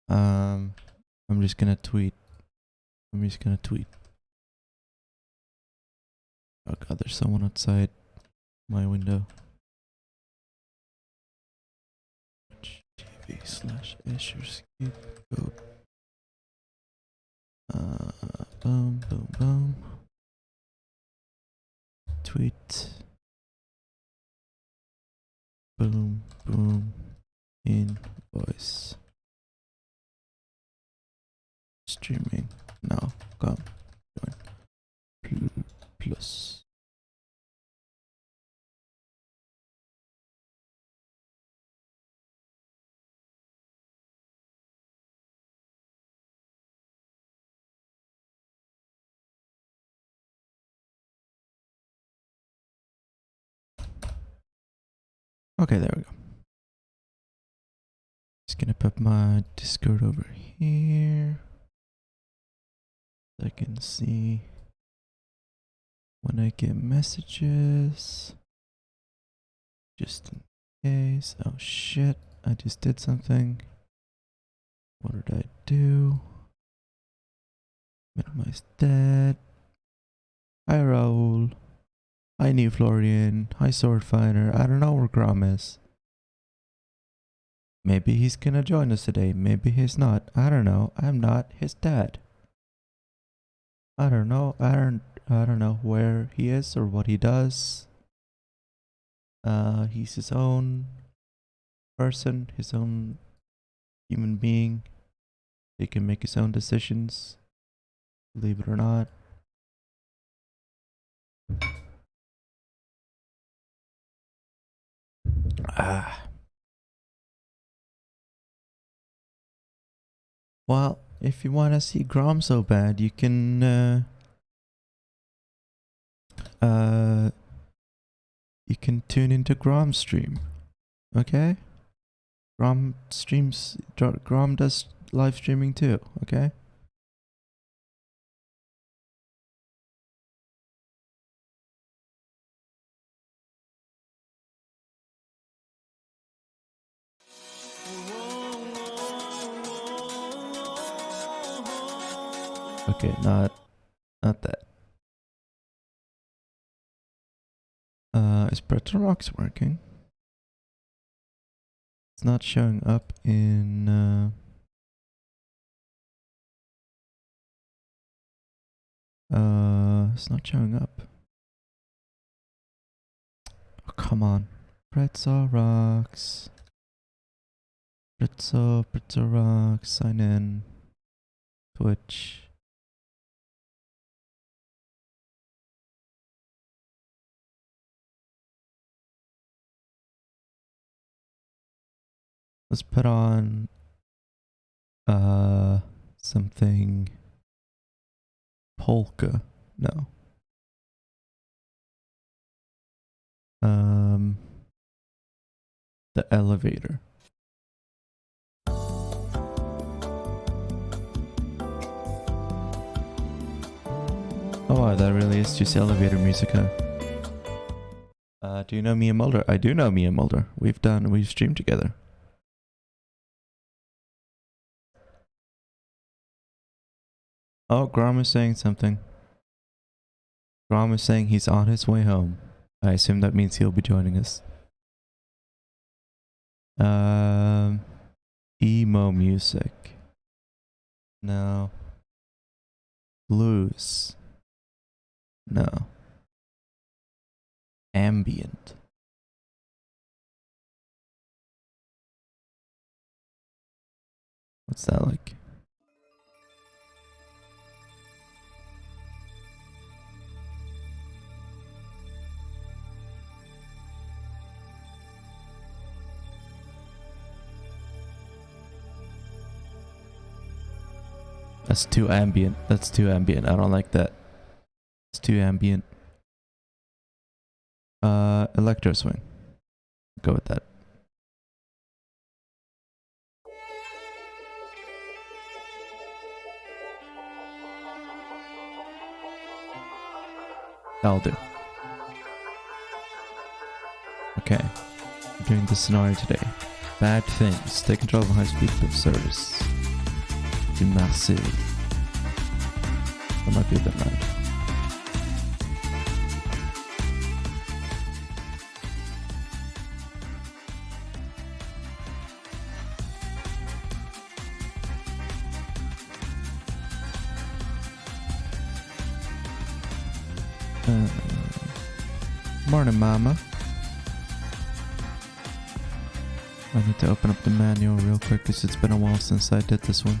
I'm just gonna tweet. Oh god, there's someone outside my window. TV/Azure scapegoat. Boom, boom, boom. Tweet. Boom, boom. Invoice. Streaming. Now, come. Join. Plus. Okay, there we go. Just gonna put my Discord over here. So I can see when I get messages. Just in case. Oh shit, I just did something. What did I do? Minimize that. Hi Raul. Hi New Florian. Hi Swordfighter. I don't know where Grom is. Maybe he's gonna join us today. Maybe he's not. I don't know. I'm not his dad. I don't know. I don't know where he is or what he does. He's his own person, his own human being. He can make his own decisions. Believe it or not. Well, if you want to see Grom so bad, you can tune into Grom's stream. Okay? Grom does live streaming too, okay? Okay, not that. Is Pretrox working? It's not showing up in it's not showing up. Oh, come on. Pretzel rocks. Pretzel rocks, sign in. Twitch. Let's put on something polka. No. The elevator. Oh wow, that really is just elevator music, huh? Do you know Mia Mulder? I do know Mia Mulder. We've streamed together. Oh, Grom is saying something. Grom is saying he's on his way home. I assume that means he'll be joining us. Emo music. No. Blues. No. Ambient. What's that like? That's too ambient. That's too ambient. I don't like that. It's too ambient. Electro swing. Go with that. That'll do. Okay. We're doing the scenario today. Bad things. Take control of a high-speed service. in Marseille. That might be a bit loud. Morning, Mama. I need to open up the manual real quick because it's been a while since I did this one.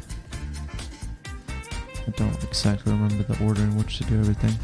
I don't exactly remember the order in which to do everything.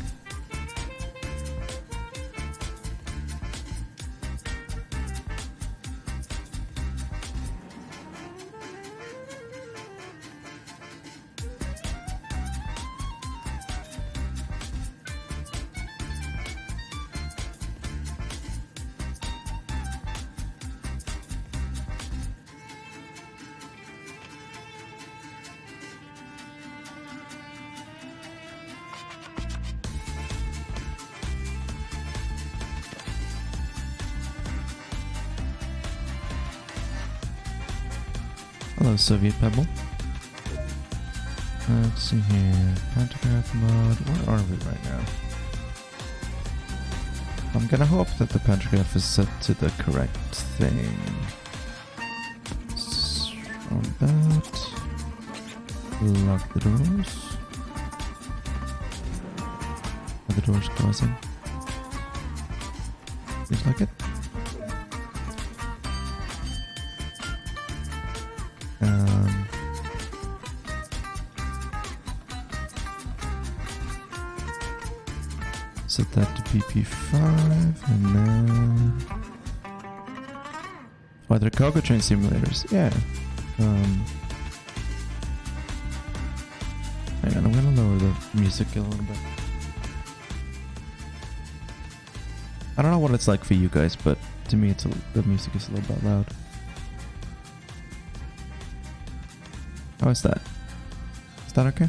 Hello, Soviet Pebble. Let's see here. Pantograph mode. Where are we right now? I'm gonna hope that the pantograph is set to the correct thing. On that. Lock the doors. Are the doors closing? Looks like it. Set that to PP5 and then... Oh, they're cargo train simulators. Yeah. Hang on, I'm gonna lower the music a little bit. I don't know what it's like for you guys, but to me the music is a little bit loud. How is that? Is that okay?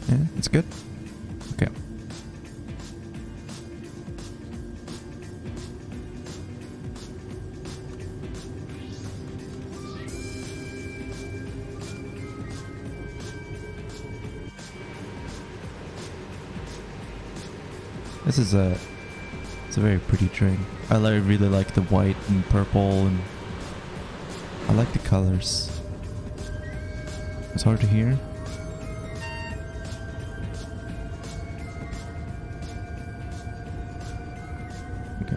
Yeah, it's good. Okay. It's a very pretty train. I really like the white and purple, and I like the colors. It's hard to hear. Okay.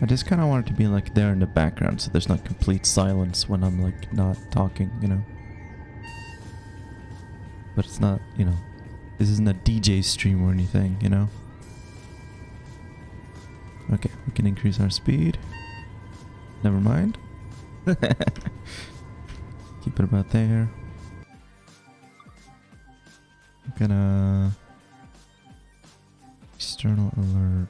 I just kind of want it to be like there in the background so there's not complete silence when I'm like not talking, you know. But it's not, you know, this isn't a DJ stream or anything, you know. Okay, we can increase our speed. Never mind. Keep it about there. I'm gonna... External alert.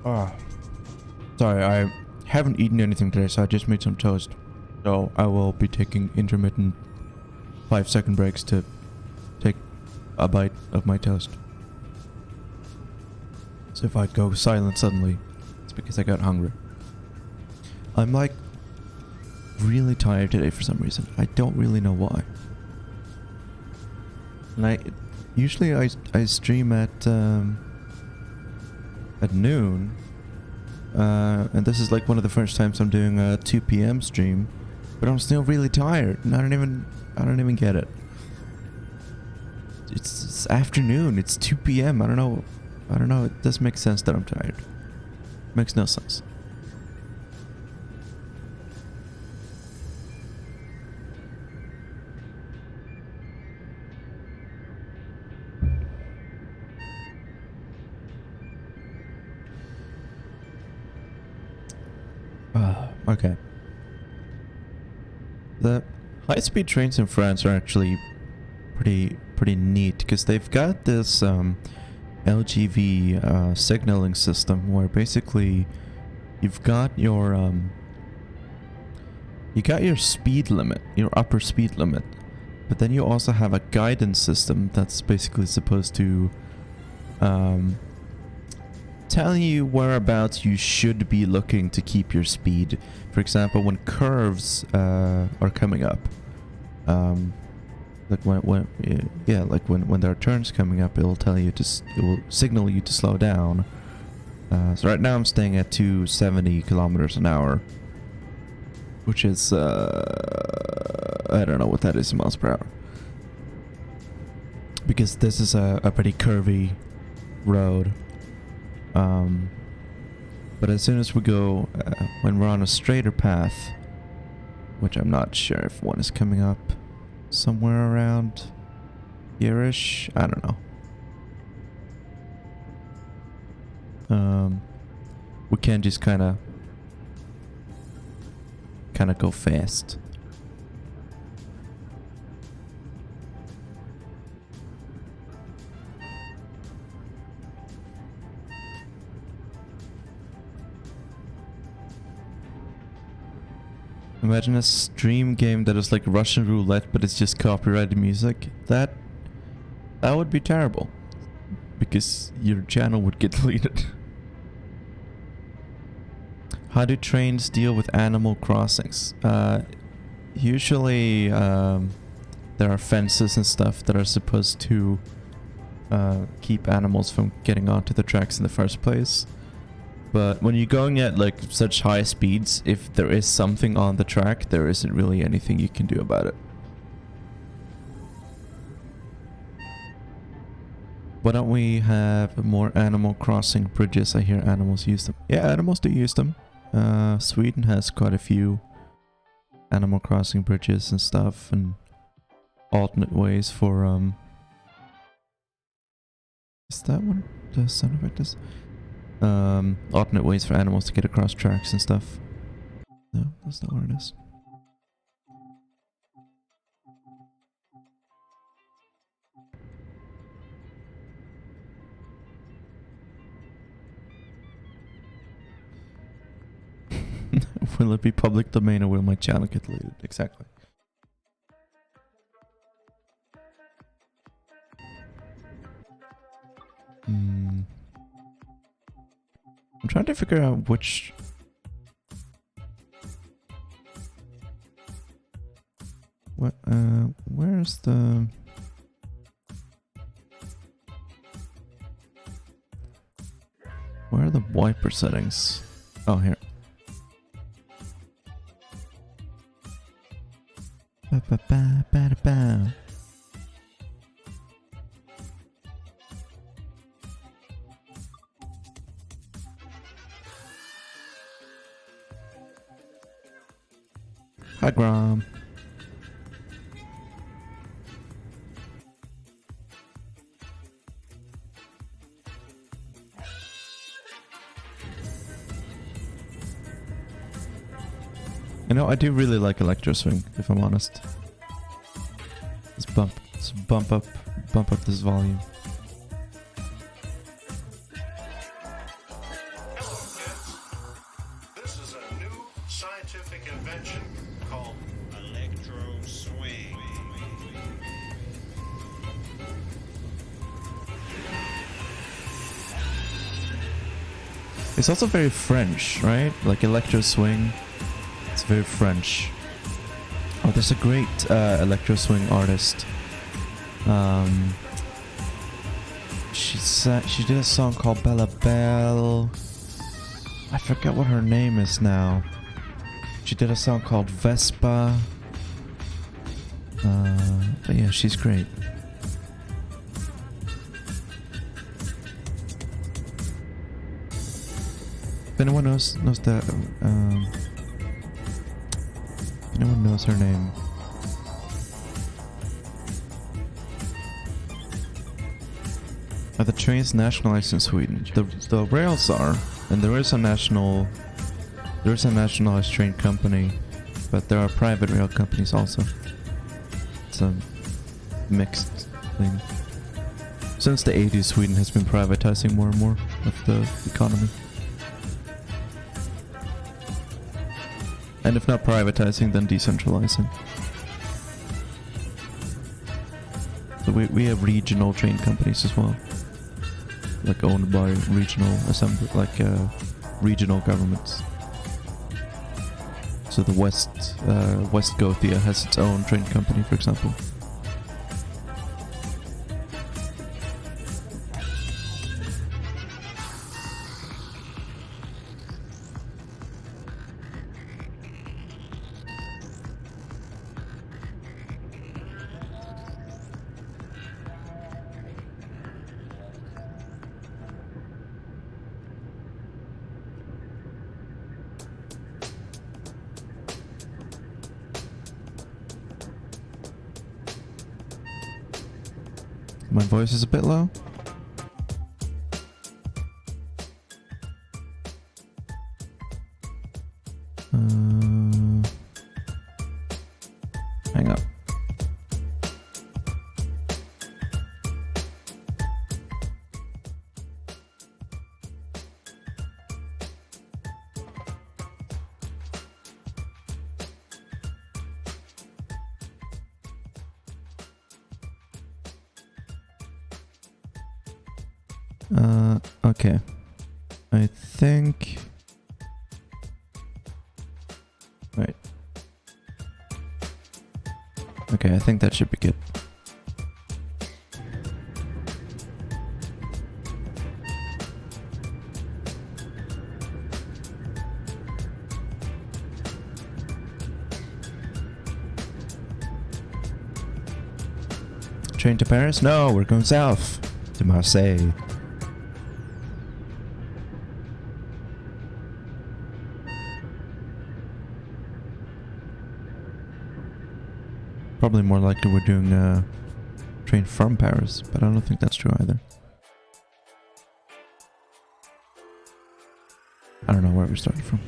Oh, sorry, I haven't eaten anything today, so I just made some toast. So I will be taking intermittent 5-second breaks to take a bite of my toast. So if I go silent suddenly, it's because I got hungry. I'm like really tired today for some reason. I don't really know why. And usually I stream at noon, and this is like one of the first times I'm doing a 2 p.m. stream, but I'm still really tired, and I don't even get it. It's afternoon. It's 2 p.m. I don't know. It does make sense that I'm tired. Makes no sense. Okay. The high-speed trains in France are actually pretty neat because they've got this LGV signaling system where basically you've got your speed limit, your upper speed limit, but then you also have a guidance system that's basically supposed to tell you whereabouts you should be looking to keep your speed. For example, when curves are coming up, like when there are turns coming up, it will tell you it will signal you to slow down. So right now I'm staying at 270 kilometers an hour, which is I don't know what that is in miles per hour, because this is a pretty curvy road. But as soon as we go, when we're on a straighter path, which I'm not sure if one is coming up somewhere around here-ish, I don't know. We can just kind of go fast. Imagine a stream game that is like Russian roulette, but it's just copyrighted music. That would be terrible, because your channel would get deleted. How do trains deal with animal crossings? Usually there are fences and stuff that are supposed to keep animals from getting onto the tracks in the first place. But when you're going at like such high speeds, if there is something on the track, there isn't really anything you can do about it. Why don't we have more Animal Crossing bridges? I hear animals use them. Yeah, animals do use them. Sweden has quite a few Animal Crossing bridges and stuff, and alternate ways for is that what the sound effect is? Alternate ways for animals to get across tracks and stuff. No, that's not what it is. Will it be public domain or will my channel get deleted? Exactly. I'm trying to figure out which... What, where's the... Where are the wiper settings? Oh, here. Ba ba ba ba da ba. Hi, Grom. You know, I do really like Electro Swing, if I'm honest. Let's bump up this volume. This is a new scientific invention called Electro Swing. It's also very French, right? Like Electro Swing. It's very French. Oh, there's a great electro swing artist. She did a song called Bella Belle. I forget what her name is now. She did a song called Vespa. But yeah, she's great. If anyone knows that, if anyone knows her name. Are the trains nationalized in Sweden? The rails are, and there is a nationalized train company, but there are private rail companies also. It's a mixed thing. Since the 80s, Sweden has been privatizing more and more of the economy. And if not privatizing, then decentralizing. So we have regional train companies as well. Like owned by regional regional governments. So the West Gothia has its own train company, for example. My voice is a bit low. Hang up. Okay. I think... Right. Okay, I think that should be good. Train to Paris? No, we're going south. To Marseille. Probably more likely we're doing a train from Paris, but I don't think that's true either. I don't know where we started from.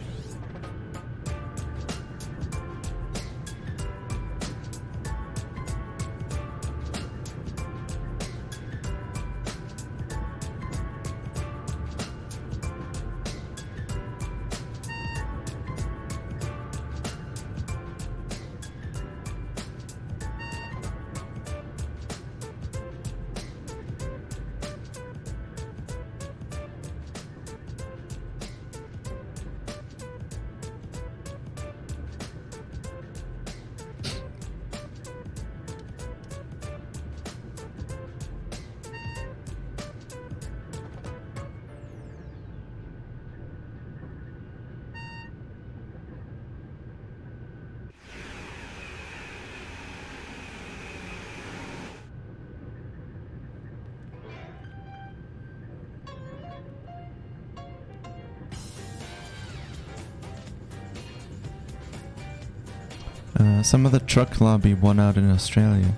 Some of the truck lobby won out in Australia.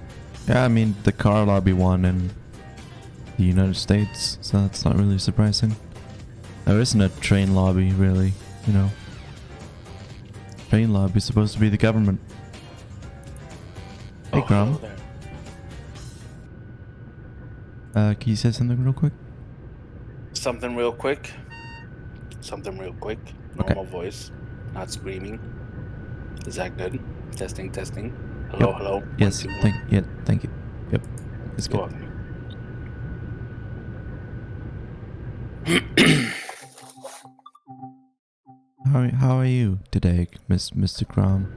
Yeah, I mean, the car lobby won in the United States, so that's not really surprising. There isn't a train lobby, really, you know. Train lobby is supposed to be the government. Hey, Grom. Can you say something real quick? Something real quick. Normal voice, not screaming. Is that good? Testing. Hello, Yep. hello. Yes, thank you. Yep, it's good. How are you today, Mr. Grom?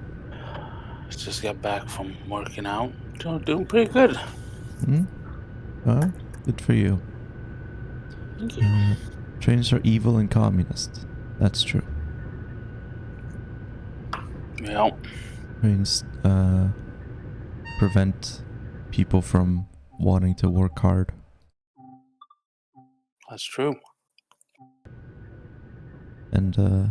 Just got back from working out. Doing pretty good. Good for you. Thank you. Trains are evil and communist. That's true. Yeah, Means prevent people from wanting to work hard. that's true. And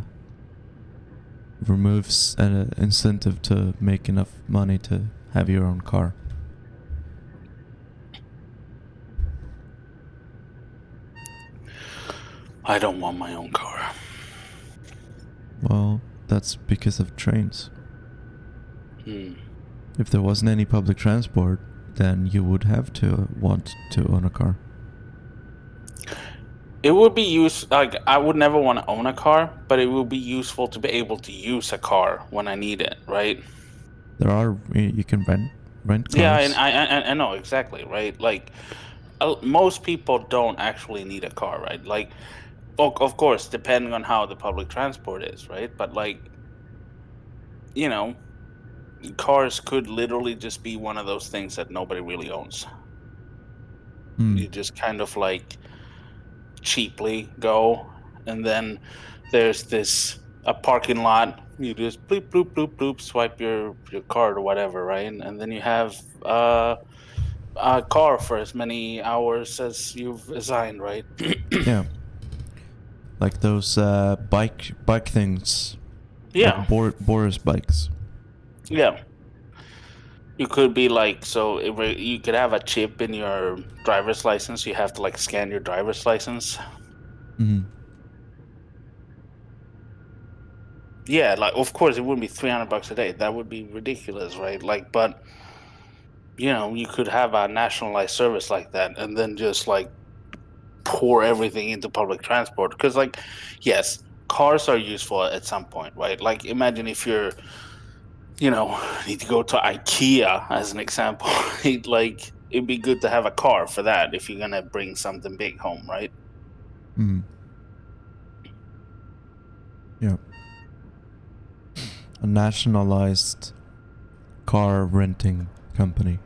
removes an incentive to make enough money to have your own car. I don't want my own car. Well, that's because of trains. Hmm. If there wasn't any public transport, then you would have to want to own a car. It would be like I would never want to own a car, but it would be useful to be able to use a car when I need it, right? There are you can rent cars. Yeah, and I know exactly, right? Like most people don't actually need a car, right? Like, of course, depending on how the public transport is, right? But like, you know, cars could literally just be one of those things that nobody really owns. Hmm. You just kind of like cheaply go, and then there's this a parking lot. You just bloop bloop bloop bloop, swipe your card or whatever, right? And then you have a car for as many hours as you've assigned, right? Yeah. Like those bike things. Yeah, Like Boris bikes. yeah. You could be like, so you could have a chip in your driver's license. You have to like scan your driver's license. Hmm. Yeah, like of course it wouldn't be $300 a day. That would be ridiculous, right? Like, but you could have a nationalized service like that, and then just like pour everything into public transport. Because, like, yes, cars are useful at some point, right? Like, imagine if you're, need to go to IKEA as an example. Like, it'd be good to have a car for that if you're gonna bring something big home, right? Hmm. Yeah. A nationalized car renting company.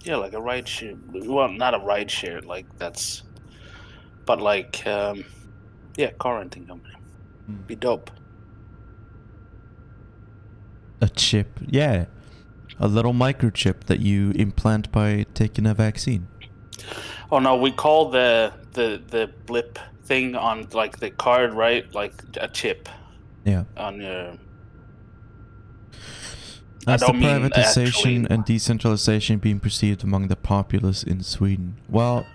Yeah, like a ride share. Well, not a ride share, like that's, but like, yeah, car renting company. Be dope. A chip, yeah. A little microchip that you implant by taking a vaccine. Oh no, we call the blip thing on like the card, right? Like a chip Yeah. on your. I Has the don't mean privatization actually. and decentralization being perceived among the populace in Sweden? Well,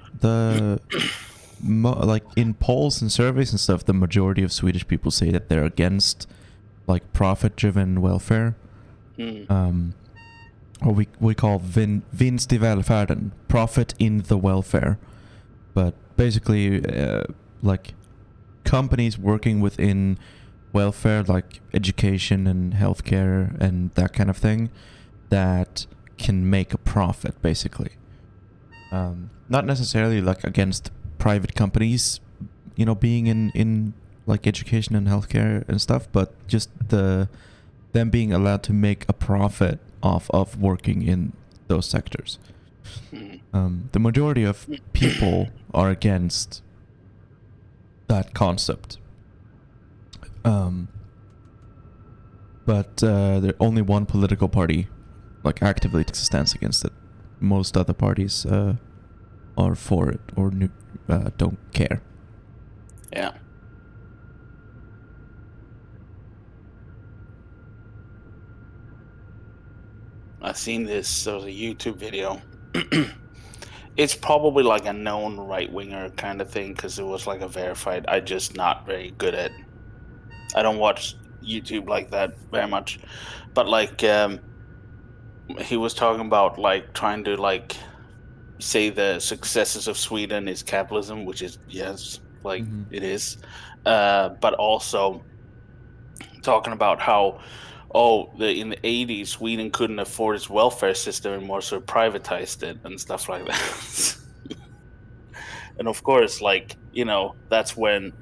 like in polls and surveys and stuff, the majority of Swedish people say that they're against like profit-driven welfare. Or we call vinst i välfärden, profit in the welfare. But basically, like companies working within welfare, like education and healthcare and that kind of thing, that can make a profit, basically. Not necessarily like against private companies, being in like education and healthcare and stuff, but just them being allowed to make a profit off of working in those sectors. The majority of people are against that concept. But there only one political party like actively takes a stance against it. Most other parties are for it or don't care. Yeah. I seen this. There was a YouTube video. It's probably like a known right winger kind of thing because it was like a verified. I just not very good at. I don't watch YouTube like that very much, but like he was talking about like trying to like say the successes of Sweden is capitalism, which is yes, like it is, but also talking about how in the 80s Sweden couldn't afford its welfare system anymore, so it privatized it and stuff like that. And of course, like that's when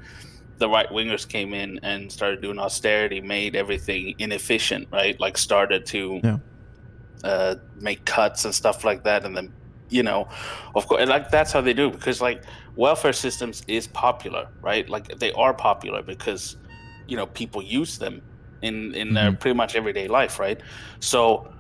the right wingers came in and started doing austerity, made everything inefficient, right? Like started to make cuts and stuff like that, and then of course, like that's how they do, because like welfare systems is popular, right? Like they are popular because people use them in their pretty much everyday life, right? So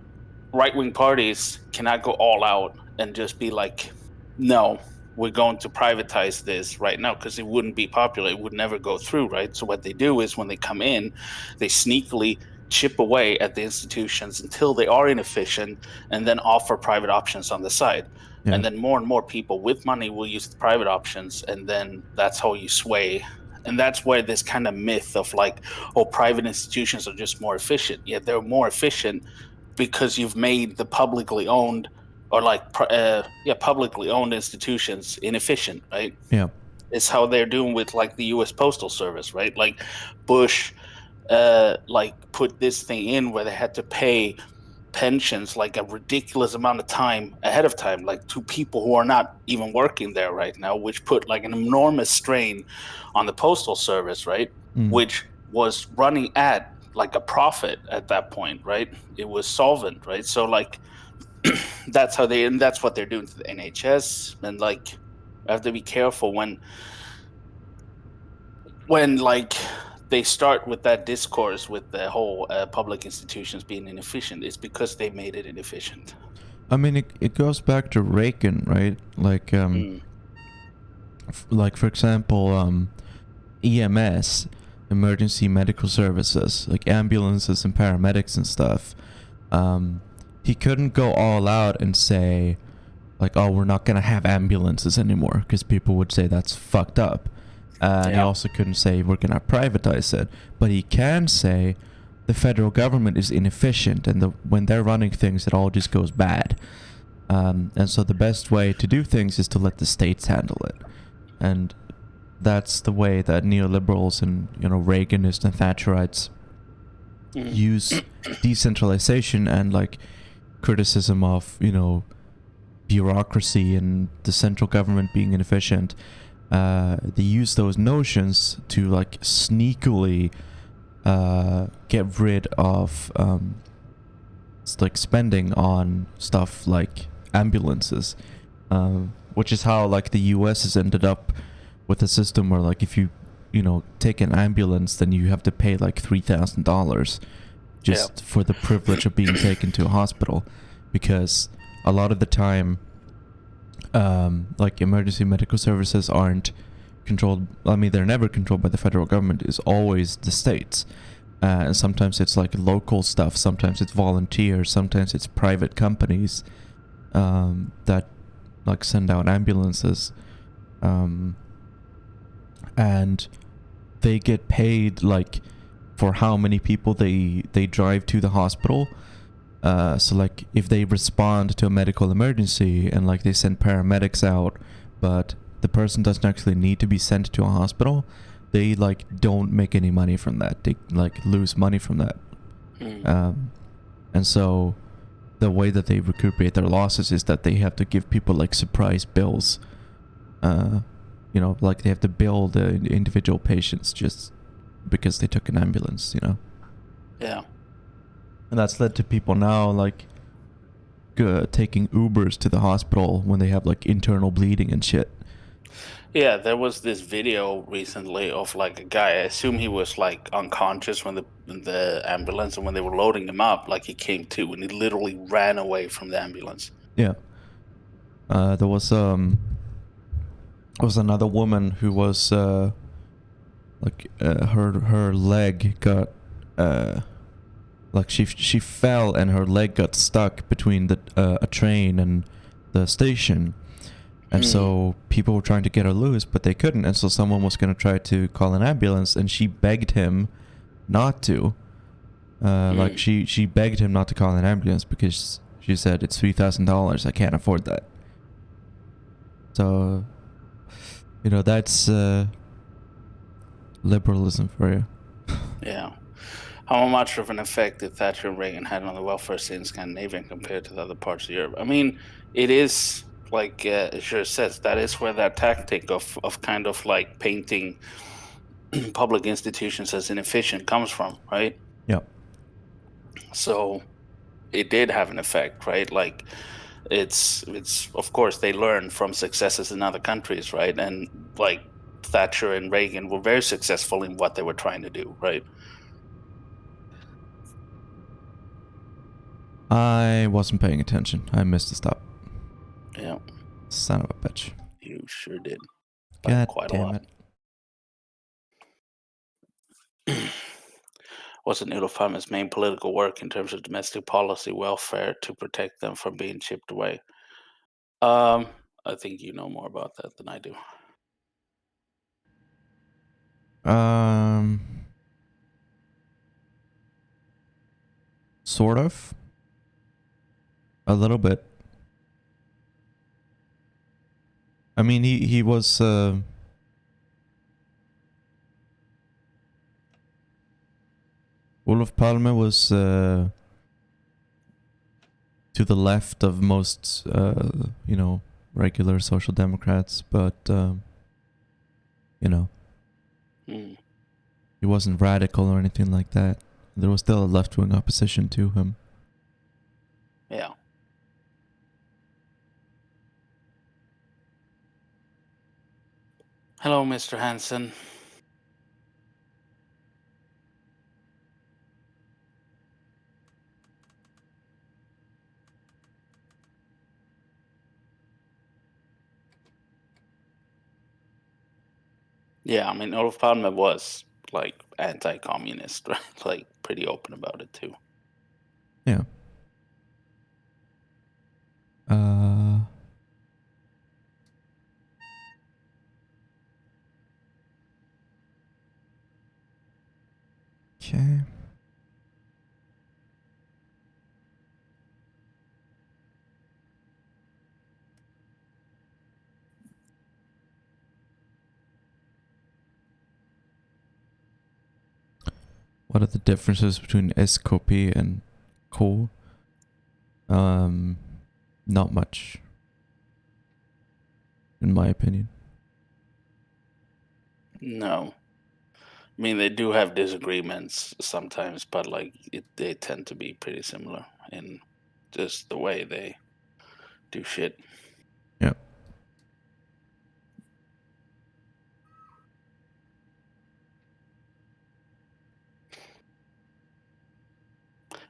right-wing parties cannot go all out and just be like, no, we're going to privatize this right now, because it wouldn't be popular. It would never go through, right? So what they do is when they come in, they sneakily chip away at the institutions until they are inefficient, and then offer private options on the side. Yeah. And then more and more people with money will use the private options, and then that's how you sway. And that's where this kind of myth of like, oh, private institutions are just more efficient. Yeah, they're more efficient because you've made the publicly owned, or like publicly owned institutions inefficient, right? Yeah. It's how they're doing with like the U.S. Postal Service, right? Like Bush like put this thing in where they had to pay pensions like a ridiculous amount of time ahead of time, like to people who are not even working there right now, which put like an enormous strain on the Postal Service, right? Which was running at like a profit at that point, right? It was solvent, right? So like that's what they're doing to the NHS. And like I have to be careful when like they start with that discourse with the whole public institutions being inefficient. It's because they made it inefficient. I mean, it goes back to Reagan, right? Like, like for example, EMS, emergency medical services, like ambulances and paramedics and stuff. He couldn't go all out and say, like, oh, we're not gonna have ambulances anymore, because people would say that's fucked up. And he also couldn't say we're gonna privatize it, but he can say the federal government is inefficient, and when they're running things, it all just goes bad. And so the best way to do things is to let the states handle it, and that's the way that neoliberals and Reaganists and Thatcherites use decentralization and like criticism of bureaucracy and the central government being inefficient. They use those notions to like sneakily get rid of like spending on stuff like ambulances, which is how like the US has ended up with a system where like if you take an ambulance, then you have to pay like $3,000 just for the privilege of being taken to a hospital, because a lot of the time like emergency medical services aren't controlled. I mean, they're never controlled by the federal government. It's always the states. And sometimes it's like local stuff, sometimes it's volunteers, sometimes it's private companies that like send out ambulances, and they get paid like for how many people they drive to the hospital. So like if they respond to a medical emergency and like they send paramedics out, but the person doesn't actually need to be sent to a hospital, they like don't make any money from that. They like lose money from that. And so the way that they recuperate their losses is that they have to give people like surprise bills. Like they have to bill the individual patients just because they took an ambulance, Yeah. And that's led to people now like taking Ubers to the hospital when they have like internal bleeding and shit. Yeah, there was this video recently of like a guy. I assume he was like unconscious when the ambulance, and when they were loading him up, like he came to, and he literally ran away from the ambulance. Yeah. There was another woman who was like her leg got like she fell and her leg got stuck between a train and the station. And so people were trying to get her loose, but they couldn't. And so someone was going to try to call an ambulance, and she begged him not to. Like she begged him not to call an ambulance because she said, it's $3,000. I can't afford that. So, that's liberalism for you. Yeah. How much of an effect did Thatcher and Reagan had on the welfare state in Scandinavia compared to the other parts of Europe? I mean, it is... like Azure says, that is where that tactic of kind of like painting public institutions as inefficient comes from, right? Yeah. So it did have an effect, right? Like it's of course they learn from successes in other countries, right? And like Thatcher and Reagan were very successful in what they were trying to do, right? I wasn't paying attention. I missed the stop. Yeah, Son of a bitch. you sure did. By God quite a damn lot. it. Wasn't Olof Palme's main political work in terms of domestic policy welfare to protect them from being chipped away? I think you know more about that than I do. Sort of. A little bit. I mean, he was, Olof Palme was, to the left of most, you know, regular social democrats, but, you know, Hmm. he wasn't radical or anything like that. There was still a left-wing opposition to him. Yeah. Hello, Mr. Hansen. Yeah, I mean, Olof Palme was like anti-communist, right? Like pretty open about it too. Yeah. Okay. What are the differences between SKP and K? Not much. In my opinion. No. I mean, they do have disagreements sometimes, but like they tend to be pretty similar in just the way they do shit. Yeah.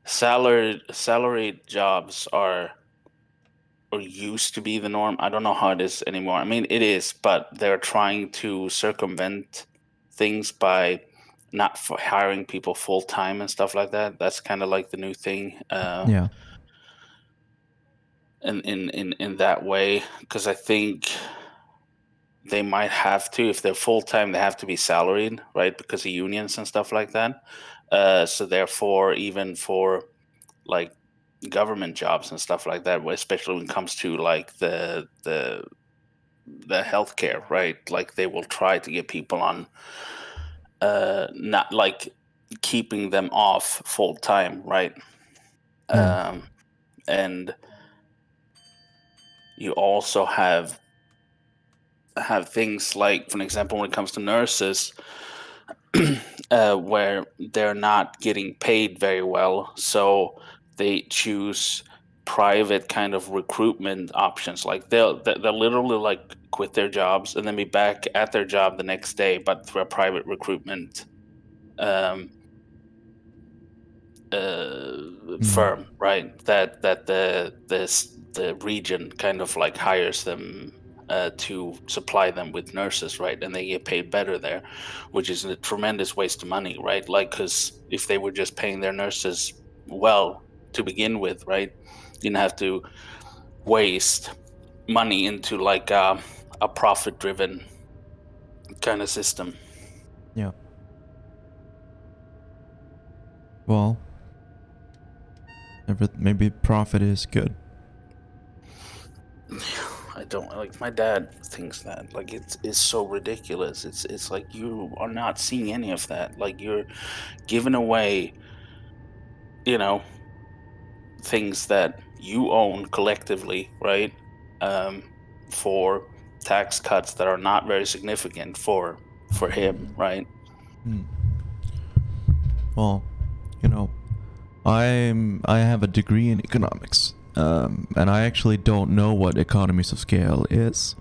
Salaried jobs are or used to be the norm. I don't know how it is anymore. I mean, it is, but they're trying to circumvent things by not hiring people full time and stuff like that. That's kind of like the new thing. Yeah. In that way, because I think they might have to, if they're full time, they have to be salaried, right? Because of unions and stuff like that. So therefore, even for like government jobs and stuff like that, especially when it comes to like the healthcare, right? Like they will try to get people on, not like keeping them off full time, right? And you also have things like, for example, when it comes to nurses, where they're not getting paid very well, so they choose private kind of recruitment options. Like they'll literally like quit their jobs and then be back at their job the next day, but through a private recruitment firm, right? That the region kind of like hires them to supply them with nurses, right? And they get paid better there, which is a tremendous waste of money, right? Like, because if they were just paying their nurses well to begin with, right, you didn't have to waste money into like a profit-driven kind of system. Yeah. Well, maybe profit is good. I don't like. My dad thinks that like it's so ridiculous. It's like you are not seeing any of that. Like you're giving away, you know, things that you own collectively, right? For tax cuts that are not very significant for him, right? Well, you know, I have a degree in economics, and I actually don't know what economies of scale is.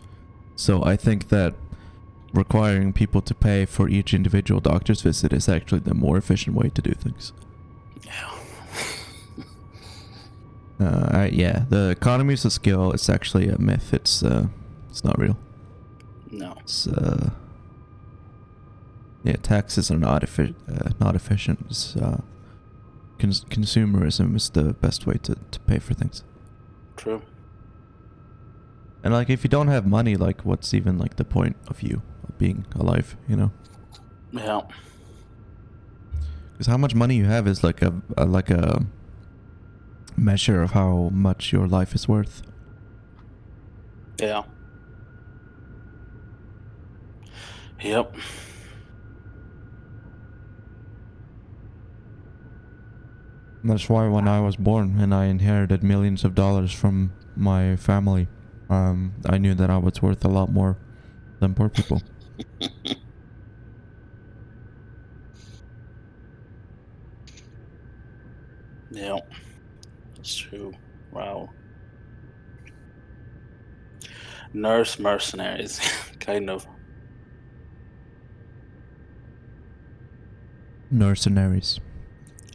So I think that requiring people to pay for each individual doctor's visit is actually the more efficient way to do things. Yeah, the economies of scale is actually a myth. It's not real. No. It's yeah, taxes are not efficient. It's, consumerism is the best way to pay for things. True. And like, if you don't have money, like, what's even like the point of you being alive? You know? Yeah. Because how much money you have is like a measure of how much your life is worth. Yeah. Yep. That's why when I was born and I inherited millions of dollars from my family, I knew that I was worth a lot more than poor people. Yeah. That's true. Wow. Nurse mercenaries, kind of. Mercenaries.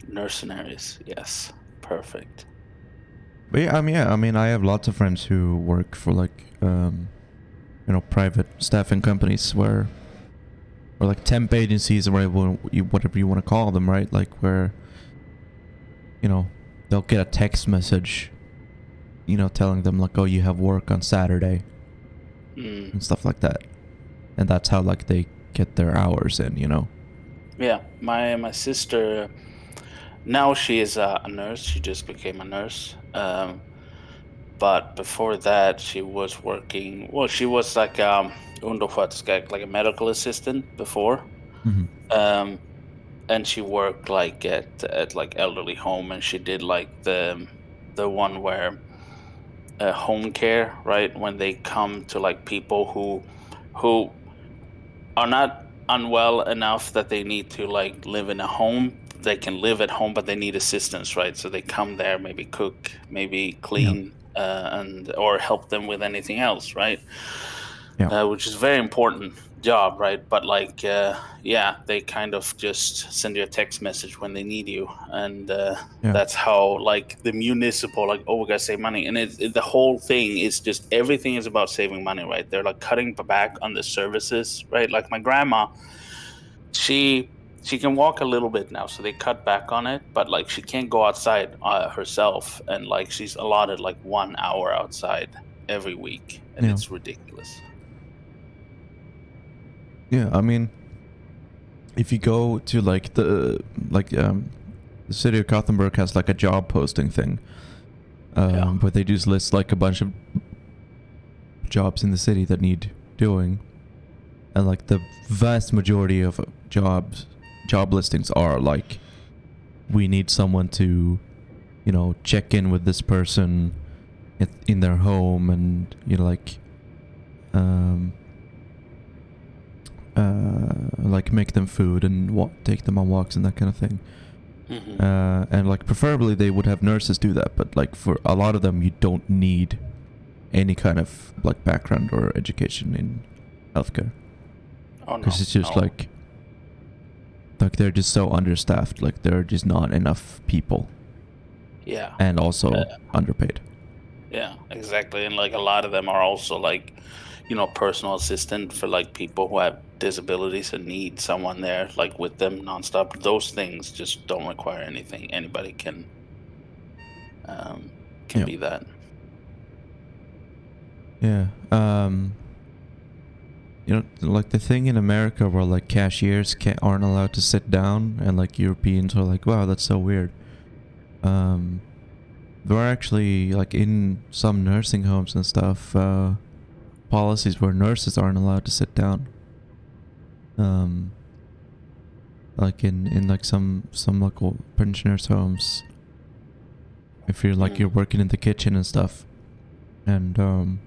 Mercenaries, yes. Perfect. But yeah, I mean, I have lots of friends who work for like, private staffing companies or like temp agencies or whatever you want to call them, right? Like where, they'll get a text message, telling them like, oh, you have work on Saturday and stuff like that. And that's how like they get their hours in, Yeah, my sister, now she is a nurse. She just became a nurse. But before that, she was working. Well, she was like undersköterska, like a medical assistant before. Mm-hmm. And she worked like at like elderly home, and she did like the one where home care, right? When they come to like people who are not unwell enough that they need to like live in a home. They can live at home, but they need assistance, right? So they come there, maybe cook, maybe clean, and or help them with anything else, right? Yeah. Which is a very important job, right? But like, yeah, they kind of just send you a text message when they need you, and that's how like the municipal, like, oh, we gotta save money, and the whole thing is just everything is about saving money, right? They're like cutting back on the services, right? Like my grandma, she can walk a little bit now, so they cut back on it, but like she can't go outside herself, and like she's allotted like 1 hour outside every week, and it's ridiculous. Yeah, I mean, if you go to like the city of Gothenburg has like a job posting thing, where they just list like a bunch of jobs in the city that need doing, and like the vast majority of job listings are like, we need someone to, check in with this person in their home, and like make them food and take them on walks and that kind of thing. Mm-hmm. And like preferably they would have nurses do that, but like for a lot of them you don't need any kind of like background or education in healthcare. Oh no. Because it's just like they're just so understaffed, like there are just not enough people. Yeah. And also underpaid. Yeah, exactly. And like a lot of them are also like, personal assistant for like people who have disabilities and need someone there like with them nonstop. Those things just don't require anything. Anybody can be that. Yeah. Like the thing in America where like cashiers aren't allowed to sit down, and like Europeans are like, wow, that's so weird. There are actually like in some nursing homes and stuff, policies where nurses aren't allowed to sit down. Like in like some local pensioners' homes, if you're like you're working in the kitchen and stuff, and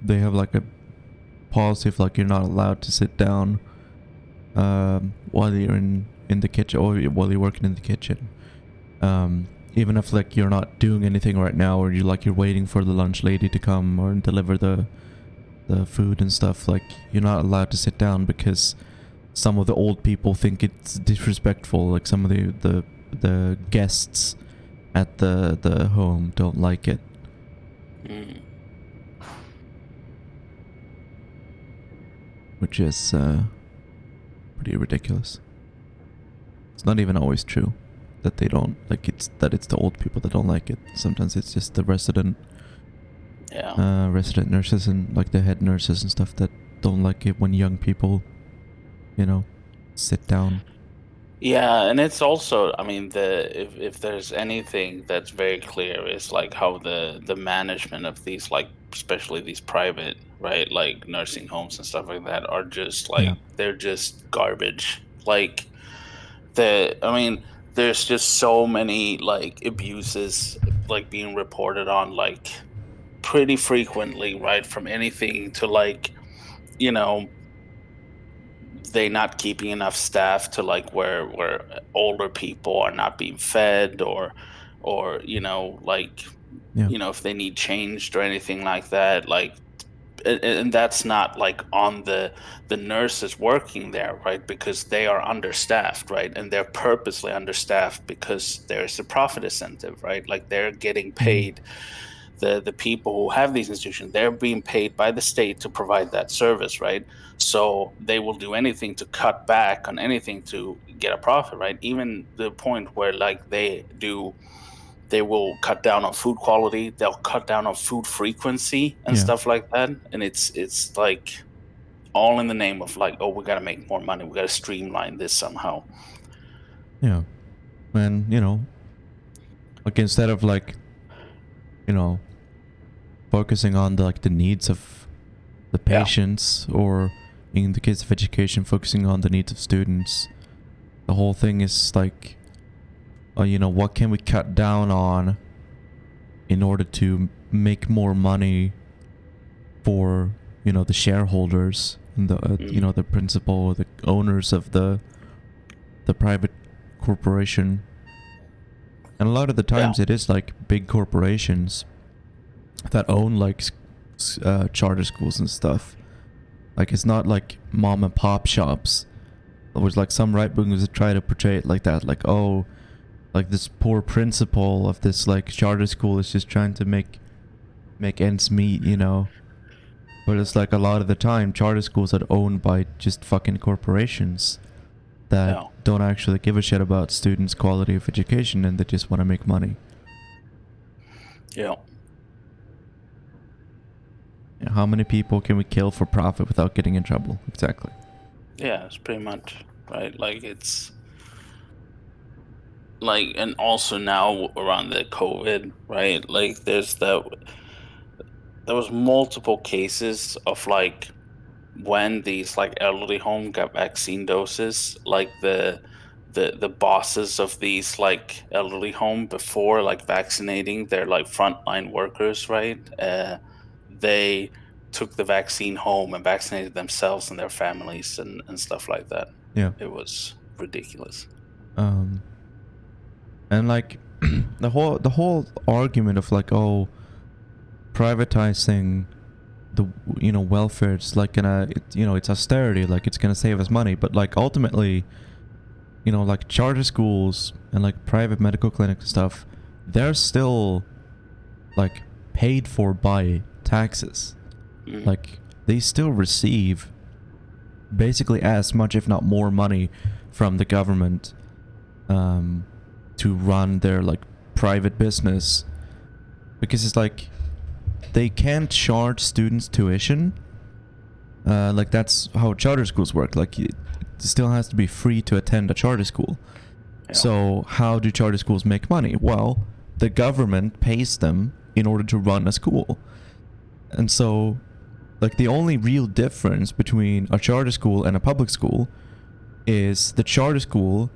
they have like a policy of like you're not allowed to sit down while you're in the kitchen, or while you're working in the kitchen. Even if like you're not doing anything right now, or you're waiting for the lunch lady to come or deliver the the food and stuff, like you're not allowed to sit down because some of the old people think it's disrespectful. Like some of the guests at the home don't like it. Mm. Which is pretty ridiculous. It's not even always true that they don't like it's the old people that don't like it. Sometimes it's just the resident nurses and like the head nurses and stuff that don't like it when young people, sit down. Yeah, and it's also, I mean, if there's anything that's very clear, is like how the management of these, like especially these private, right, like nursing homes and stuff like that, are just like they're just garbage. Like I mean, there's just so many like abuses like being reported on like pretty frequently, right? From anything to like, you know, they not keeping enough staff to like where older people are not being fed, or like if they need changed or anything like that, like and that's not like on the nurses working there, right? Because they are understaffed, right? And they're purposely understaffed because there's a profit incentive, right? Like they're getting paid. The people who have these institutions, they're being paid by the state to provide that service, right? So they will do anything to cut back on anything to get a profit, right? Even the point where like they will cut down on food quality, they'll cut down on food frequency and stuff like that. And it's like all in the name of like, oh, we got to make more money, we got to streamline this somehow. Yeah. And like instead of like focusing on the needs of the patients, or in the case of education, focusing on the needs of students, the whole thing is like, what can we cut down on in order to make more money for the shareholders and the the principal, the owners of the private corporation. And a lot of the times it is like big corporations that own like charter schools and stuff. Like it's not like mom and pop shops. There was like some right wingers that try to portray it like that, like, oh, like this poor principal of this like charter school is just trying to make ends meet, But it's like a lot of the time charter schools are owned by just fucking corporations that don't actually give a shit about students' quality of education, and they just want to make money. Yeah. How many people can we kill for profit without getting in trouble? Exactly. Yeah, it's pretty much right. Like it's like, and also now around the COVID, right? Like there was multiple cases of like when these like elderly home got vaccine doses, like the bosses of these like elderly home, before like vaccinating their like frontline workers, right? They took the vaccine home and vaccinated themselves and their families and stuff like that. Yeah. It was ridiculous. And like the whole argument of like, oh, privatizing the welfare, it's like it's austerity, like it's gonna save us money, but like ultimately, like charter schools and like private medical clinics and stuff, they're still like paid for by taxes. Like they still receive basically as much, if not more, money from the government to run their like private business, because it's like they can't charge students tuition. Like that's how charter schools work. Like it still has to be free to attend a charter school. So how do charter schools make money? Well, the government pays them in order to run a school. And so like the only real difference between a charter school and a public school is the charter school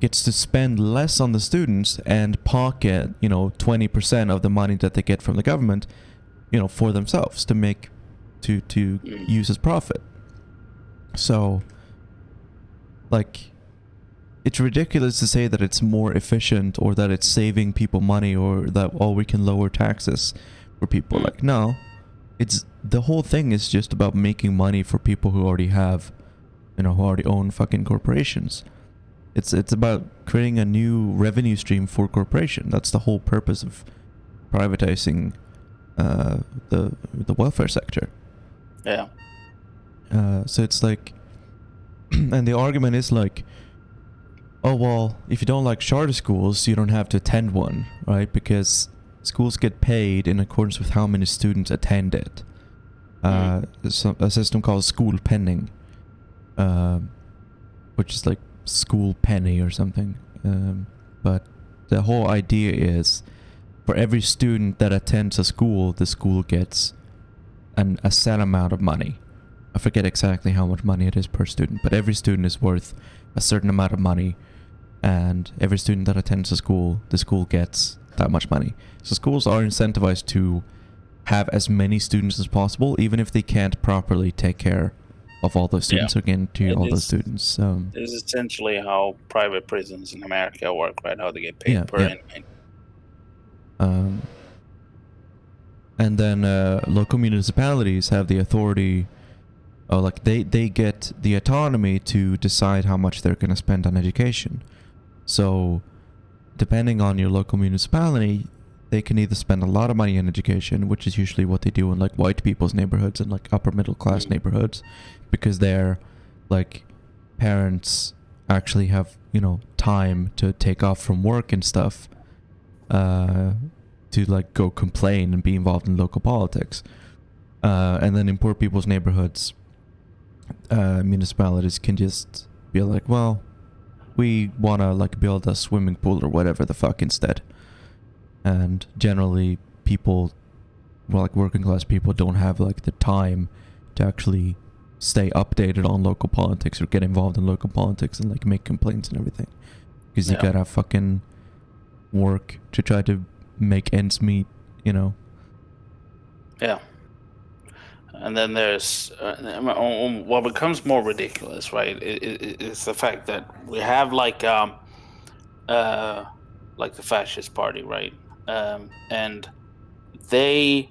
gets to spend less on the students and pocket 20% of the money that they get from the government for themselves to make to use as profit. So like it's ridiculous to say that it's more efficient, or that it's saving people money, or that we can lower taxes for people. Like no, it's the whole thing is just about making money for people who already have, who already own fucking corporations. It's about creating a new revenue stream for corporation. That's the whole purpose of privatizing the welfare sector. Yeah. So it's like, and the argument is like, oh well, if you don't like charter schools, you don't have to attend one, right? Because schools get paid in accordance with how many students attend it. There's a system called school penning, which is like school penny or something. But the whole idea is, for every student that attends a school, the school gets a set amount of money. I forget exactly how much money it is per student, but every student is worth a certain amount of money, and every student that attends a school, the school gets that much money. So schools are incentivized to have as many students as possible, even if they can't properly take care of all those students or guarantee all those students. This is essentially how private prisons in America work, right? How they get paid per inmate. And then local municipalities have the authority, like they get the autonomy to decide how much they're going to spend on education. So depending on your local municipality, they can either spend a lot of money on education, which is usually what they do in like white people's neighborhoods and like upper middle class neighborhoods, because their like parents actually have, time to take off from work and stuff, to like go complain and be involved in local politics. And then in poor people's neighborhoods, municipalities can just be like, well, we want to like build a swimming pool or whatever the fuck instead. And generally people, well, like working class people, don't have like the time to actually stay updated on local politics or get involved in local politics and like make complaints and everything, because you gotta fucking work to try to make ends meet, Yeah. And then there's what becomes more ridiculous, right? It's the fact that we have like the fascist party, right? And they,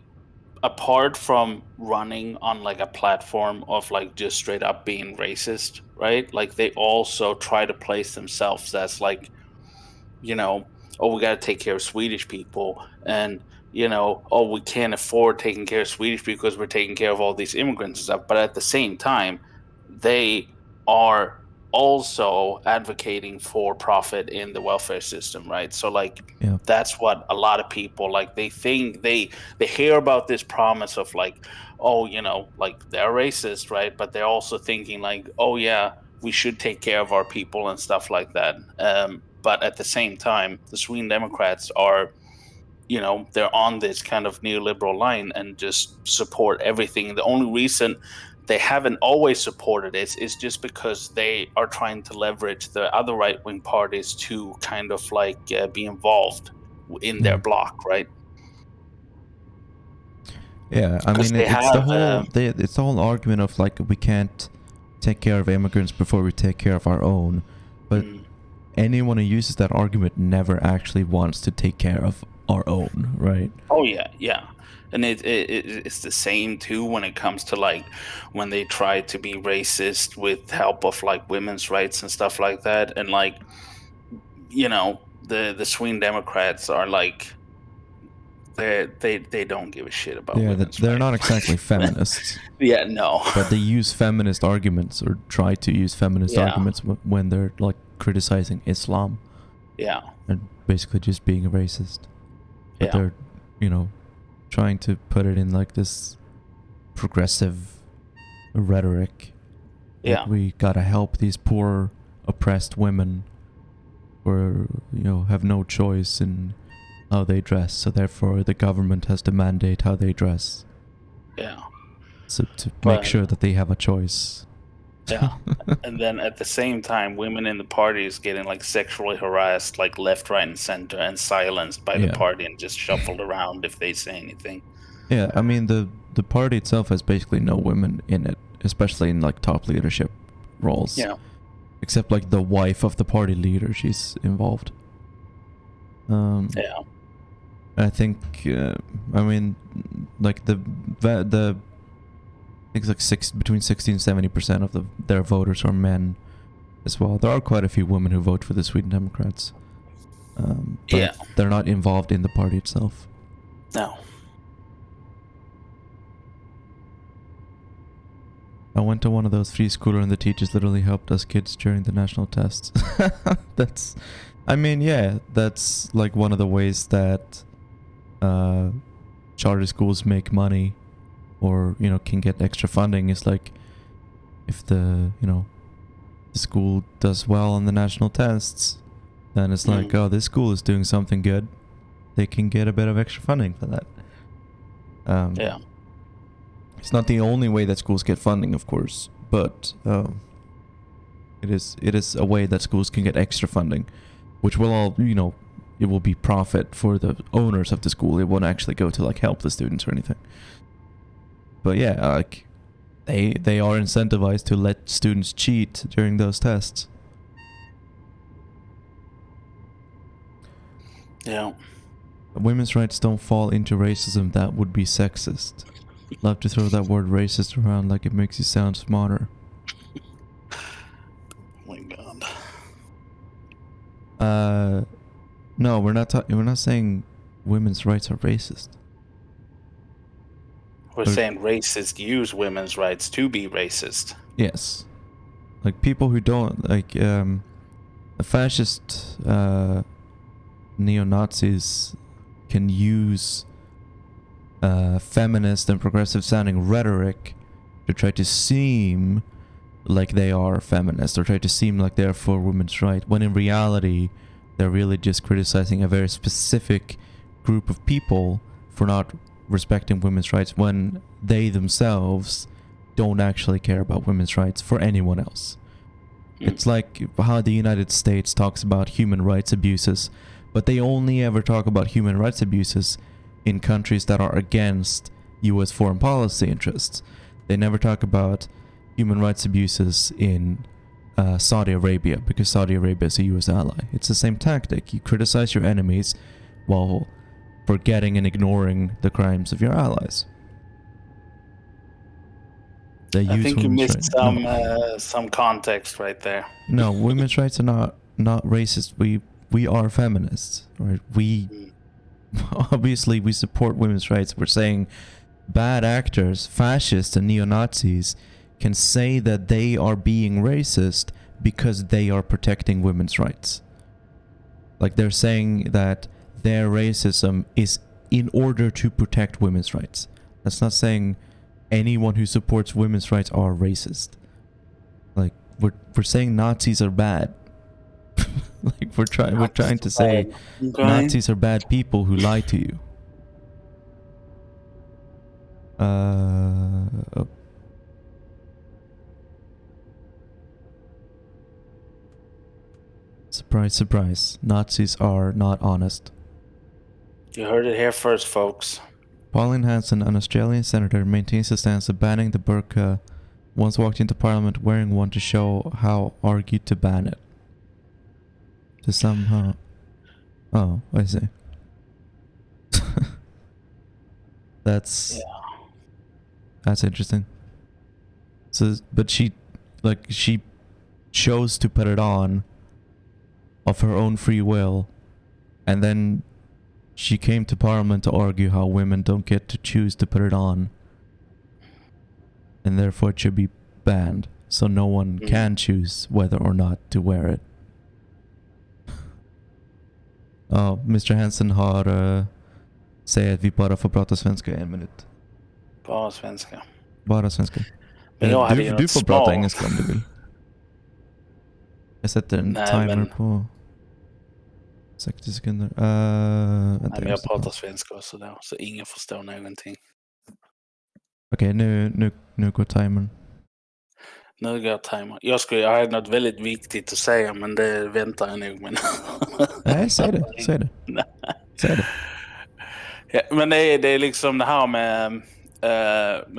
apart from running on like a platform of like just straight up being racist, right? Like they also try to place themselves as like, oh, we got to take care of Swedish people, and oh, we can't afford taking care of Swedish people because we're taking care of all these immigrants and stuff. But at the same time, they are also advocating for profit in the welfare system, right? So like that's what a lot of people like. They think they hear about this promise of like, oh, like they're racist, right? But they're also thinking like, oh yeah, we should take care of our people and stuff like that. But at the same time, the Sweden Democrats are, they're on this kind of neoliberal line and just support everything. The only reason they haven't always supported it is just because they are trying to leverage the other right-wing parties to kind of like be involved in their bloc, right? Yeah, I mean, it's the whole argument of like, we can't take care of immigrants before we take care of our own. But anyone who uses that argument never actually wants to take care of our own, right? Oh yeah. And it's the same too when it comes to like when they try to be racist with help of like women's rights and stuff like that. And like, the Sweden Democrats are like, they don't give a shit about women's they're rights. not exactly feminists. Yeah, no. But they use feminist arguments, or try to use feminist arguments when they're like criticizing Islam. Yeah. And basically just being a racist. But they're, trying to put it in like this progressive rhetoric. Yeah. Like, we gotta help these poor oppressed women who have no choice in how they dress, so therefore the government has to mandate how they dress. Yeah. So to make sure that they have a choice. Yeah. And then at the same time, women in the party is getting like sexually harassed, like left, right, and center, and silenced by the party and just shuffled around if they say anything. Yeah, I mean, the party itself has basically no women in it, especially in like top leadership roles. Yeah. Except like the wife of the party leader, she's involved. Yeah. I think, I mean, like the think it's like between 60 and 70% of their voters are men as well. There are quite a few women who vote for the Sweden Democrats. But they're not involved in the party itself. No. I went to one of those free schooler and the teachers literally helped us kids during the national tests. That's like one of the ways that charter schools make money or, can get extra funding is like if the school does well on the national tests, then it's like, oh, this school is doing something good. They can get a bit of extra funding for that. It's not the only way that schools get funding, of course, but it is a way that schools can get extra funding, which will all, it will be profit for the owners of the school. It won't actually go to like help the students or anything. But yeah, like they are incentivized to let students cheat during those tests. Yeah. Women's rights don't fall into racism. That would be sexist. Love to throw that word racist around like it makes you sound smarter. Oh my god. No, we're not saying women's rights are racist. We're saying racists use women's rights to be racist. Yes. Like people who don't the fascist neo-Nazis can use feminist and progressive sounding rhetoric to try to seem like they are feminist or try to seem like they're for women's rights, when in reality they're really just criticizing a very specific group of people for not respecting women's rights when they themselves don't actually care about women's rights for anyone else. It's like how the United States talks about human rights abuses, but they only ever talk about human rights abuses in countries that are against US foreign policy interests. They never talk about human rights abuses in Saudi Arabia because Saudi Arabia is a US ally. It's the same tactic. You criticize your enemies while forgetting and ignoring the crimes of your allies. I think you missed some context right there. No, women's rights are not racist. We are feminists, right? Obviously we support women's rights. We're saying bad actors, fascists and neo-Nazis can say that they are being racist because they are protecting women's rights. Like they're saying that their racism is in order to protect women's rights. That's not saying anyone who supports women's rights are racist. Like we're saying Nazis are bad. Like we're trying to say Nazis are bad people who lie to you. Surprise, surprise. Nazis are not honest. You heard it here first, folks. Pauline Hanson, an Australian senator, maintains a stance of banning the burqa, once walked into parliament wearing one to show how argued to ban it. To somehow... Oh, I see. That's interesting. So, but she chose to put it on of her own free will, and then she came to parliament to argue how women don't get to choose to put it on, and therefore it should be banned, so no one can choose whether or not to wear it. Ja, Mr. Hansen har säger att vi bara får prata svenska i 1 minut. Bara svenska. Bara svenska. Men jag hade du får prata engelska om du vill. Jag sätter en timer på 60 sekunder. Nej, men jag pratar svenska också då, så ingen förstår någonting. Okej, nu går timern. Nu går timern. Jag hade något väldigt viktigt att säga, men det väntar jag nog med. Nej, säg det. Säg det. Ja, men det är liksom det här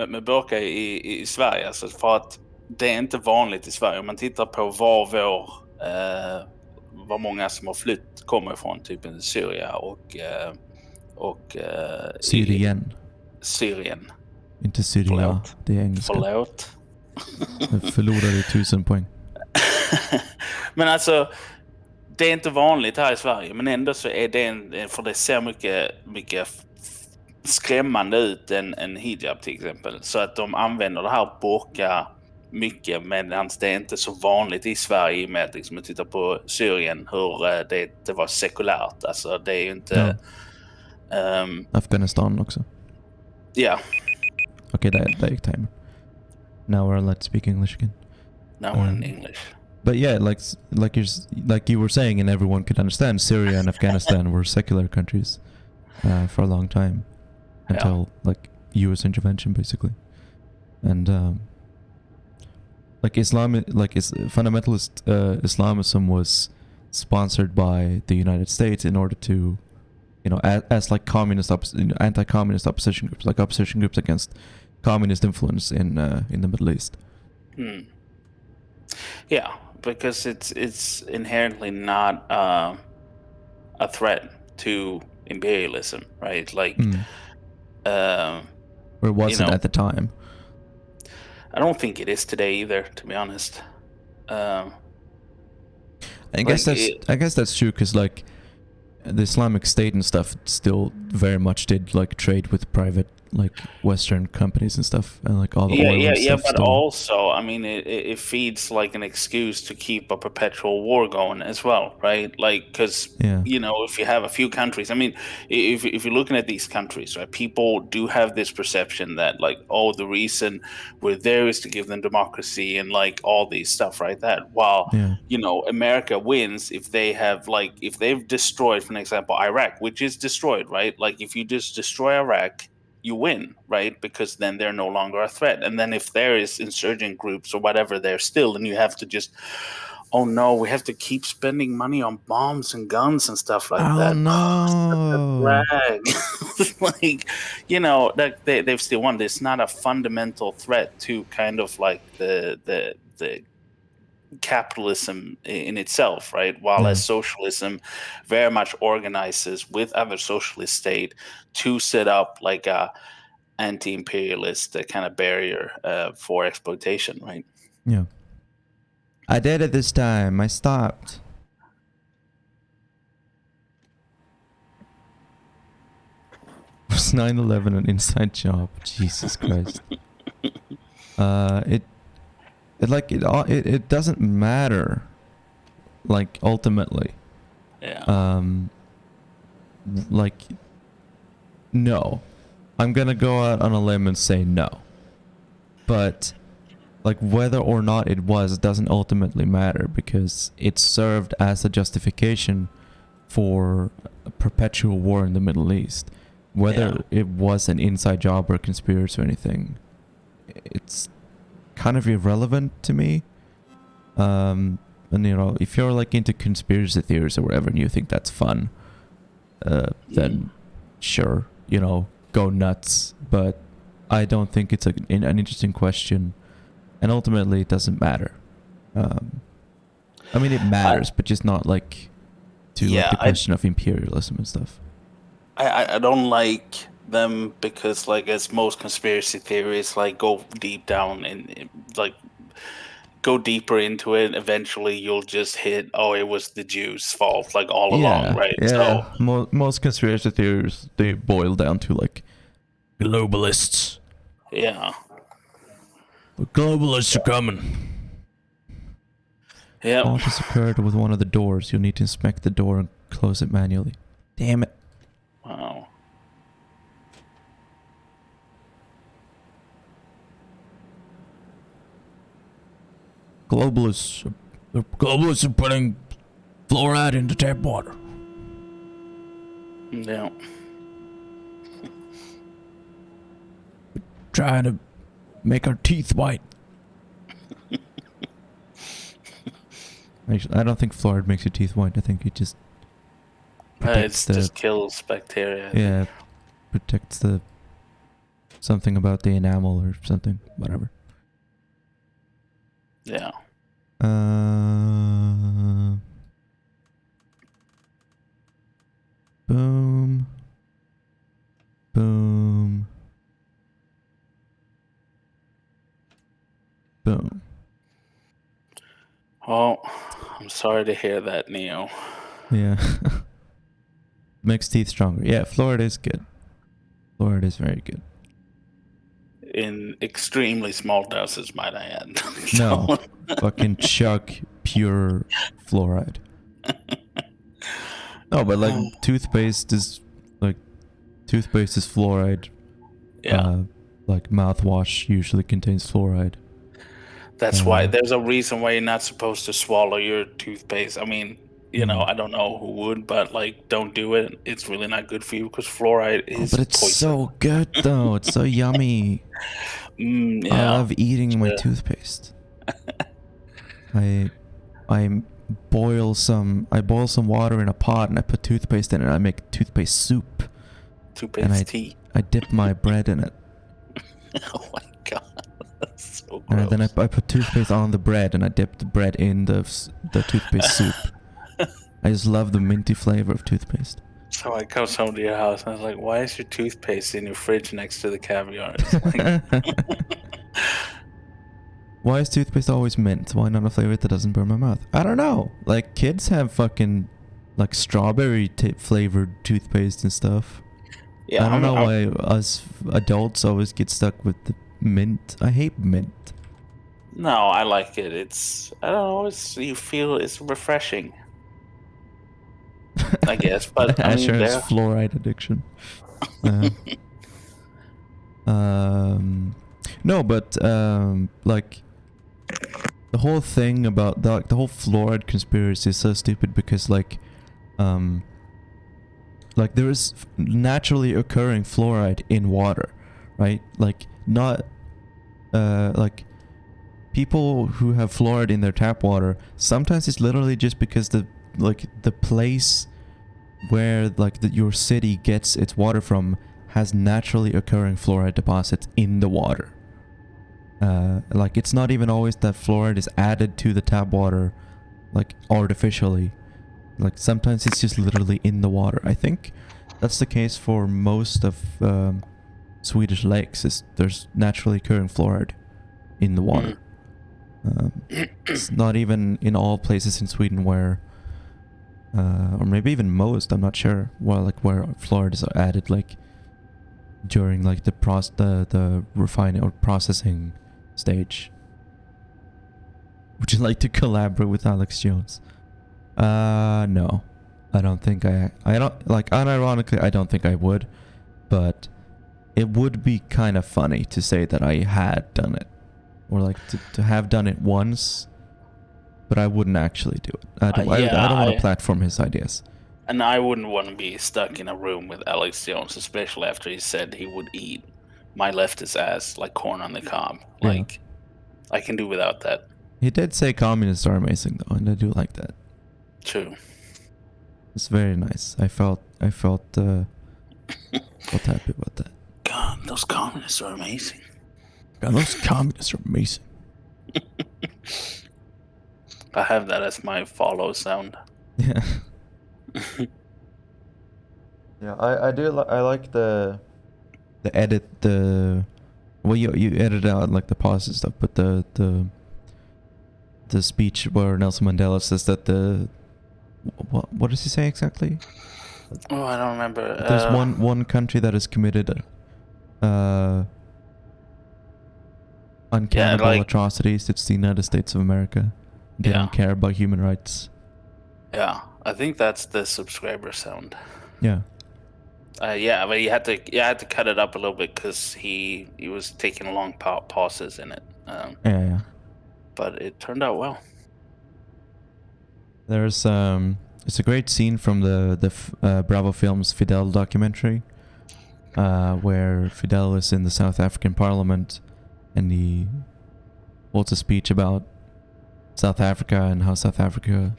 med burka i Sverige. Alltså för att det är inte vanligt i Sverige. Om man tittar på var många som har flytt kommer ifrån, typ Syrien och Syrien. Inte Syria, det är engelska. Förlåt. Jag förlorade 1000 poäng. Men alltså, det är inte vanligt här i Sverige, men ändå så är det för det ser mycket skrämmande ut en hijab till exempel. Så att de använder det här burka mycket, medan det är inte så vanligt i Sverige med att liksom, tittar på Syrien hur det var sekulärt. Alltså det är ju inte... Afghanistan också. Yeah. Okay, that gick time. Now we're allowed to speak English again. Now we're in English. But yeah, like you were saying, and everyone could understand, Syria and Afghanistan were secular countries for a long time until like U.S. intervention, basically. And like fundamentalist Islamism was sponsored by the United States in order to, you know, as like anti-communist opposition groups, like opposition groups against communist influence in the Middle East. Yeah, because it's inherently not a threat to imperialism, right? Like, or it wasn't at the time. I don't think it is today either, to be honest. I guess that's true, because like the Islamic State and stuff still very much did like trade with private like Western companies and stuff, and like all the oil and stuff. But also, I mean, it feeds like an excuse to keep a perpetual war going as well, right? Like, because you know, if you have a few countries, I mean, if you're looking at these countries, right, people do have this perception that like, oh, the reason we're there is to give them democracy and like all these stuff, right? That while you know, America wins if they've destroyed, for example, Iraq, which is destroyed, right? Like if you just destroy Iraq, you win, right? Because then they're no longer a threat. And then if there is insurgent groups or whatever there still, then you have to just, oh no, we have to keep spending money on bombs and guns and stuff like that. Oh no. Like, you know, that they've still won. It's not a fundamental threat to kind of like the capitalism in itself, right? While as socialism very much organizes with other socialist state to set up like a anti-imperialist kind of barrier for exploitation, right? Yeah. I did it this time. I stopped. Was 9/11 an inside job? Jesus Christ. It doesn't matter, like ultimately. Like, no, I'm gonna go out on a limb and say no, but like whether or not it was doesn't ultimately matter, because it served as a justification for a perpetual war in the Middle East. Whether it was an inside job or a conspiracy or anything, it's kind of irrelevant to me. And you know, if you're like into conspiracy theories or whatever and you think that's fun, then sure, you know, go nuts. But I don't think it's an interesting question, and ultimately it doesn't matter. I mean, it matters, but just not like to like the question of imperialism and stuff. I don't like them because, like, as most conspiracy theories, like, go deep down and like go deeper into it. Eventually, you'll just hit, oh, it was the Jews' fault, like all along, right? Yeah. So most conspiracy theories, they boil down to like globalists. Yeah. The globalists are coming. Yeah. Fault has occurred with one of the doors. You'll need to inspect the door and close it manually. Damn it. Wow. Globalists are putting fluoride into tap water. Yeah. Trying to make our teeth white. Actually, I don't think fluoride makes your teeth white. I think it just just kills bacteria. Yeah, protects the something about the enamel or something. Whatever. Yeah. Boom. Boom. Boom. Oh, I'm sorry to hear that, Neo. Yeah. Makes teeth stronger. Yeah, fluoride is good. Fluoride is very good. In extremely small doses, might I add. No. Fucking chug pure fluoride. No, but like toothpaste is fluoride. Yeah. Like mouthwash usually contains fluoride. That's why there's a reason why you're not supposed to swallow your toothpaste. I mean, you know, I don't know who would, but like, don't do it. It's really not good for you because fluoride is but it's poison. so good though. It's so yummy. Yeah. I love eating my toothpaste. I boil some water in a pot and I put toothpaste in it and I make toothpaste soup. Toothpaste tea. I dip my bread in it. Oh my god. That's so gross. And then I put toothpaste on the bread and I dip the bread in the toothpaste soup. I just love the minty flavor of toothpaste. So I come home to your house and I was like, why is your toothpaste in your fridge next to the caviar? Like... Why is toothpaste always mint? Why not a flavor that doesn't burn my mouth? I don't know. Like, kids have fucking, like, strawberry flavored toothpaste and stuff. Yeah, I don't know why us adults always get stuck with the mint. I hate mint. No, I like it. I don't know, you feel it's refreshing. I guess, but Azure has fluoride addiction. No, but like the whole thing about the whole fluoride conspiracy is so stupid because like there is naturally occurring fluoride in water, right? Like not like people who have fluoride in their tap water, sometimes it's literally just because the place where your city gets its water from has naturally occurring fluoride deposits in the water. Like it's not even always that fluoride is added to the tap water like artificially. Like sometimes it's just literally in the water. I think that's the case for most of Swedish lakes. There's naturally occurring fluoride in the water. It's not even in all places in Sweden where or maybe even most, I'm not sure, where fluoride is added like during like the refining or processing stage. Would you like to collaborate with Alex Jones? No. I don't think I don't, like, unironically, I don't think I would, but it would be kind of funny to say that I had done it, or like to have done it once, but I wouldn't actually do it. I don't want to platform his ideas. And I wouldn't want to be stuck in a room with Alex Jones, especially after he said he would eat my leftist ass like corn on the cob. Like, yeah. I can do without that. He did say communists are amazing though, and I do like that. True. It's very nice. I felt happy about that. God, those communists are amazing. God, those communists are amazing. I have that as my follow sound. Yeah. Yeah, I do. I like the edit. Well, you edit out like the pauses and stuff, but the speech where Nelson Mandela says that what does he say exactly? Oh, I don't remember. There's one country that has committed uncannibal atrocities. It's the United States of America. They don't care about human rights. Yeah, I think that's the subscriber sound. Yeah. Yeah, but you had to cut it up a little bit because he was taking long pauses in it. Yeah. But it turned out well. There's it's a great scene from the Bravo Films Fidel documentary, where Fidel is in the South African Parliament, and he holds a speech about South Africa and how South Africa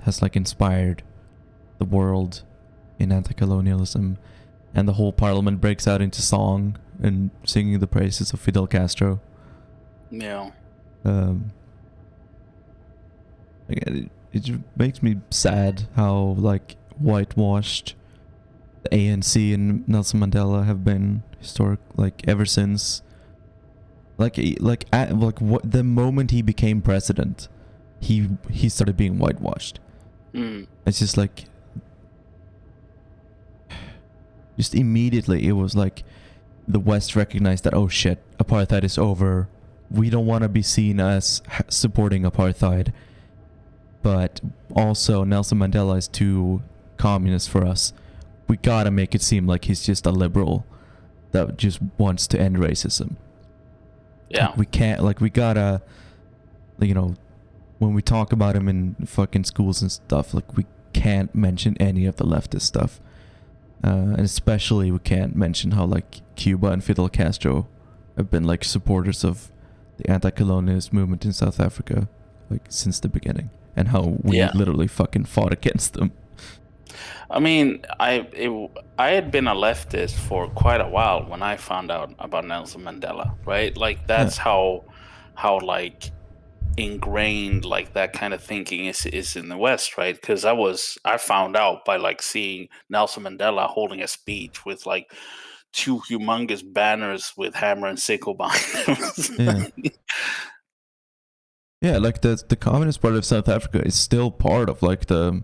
has like inspired the world in anti-colonialism, and the whole parliament breaks out into song and singing the praises of Fidel Castro. Yeah. It just makes me sad how like whitewashed the ANC and Nelson Mandela have been ever since Like what the moment he became president, he started being whitewashed. It's just like, just immediately it was like the West recognized that, oh shit, apartheid is over. We don't want to be seen as supporting apartheid, but also Nelson Mandela is too communist for us. We gotta make it seem like he's just a liberal that just wants to end racism. Yeah. We can't, like, we gotta, you know, when we talk about him in fucking schools and stuff, like, we can't mention any of the leftist stuff. And especially we can't mention how, like, Cuba and Fidel Castro have been, like, supporters of the anti-colonialist movement in South Africa, like, since the beginning. And how we literally fucking fought against them. I mean, I had been a leftist for quite a while when I found out about Nelson Mandela, right? Like, that's how like ingrained like that kind of thinking is in the West, right? Because I found out by like seeing Nelson Mandela holding a speech with like 2 humongous banners with hammer and sickle behind him. Yeah, like the Communist Party of South Africa is still part of like the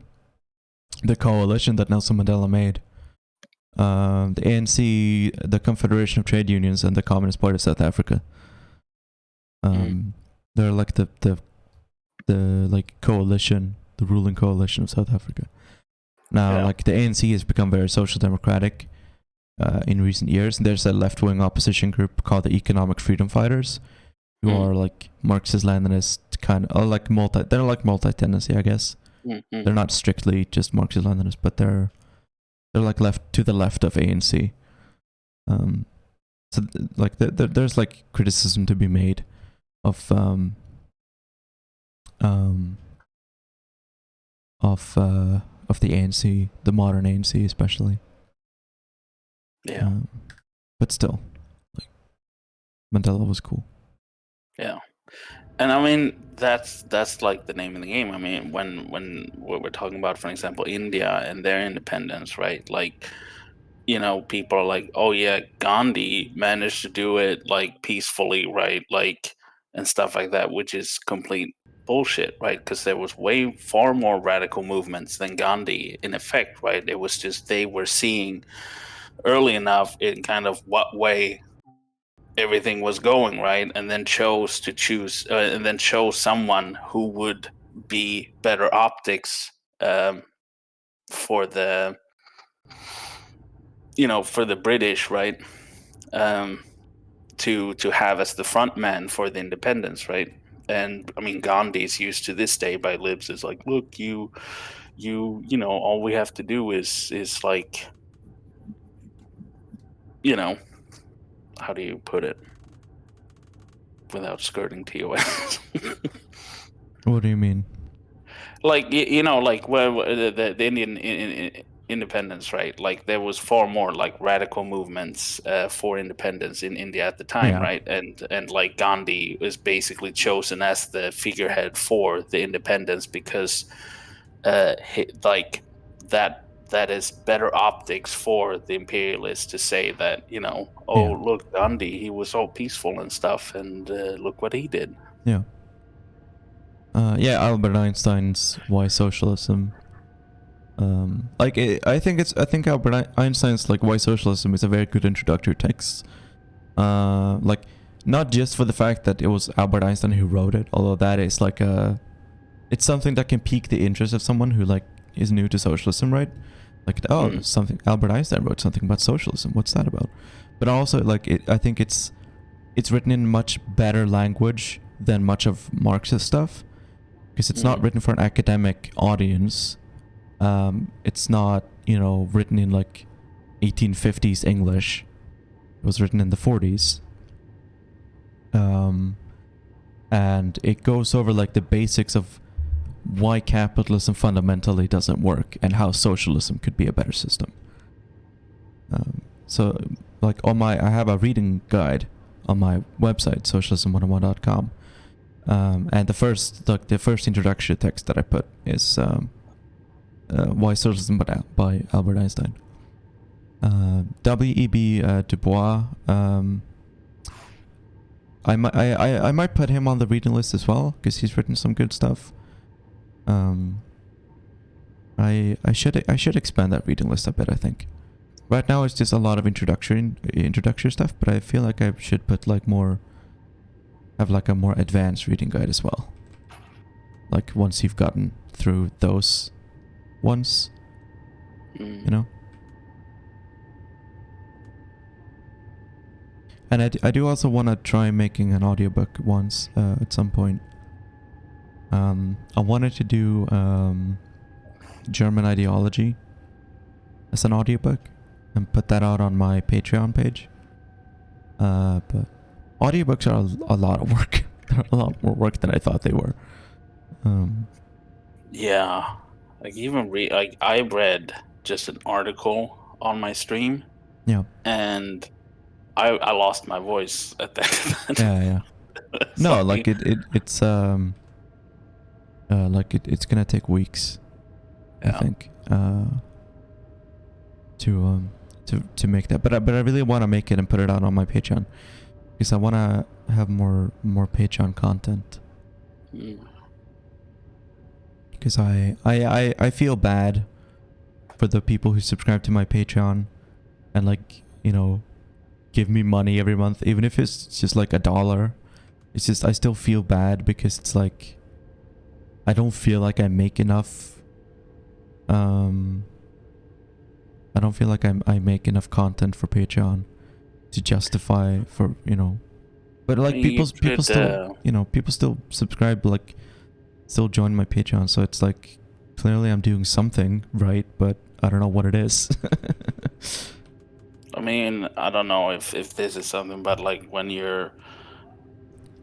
coalition that Nelson Mandela made. The ANC, the Confederation of Trade Unions, and the Communist Party of South Africa. They're like the like coalition, the ruling coalition of South Africa. Now, like the ANC has become very social democratic in recent years. And there's a left-wing opposition group called the Economic Freedom Fighters, who are like Marxist-Leninist kind of, like they're like multi-tendency, I guess. They're not strictly just Marxist-Leninist, but they're like left to the left of ANC. So like there's like criticism to be made of the ANC, the modern ANC especially. Yeah. But still, like, Mandela was cool. Yeah. And I mean, that's like the name of the game. I mean, when we're talking about, for example, India and their independence, right? Like, you know, people are like, oh yeah, Gandhi managed to do it like peacefully, right? Like, and stuff like that, which is complete bullshit, right? Because there was far more radical movements than Gandhi in effect, right? It was just they were seeing early enough in kind of what way everything was going, right? And then chose someone who would be better optics for the, you know, for the British, right? To have as the front man for the independence, right? And I mean, Gandhi's used to this day by libs is like, look, you know, all we have to do is like, you know, how do you put it without skirting TOS? What do you mean? Like, you know, like the Indian independence, right? Like there was far more like radical movements for independence in India at the time, right? And like Gandhi was basically chosen as the figurehead for the independence because like that is better optics for the imperialists to say that, you know, oh look, Gandhi, he was all peaceful and stuff, and look what he did. Albert Einstein's Why Socialism. I think Albert Einstein's like Why Socialism is a very good introductory text. Like, not just for the fact that it was Albert Einstein who wrote it, although that is like it's something that can pique the interest of someone who like is new to socialism, right? Like, something Albert Einstein wrote something about socialism. What's that about? But also, like, I think it's written in much better language than much of Marxist stuff. Because it's not written for an academic audience. It's not, you know, written in like 1850s English. It was written in the 40s. And it goes over like the basics of why capitalism fundamentally doesn't work and how socialism could be a better system. So like I have a reading guide on my website, socialism101.com. And the first introductory text that I put is Why Socialism by Albert Einstein. W.E.B. Du Bois. I might put him on the reading list as well because he's written some good stuff. I should expand that reading list a bit. I think right now it's just a lot of introductory stuff, but I feel like I should put like have like a more advanced reading guide as well. Like once you've gotten through those ones, you know. And I do also want to try making an audiobook once at some point. I wanted to do German ideology as an audiobook and put that out on my Patreon page. But audiobooks are a lot of work. They're a lot more work than I thought they were. Yeah, like even I read just an article on my stream. Yeah. And I lost my voice at that. Yeah. No, like it's it's gonna take weeks. Yeah. I think to make that, but I really want to make it and put it out on my Patreon because I want to have more Patreon content. Because I feel bad for the people who subscribe to my Patreon and like, you know, give me money every month, even if it's just like $1. It's just I still feel bad because it's like I don't feel like I make enough. I don't feel like I make enough content for Patreon to justify for, you know. But like people still, you know, people still subscribe, like still join my Patreon, so it's like clearly I'm doing something right, but I don't know what it is. I mean, I don't know if this is something, but like when you're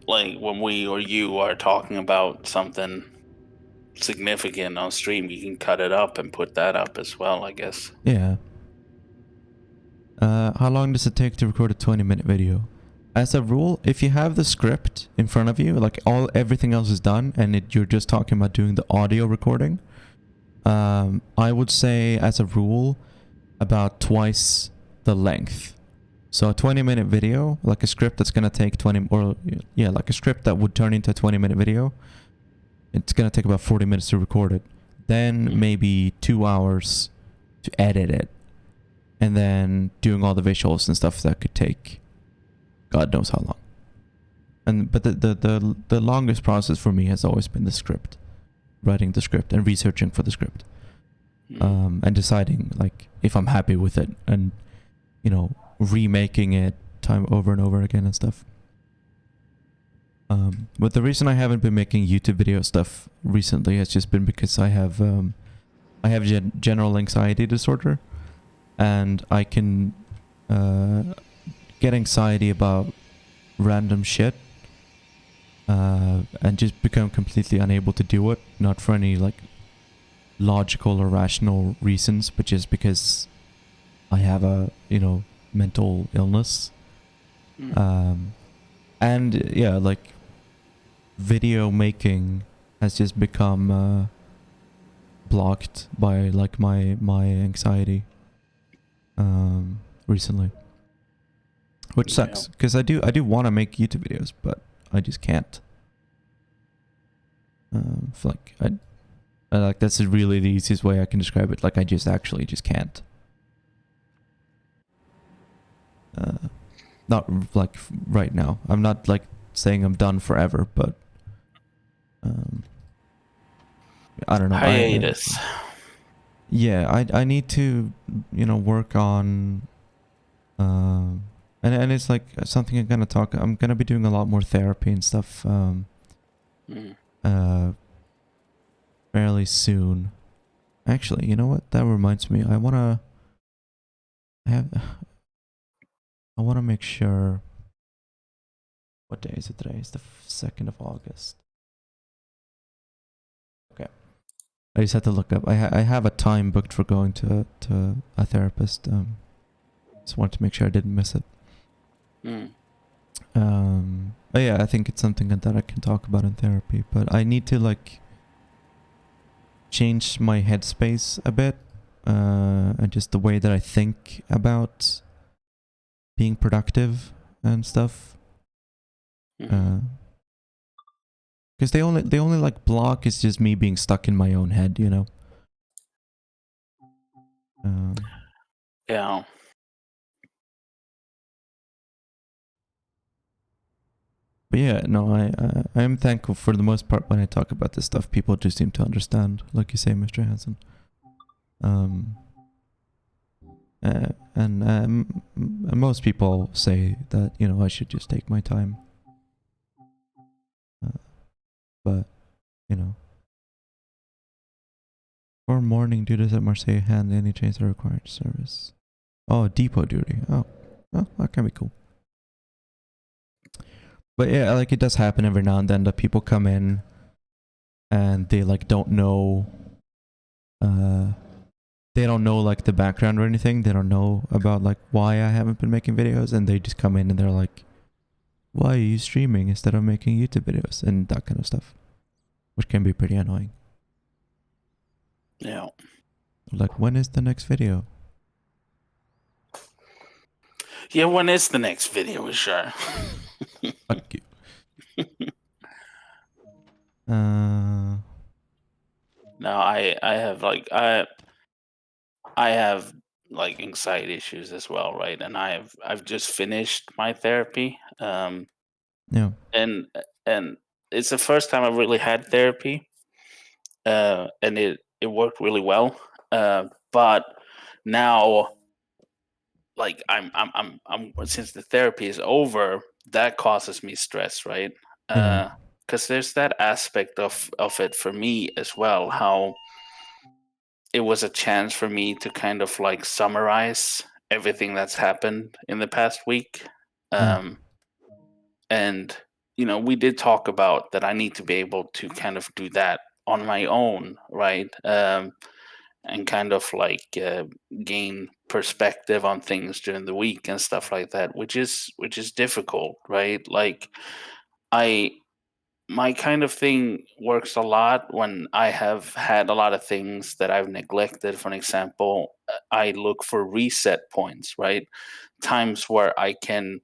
like when we or you are talking about something significant on stream, you can cut it up and put that up as well, I guess. Yeah. How long does it take to record a 20-minute video? As a rule, if you have the script in front of you, like everything else is done, and you're just talking about doing the audio recording, I would say as a rule about twice the length. So a 20-minute video, like a script that's gonna take 20, or yeah, like a script that would turn into a 20-minute video, it's gonna take about 40 minutes to record it. Then maybe 2 hours to edit it. And then doing all the visuals and stuff that could take God knows how long. But the longest process for me has always been the script. Writing the script and researching for the script. And deciding like if I'm happy with it and, you know, remaking it time over and over again and stuff. But the reason I haven't been making YouTube video stuff recently has just been because I have general anxiety disorder, and I can get anxiety about random shit and just become completely unable to do it, not for any like logical or rational reasons, but just because I have a, you know, mental illness. And yeah, like video making has just become blocked by like my anxiety recently, which sucks because I do want to make YouTube videos, but I just can't. Feel like I like that's really the easiest way I can describe it. Like I just actually just can't. Not like right now. I'm not like saying I'm done forever, but I don't know. Hiatus. Yeah, I need to, you know, work on and it's like something I'm gonna be doing a lot more therapy and stuff fairly soon. Actually, you know what? That reminds me. I wanna make sure. What day is it today? It's the 2nd of August. Okay. I just had to look up. I have a time booked for going to a therapist. Just wanted to make sure I didn't miss it. But yeah, I think it's something that I can talk about in therapy. But I need to like change my headspace a bit, and just the way that I think about being productive and stuff. Mhm. Because they only like block is just me being stuck in my own head, you know. Yeah. But yeah, no, I am thankful for the most part when I talk about this stuff. People just seem to understand, like you say, Mr. Hansen. And most people say that, you know, I should just take my time. But, you know, for morning duties at Marseille, hand any chains are required service. Oh, depot duty. Oh, that can be cool. But yeah, like it does happen every now and then that people come in and they like don't know, they don't know like the background or anything. They don't know about like why I haven't been making videos, and they just come in and they're like, why are you streaming instead of making YouTube videos and that kind of stuff, which can be pretty annoying. Yeah. Like, when is the next video? Yeah, when is the next video, sure? Fuck you. Uh, No, I have like I have like anxiety issues as well, right? And I've just finished my therapy. yeah. And it's the first time I've really had therapy. And it worked really well. But now, like I'm since the therapy is over, that causes me stress, right? Yeah. Because there's that aspect of it for me as well, how it was a chance for me to kind of like summarize everything that's happened in the past week. Yeah. Um, and we did talk about that I need to be able to kind of do that on my own, right? And kind of like gain perspective on things during the week and stuff like that, which is difficult, right? Like I my kind of thing works a lot when I have had a lot of things that I've neglected. For an example, I look for reset points, right? Times where I can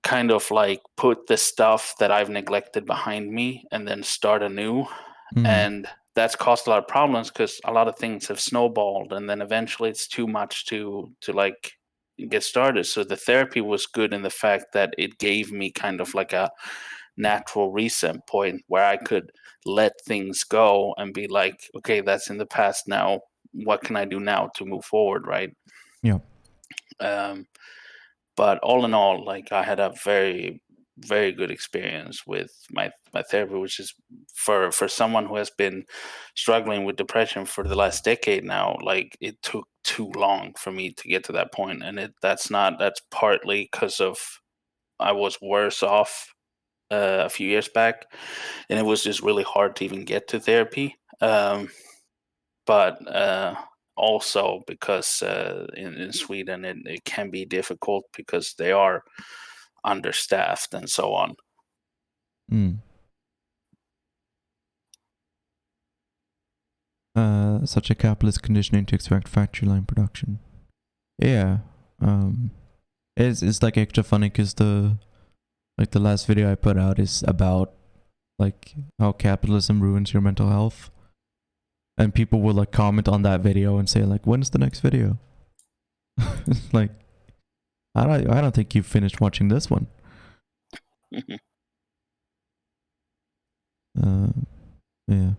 kind of like put the stuff that I've neglected behind me and then start anew. Mm. And that's caused a lot of problems because a lot of things have snowballed, and then eventually it's too much to like get started. So the therapy was good in the fact that it gave me kind of like a natural reset point where I could let things go and be like, okay, that's in the past now. What can I do now to move forward, right? Yeah. Um, but all in all, like I had a very, very good experience with my therapy, which is for someone who has been struggling with depression for the last decade now. Like it took too long for me to get to that point, and that's partly because of I was worse off a few years back, and it was just really hard to even get to therapy. But also because in Sweden it can be difficult because they are understaffed and so on. Mm. Such a capitalist conditioning to expect factory line production. Yeah. It's like extra funny because the last video I put out is about like how capitalism ruins your mental health, and people will like comment on that video and say like, when's the next video? Like, I don't think you've finished watching this one. Yeah.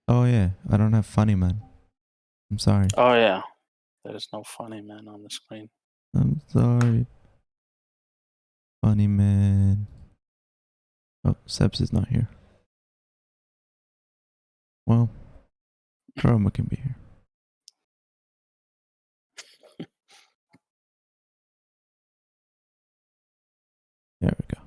Oh yeah, I don't have funny man. I'm sorry. Oh yeah, there's no funny man on the screen. I'm sorry. Funny man. Oh, Sebs is not here. Well, Chroma can be here. There we go.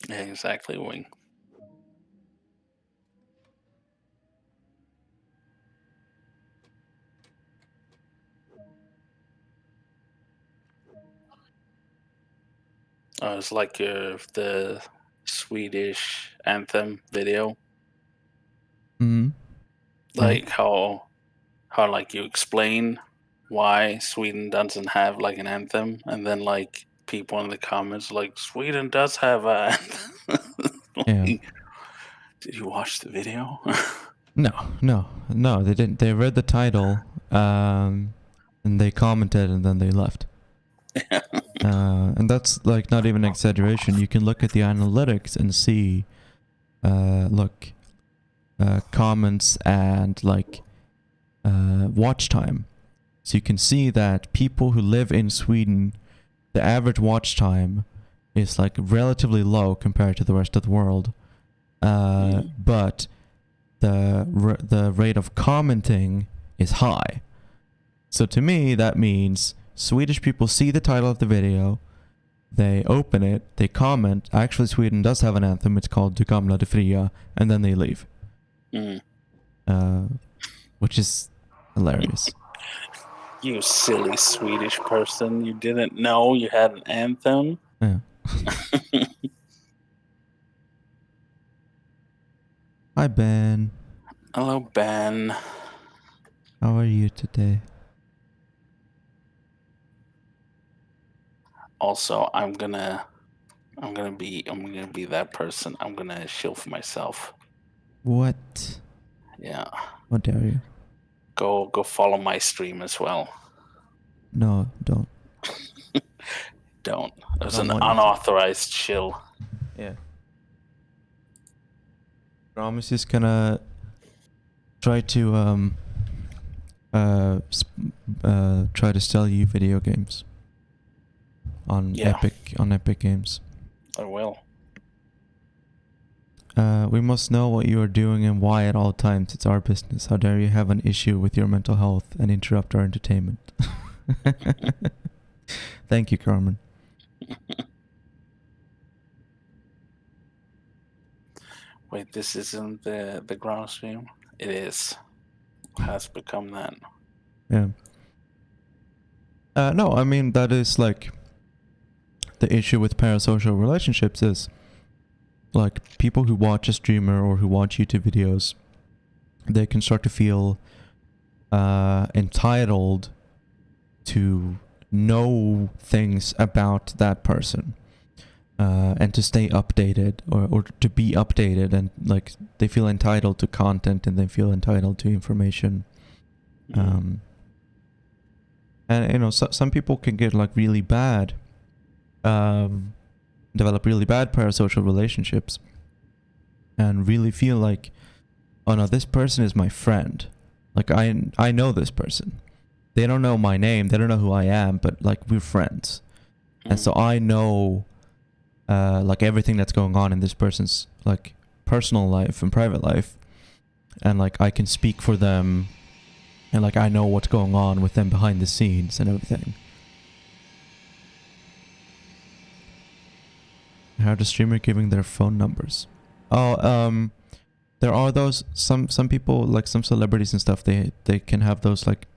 Yeah, exactly, Wing. It's like the Swedish anthem video, Mm-hmm. like how like you explain why Sweden doesn't have like an anthem, and then like people in the comments like Sweden does have a anthem. Yeah. Like, did you watch the video? No, they didn't. They read the title, and they commented, and then they left. And that's like not even an exaggeration. You can look at the analytics and see, comments and like watch time. So you can see that people who live in Sweden, the average watch time is like relatively low compared to the rest of the world. But the rate of commenting is high. So to me, that means Swedish people see the title of the video, they open it, they comment. Actually, Sweden does have an anthem. It's called Du gamla de fria, and then they leave. Which is hilarious. You silly Swedish person! You didn't know you had an anthem. Yeah. Hi, Ben. Hello, Ben. How are you today? Also, I'm gonna be that person. I'm gonna shill for myself. What? Yeah. How dare you? Go follow my stream as well. No, don't. Don't. It was Don't an want you to. unauthorized shill. Yeah. Promise is gonna try to try to sell you video games on Epic Games. I will. We must know what you are doing and why at all times. It's our business. How dare you have an issue with your mental health and interrupt our entertainment? Thank you, Carmen. Wait, this isn't the ground stream? It is. Has become that. Yeah. No, I mean, that is like the issue with parasocial relationships is like people who watch a streamer or who watch YouTube videos, they can start to feel entitled to know things about that person, and to stay updated or to be updated, and like they feel entitled to content and they feel entitled to information. And you know, some people can get like really bad, develop really bad parasocial relationships and really feel like, oh no, this person is my friend. Like I know this person. They don't know my name, they don't know who I am, but like we're friends. And so I know like everything that's going on in this person's like personal life and private life, and like I can speak for them, and like I know what's going on with them behind the scenes and everything. How the streamer giving their phone numbers? Oh, there are those some people, like some celebrities and stuff, they can have those like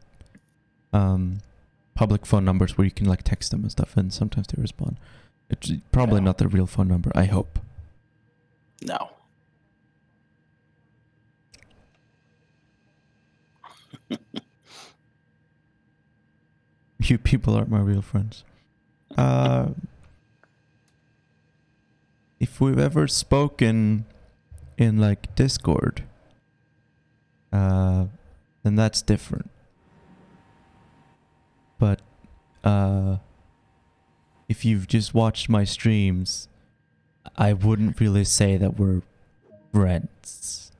public phone numbers where you can like text them and stuff, and sometimes they respond. It's probably not their real phone number, I hope. No. You people aren't my real friends. If we've ever spoken in like Discord, then that's different. But if you've just watched my streams, I wouldn't really say that we're friends.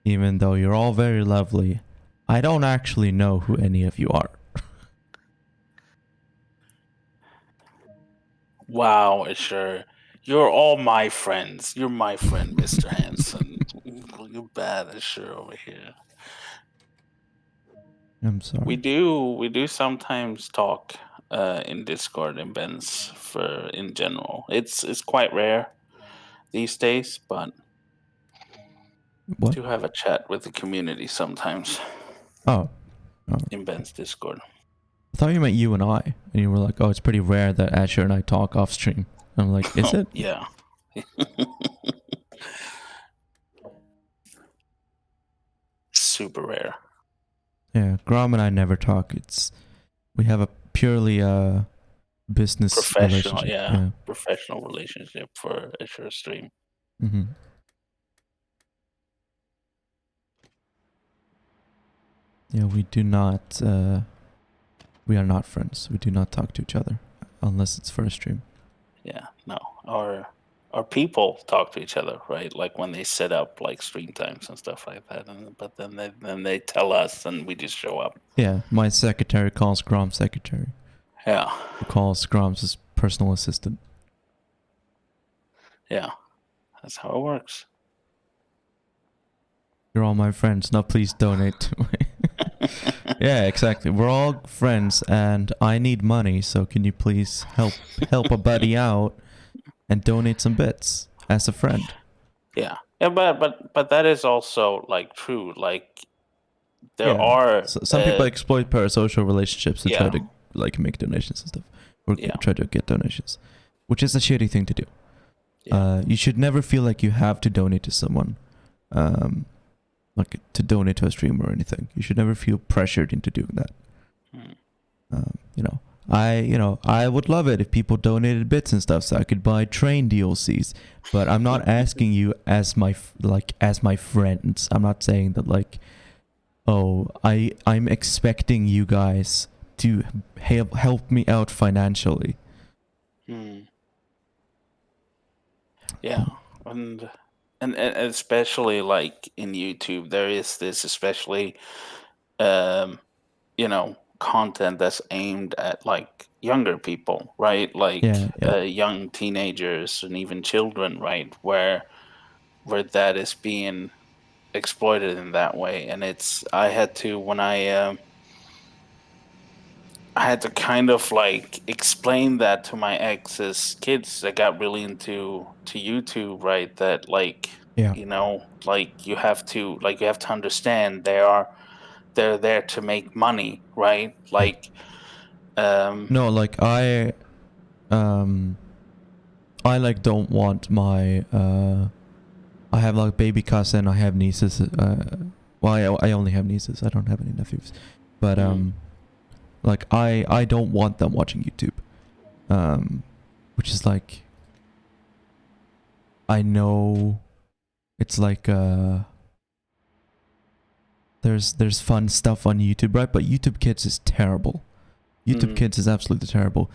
Even though you're all very lovely, I don't actually know who any of you are. Wow, Azure. You're all my friends. You're my friend, Mr. Hanson. You're bad, Azure, over here. I'm sorry. We do sometimes talk in Discord and Ben's for in general. It's quite rare these days, but What? do have a chat with the community sometimes. Oh. In Ben's Discord. I thought you meant you and I, and you were like, oh, it's pretty rare that Azure and I talk off stream. I'm like, is it? Yeah. Super rare. Yeah, Grom and I never talk. We have a purely business Professional, relationship. yeah. Yeah. Professional relationship for Azure Stream. Mm-hmm. Yeah, we do not. We are not friends. We do not talk to each other unless it's for a stream. Yeah, no. Our people talk to each other, right? Like when they set up like stream times and stuff like that. But then they tell us and we just show up. Yeah, my secretary calls Grom's secretary, Yeah. who calls Grom's personal assistant. Yeah. That's how it works. You're all my friends. Now please donate to me. Yeah, exactly. We're all friends, and I need money. So can you please help a buddy out and donate some bits as a friend? Yeah. Yeah, but that is also like true. Like there Yeah. are So, some people exploit parasocial relationships to try yeah. to like make donations and stuff, or Yeah. try to get donations, which is a shitty thing to do. Yeah. You should never feel like you have to donate to someone, like to donate to a stream or anything. You should never feel pressured into doing that. You know, I would love it if people donated bits and stuff so I could buy train DLCs. But I'm not asking you as my friends. I'm not saying that like, oh, I'm expecting you guys to help me out financially. Yeah, and especially like in YouTube, there is this especially, content that's aimed at like younger people, right? Like young teenagers and even children, right? Where that is being exploited in that way, and I had to when I had to kind of like explain that to my ex's kids that got really into YouTube, right? That like like you have to understand they're there to make money, right? Like No, like I like don't want my I have like baby cousin, I have nieces, well I only have nieces, I don't have any nephews. But like I don't want them watching YouTube. Which is like, I know it's like there's fun stuff on YouTube, right? But YouTube Kids is terrible. YouTube Kids is absolutely terrible.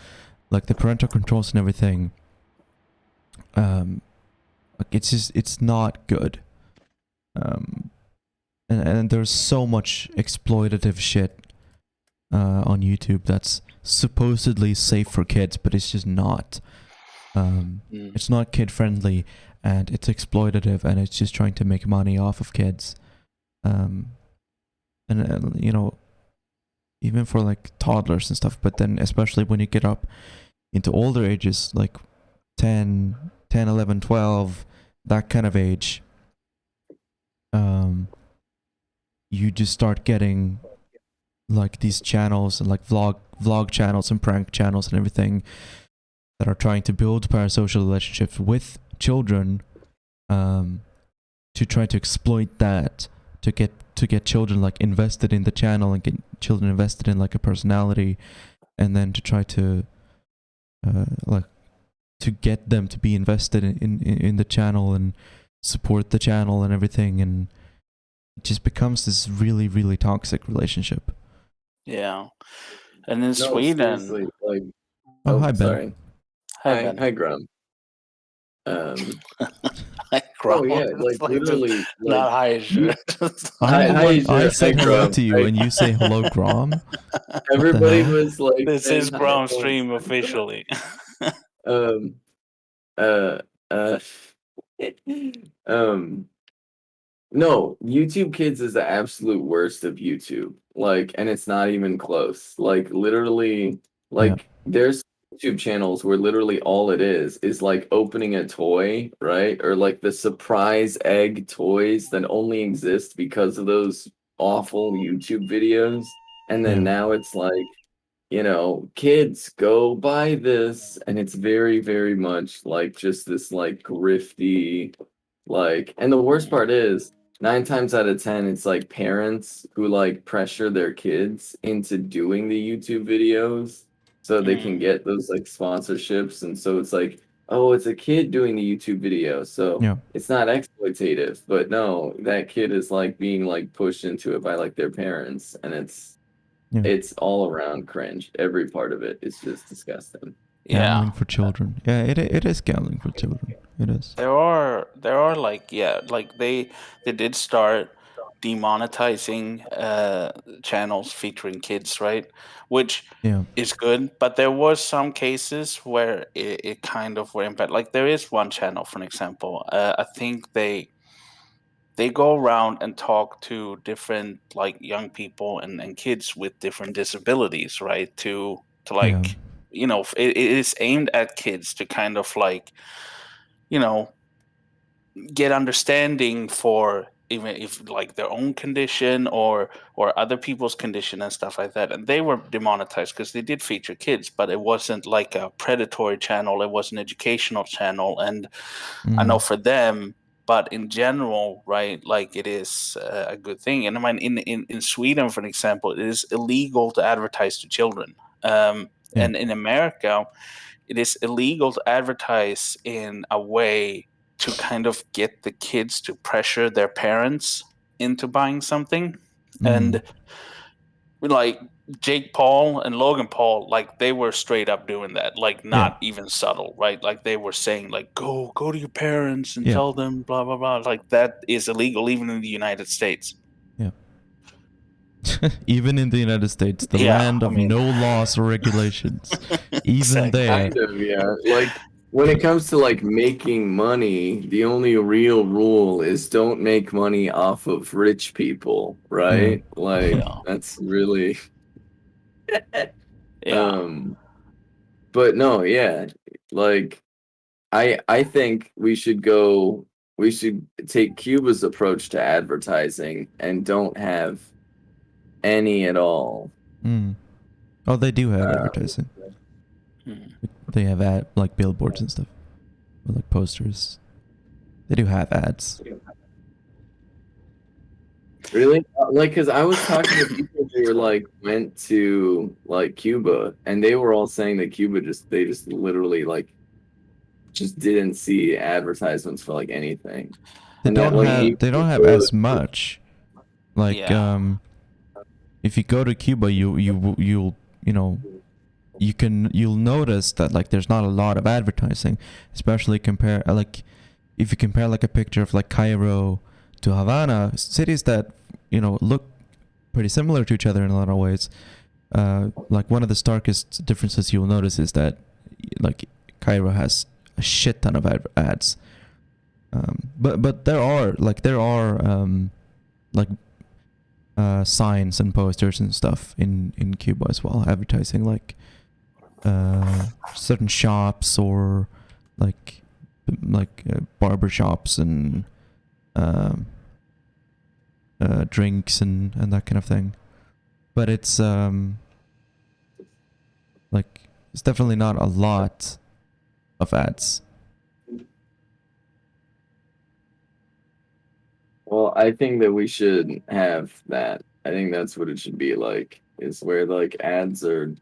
Like the parental controls and everything. Like it's not good. And there's so much exploitative shit on YouTube that's supposedly safe for kids, but it's just not. It's not kid friendly, and it's exploitative, and it's just trying to make money off of kids. And you know, even for like toddlers and stuff, but then especially when you get up into older ages, like 10, 11, 12, that kind of age, you just start getting like these channels and like vlog channels and prank channels and everything that are trying to build parasocial relationships with children, to try to exploit that to get children like invested in the channel and get children invested in like a personality, and then to try to like to get them to be invested in the channel and support the channel and everything, and it just becomes this really, really toxic relationship. Yeah. And in Sweden, like, hi Ben. Sorry. Hi Ben. Hi Grum. Hi Grum. Oh yeah, like literally, not hi shirt. I said hello to you, and you say hello, Grom. Everybody was like, "This is Grom stream officially." No, YouTube Kids is the absolute worst of YouTube. Like, and it's not even close. Like, literally, like, there's YouTube channels where literally all it is like opening a toy, right? Or like the surprise egg toys that only exist because of those awful YouTube videos. And then now it's like kids go buy this, and it's very, very much like just this like grifty, and the worst part is 9 times out of 10, it's like parents who like pressure their kids into doing the YouTube videos so they can get those like sponsorships. And so it's like, oh, it's a kid doing the YouTube video, so Yeah. it's not exploitative. But no, that kid is like being like pushed into it by like their parents, and Yeah. it's all around cringe. Every part of it is just disgusting. Gambling Yeah. for children. Yeah, it is gambling for children. It is. There are like, yeah, like they did start demonetizing channels featuring kids, right? Which Yeah. is good, but there was some cases where it kind of were impact. Like there is one channel, for an example. I think they go around and talk to different like young people and kids with different disabilities, right? To Yeah. like, it is aimed at kids to kind of like, you know get understanding for even if like their own condition or other people's condition and stuff like that. And they were demonetized because they did feature kids, but it wasn't like a predatory channel, it was an educational channel. And I know Mm. for them, but in general, right, like it is a good thing. And I mean, in Sweden, for an example, it is illegal to advertise to children. Yeah. And in America, it is illegal to advertise in a way to kind of get the kids to pressure their parents into buying something. Mm. And like Jake Paul and Logan Paul, like they were straight up doing that, like Yeah. not even subtle, right? Like they were saying, like, go to your parents and Yeah. tell them, blah blah blah. Like that is illegal even in the United States. Yeah. Even in the United States, the Yeah, land I of mean, no laws or regulations, even exactly. there. Kind of, yeah. Like when it comes to like making money, the only real rule is don't make money off of rich people, Yeah. right? Like Yeah, that's really yeah. um but no, yeah. Like I think we should take Cuba's approach to advertising and don't have any at all. Mm. Oh, they do have Uh, advertising. Hmm. They have like billboards and stuff, or like posters. They do have ads. Really? Like, because I was talking to people who were like went to like Cuba, and they were all saying that Cuba they just literally like just didn't see advertisements for like anything, They and that don't like Me, have. They don't have as much. Like yeah. if you go to Cuba, you'll you'll notice that like there's not a lot of advertising, especially compare like if you compare like a picture of like Cairo to Havana, cities that look pretty similar to each other in a lot of ways. Like one of the starkest differences you'll notice is that like Cairo has a shit ton of ads. But there are like signs and posters and stuff in Cuba as well, advertising like certain shops or like barber shops and drinks and that kind of thing. But it's like it's definitely not a lot of ads. Well, I think that we should have that. I think that's what it should be like. Is where like ads are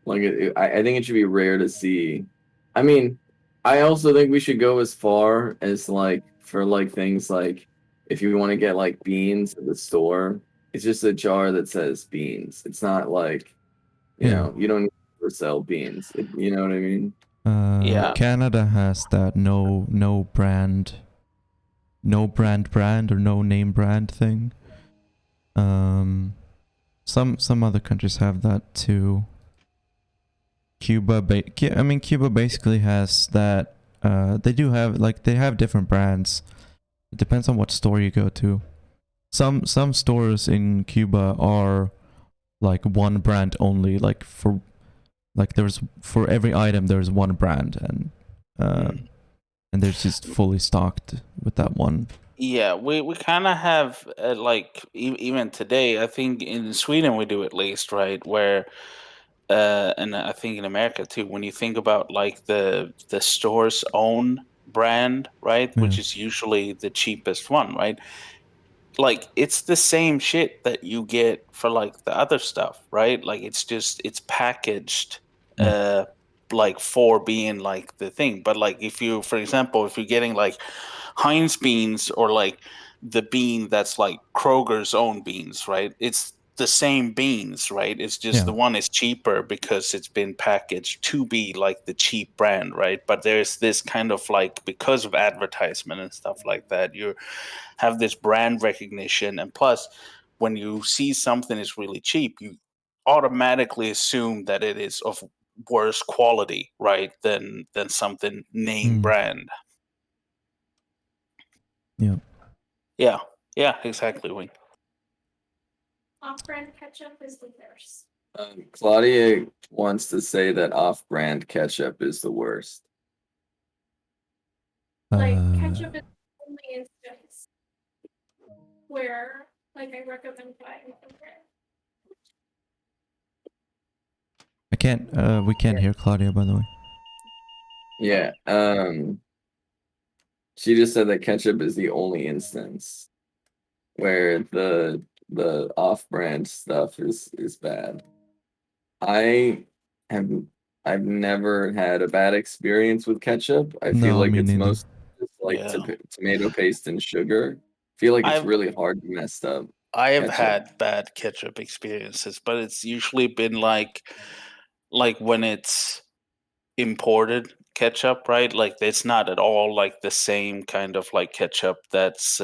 like I think it should be rare to see. I mean, I also think we should go as far as like for like things like if you want to get like beans at the store, it's just a jar that says beans. It's not like, Yeah. you don't need to sell beans. You know what I mean? Yeah. Canada has that no brand or no name brand thing. Some other countries have that too. Cuba basically has that. They have different brands. It depends on what store you go to. Some stores in Cuba are like one brand only. Like for every item there's one brand, and they're just fully stocked with that one. Yeah, we kind of have like even today. I think in Sweden we do at least, right, where and I think in America too, when you think about like the store's own brand, right, Yeah. which is usually the cheapest one, right? Like it's the same shit that you get for like the other stuff, right? Like it's packaged Yeah. like for being like the thing. But like if you, for example, if you're getting like Heinz beans or like the bean that's like Kroger's own beans, right? It's the same beans, right? It's just Yeah. the one is cheaper because it's been packaged to be like the cheap brand, right? But there's this kind of like, because of advertisement and stuff like that, you have this brand recognition, and plus when you see something is really cheap, you automatically assume that it is of worse quality, right, than something name Mm. brand. Yeah. Yeah, yeah, exactly. Wing. Off-brand ketchup is the worst. Claudia wants to say that off-brand ketchup is the worst. Like ketchup is the only instance where like I recommend buying from brand. I can't. We can't hear Claudia, by the way. Yeah. She just said that ketchup is the only instance where the off-brand stuff is bad. I have I've never had a bad experience with ketchup. I feel No, like me it's neither. most just like Yeah. tomato paste and sugar. I feel like it's I've- really hard to mess up. I have Ketchup. had bad ketchup experiences, but it's usually been like when it's imported ketchup, right? Like it's not at all like the same kind of like ketchup that's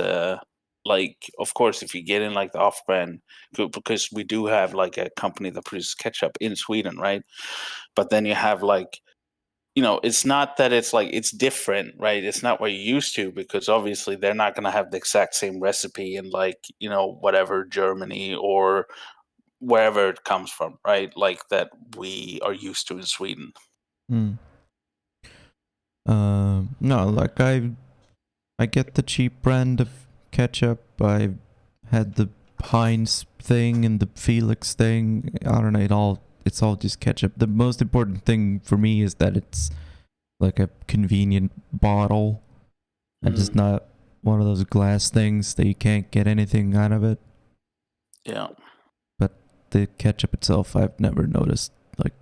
like, of course, if you get in like the off-brand, because we do have like a company that produces ketchup in Sweden, right? But then you have like, it's not that it's like it's different, right? It's not what you used to, because obviously they're not going to have the exact same recipe in like, whatever, Germany or wherever it comes from, right? Like that we are used to in Sweden. Mm. No, like I get the cheap brand of ketchup. I've had the Heinz thing and the Felix thing. I don't know. It's all just ketchup. The most important thing for me is that it's like a convenient bottle and just not one of those glass things that you can't get anything out of it. Yeah. But the ketchup itself, I've never noticed like,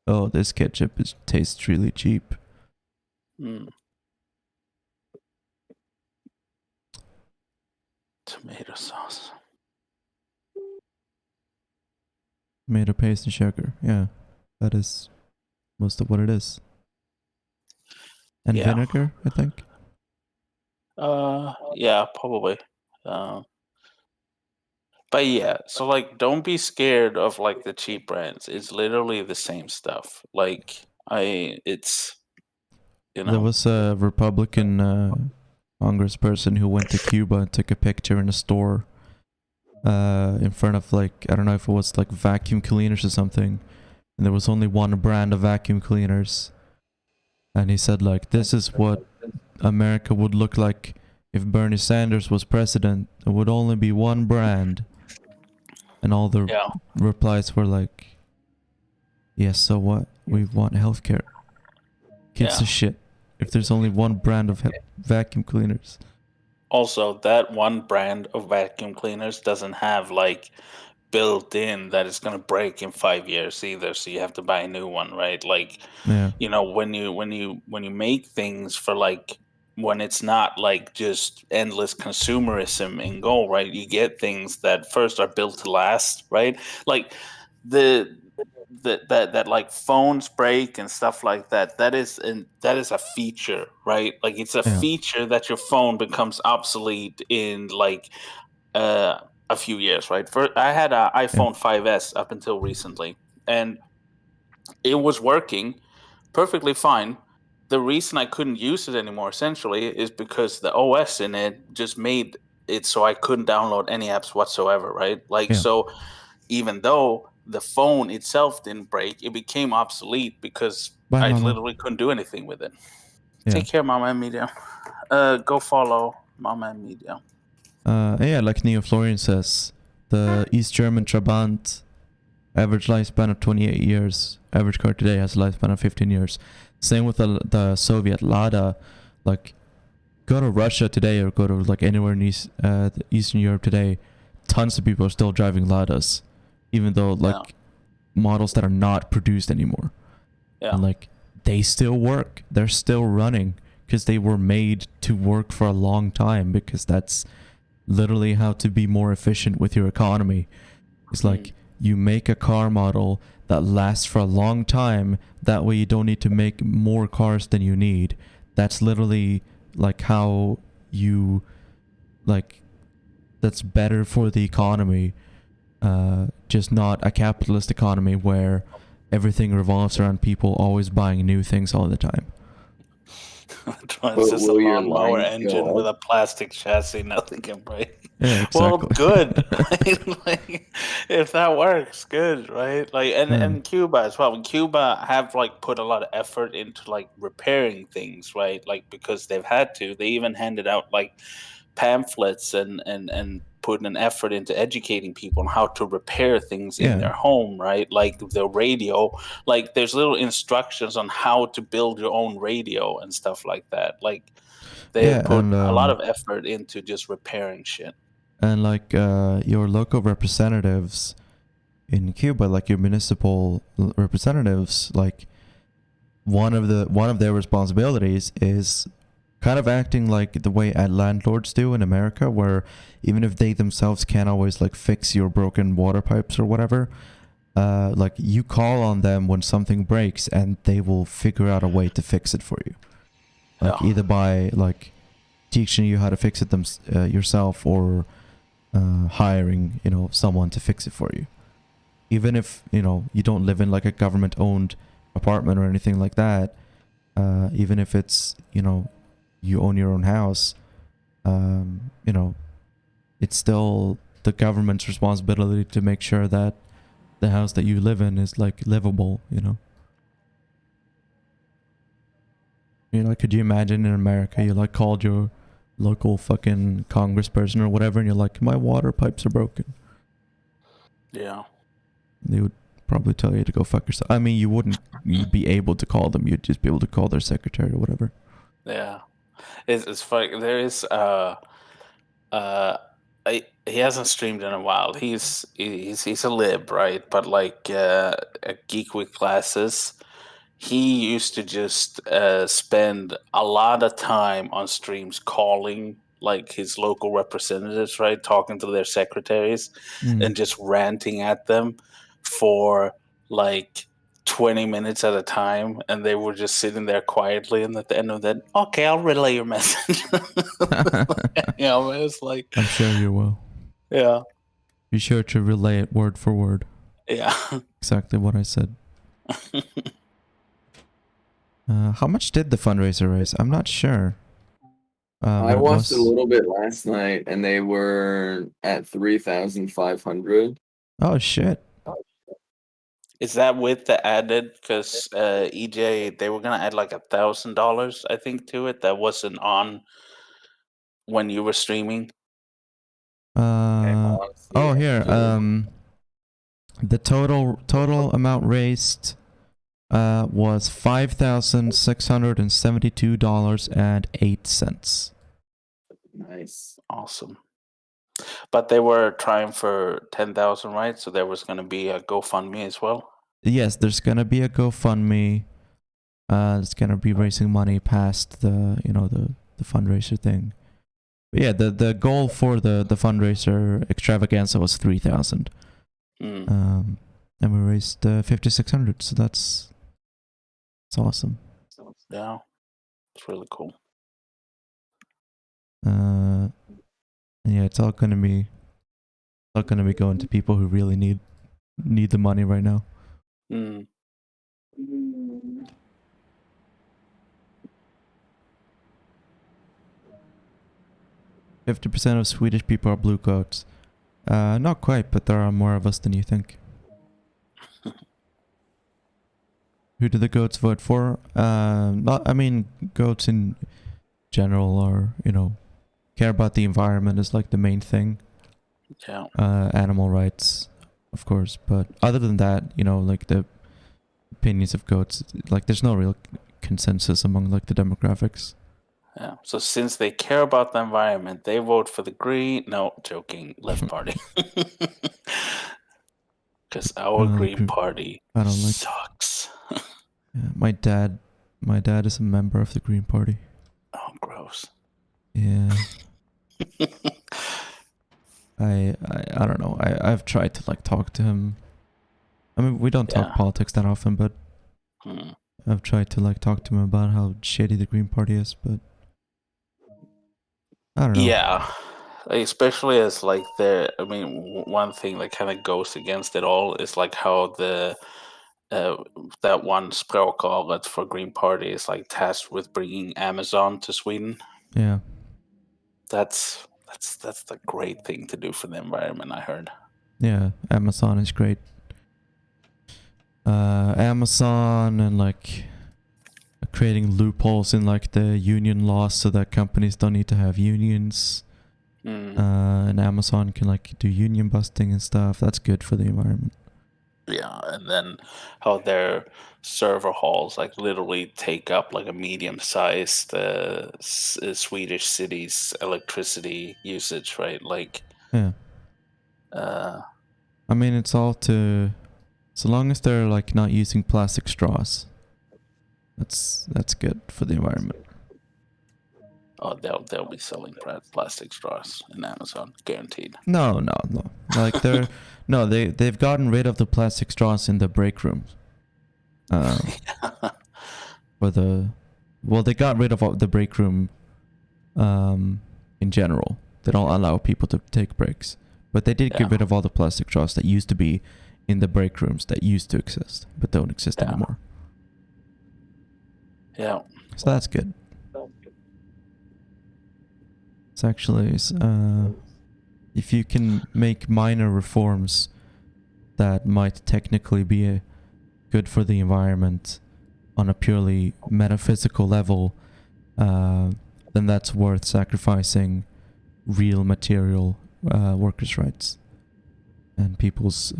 oh, this ketchup tastes really cheap. Mm. Tomato sauce. Tomato paste and sugar. Yeah, that is most of what it is. And Yeah. vinegar, I think. Yeah, probably. But yeah, so like, don't be scared of like the cheap brands. It's literally the same stuff. Like it's, There was a Republican congressperson who went to Cuba and took a picture in a store in front of like, I don't know if it was like vacuum cleaners or something, and there was only one brand of vacuum cleaners, and he said like, this is what America would look like if Bernie Sanders was president. It would only be one brand. And all the replies were like, yes, so what? We want healthcare. Gives a shit if there's only one brand of vacuum cleaners. Also, that one brand of vacuum cleaners doesn't have like built in that it's gonna break in 5 years either, so you have to buy a new one, right? Like, Yeah. when you make things for like, when it's not like just endless consumerism in goal, right? You get things that first are built to last, right? Like that like phones break and stuff like that. That is a feature, right? Like it's a feature that your phone becomes obsolete in like a few years, right? I had an iPhone 5S up until recently, and it was working perfectly fine. The reason I couldn't use it anymore, essentially, is because the OS in it just made it so I couldn't download any apps whatsoever, right? Like, so even though the phone itself didn't break, it became obsolete because I literally couldn't do anything with it. Yeah. Take care, Mama and Media. Go follow Mama and Media. Yeah, like Neo Florian says, the East German Trabant Average lifespan of 28 years. Average car today has a lifespan of 15 years. Same with the Soviet Lada. Like, go to Russia today or go to like anywhere in Eastern Europe today, tons of people are still driving Ladas, even though like models that are not produced anymore. Yeah. And like, they still work. They're still running because they were made to work for a long time, because that's literally how to be more efficient with your economy. It's like, you make a car model that lasts for a long time, that way you don't need to make more cars than you need. That's literally like how you, like, that's better for the economy, just not a capitalist economy where everything revolves around people always buying new things all the time. It's just a will your lawnmower lines engine go with up? a plastic chassis, nothing can break. Yeah, Well, exactly. good. Like, if that works, good, right? Like, and Cuba as well. Cuba have like put a lot of effort into like repairing things, right? Like, because they've had to. They even handed out like pamphlets and putting an effort into educating people on how to repair things in their home, right? Like the radio, like there's little instructions on how to build your own radio and stuff like that. Like, they've put and a lot of effort into just repairing shit. and like your local representatives in Cuba, like your municipal representatives, like one of their responsibilities is kind of acting like the way landlords do in America, where even if they themselves can't always like fix your broken water pipes or whatever, like you call on them when something breaks and they will figure out a way to fix it for you. Like either by like teaching you how to fix it yourself, or hiring, you know, someone to fix it for you. Even if, you know, you don't live in like a government owned apartment or anything like that, even if it's, you know, you own your own house, you know, it's still the government's responsibility to make sure that the house that you live in is like livable, you know. You know, like, could you imagine in America, you like called your local fucking congressperson or whatever, and you're like, my water pipes are broken. Yeah. They would probably tell you to go fuck yourself. I mean, you wouldn't be able to call them. You'd just be able to call their secretary or whatever. Yeah. It's funny. There is he hasn't streamed in a while. He's a lib, right? But like a geek with glasses. He used to just spend a lot of time on streams calling like his local representatives, right? Talking to their secretaries and just ranting at them for like 20 minutes at a time. And they were just sitting there quietly. And at the end of that, okay, I'll relay your message. You know, it's like, I'm sure you will. Yeah. Be sure to relay it word for word. Yeah. Exactly what I said. How much did the fundraiser raise? I'm not sure. I watched a little bit last night, and they were at 3,500. Oh shit! Is that with the added? Because EJ, they were gonna add like $1,000, I think, to it. That wasn't on when you were streaming. Oh, here. The total amount raised was $5,672.08. Nice. Awesome. But they were trying for 10,000, right? So there was gonna be a GoFundMe as well. Yes, there's gonna be a GoFundMe. It's gonna be raising money past the, you know, the fundraiser thing. But yeah, the goal for the fundraiser extravaganza was 3,000. And we raised 5,600, so that's awesome. Yeah, it's really cool. And yeah, it's all gonna be going to people who really need the money right now. 50% of Swedish people are blue coats. Not quite, but there are more of us than you think. Who do the goats vote for? I mean, goats in general are, you know, care about the environment is like the main thing. Yeah. Animal rights, of course. But other than that, like the opinions of goats, like there's no real consensus among like the demographics. Yeah. So since they care about the environment, they vote for the green. No, joking. Left party. Because our Green Party I don't like. sucks. Yeah, my dad is a member of the Green Party. Oh, gross. Yeah. I don't know. I've tried to like talk to him. I mean, we don't talk Yeah. politics that often, but I've tried to like talk to him about how shitty the Green Party is, but I don't know. Yeah. Especially as like one thing that kind of goes against it all is like how the that one språk for Green Party is like tasked with bringing Amazon to Sweden. Yeah. That's the great thing to do for the environment, I heard. Yeah, Amazon is great. Amazon and like creating loopholes in like the union laws so that companies don't need to have unions. And Amazon can like do union busting and stuff. That's good for the environment. Yeah, and then how their server halls like literally take up like a medium-sized Swedish city's electricity usage, right? Like, Yeah. I mean, it's all to, so long as they're like not using plastic straws. That's good for the environment. Oh, they'll be selling plastic straws in Amazon, guaranteed. No. Like they've gotten rid of the plastic straws in the break rooms. They got rid of the break room in general. They don't allow people to take breaks. But they did get rid of all the plastic straws that used to be in the break rooms that used to exist, but don't exist anymore. Yeah. So that's good. It's actually, if you can make minor reforms that might technically be good for the environment on a purely metaphysical level, then that's worth sacrificing real material workers' rights and people's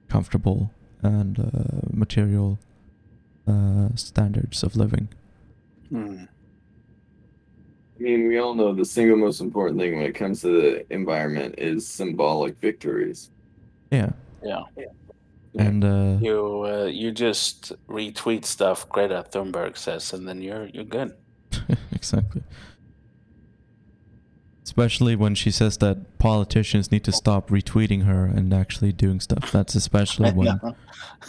comfortable and material standards of living. I mean, we all know the single most important thing when it comes to the environment is symbolic victories. Yeah. And you just retweet stuff Greta Thunberg says, and then you're good. Exactly. Especially when she says that politicians need to stop retweeting her and actually doing stuff. That's especially when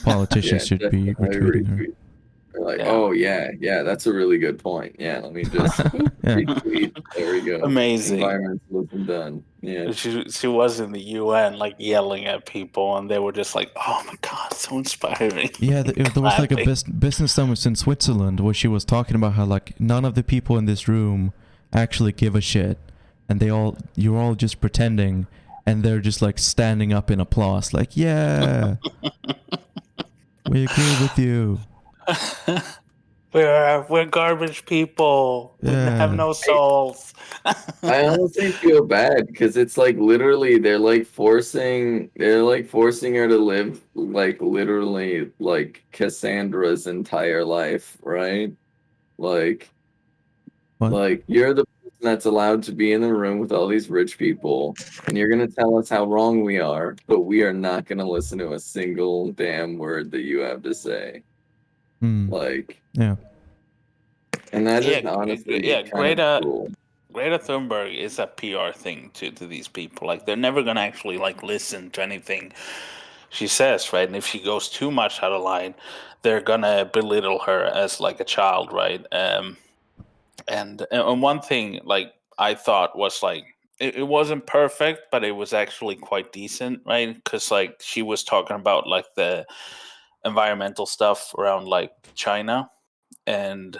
politicians should be retweeting her. They're like, oh yeah, that's a really good point. Yeah, let me just retweet. There we go. Amazing. Environmentalism done. Yeah. She was in the UN like yelling at people, and they were just like, "Oh my god, so inspiring." Yeah, there was like a business summit in Switzerland where she was talking about how like none of the people in this room actually give a shit, and you're all just pretending, and they're just like standing up in applause, like, yeah, we agree with you. We're garbage people. We have no souls. I honestly feel bad because it's like literally they're like forcing her to live like literally like Cassandra's entire life, right? Like you're the person that's allowed to be in the room with all these rich people, and you're gonna tell us how wrong we are, but we are not gonna listen to a single damn word that you have to say. Like, yeah. And that is honestly kind of cool. Greta Thunberg is a PR thing to these people. Like, they're never gonna actually like listen to anything she says, right? And if she goes too much out of line, they're gonna belittle her as like a child, right? And one thing like I thought was like it wasn't perfect, but it was actually quite decent, right? Because like she was talking about like the environmental stuff around like China, and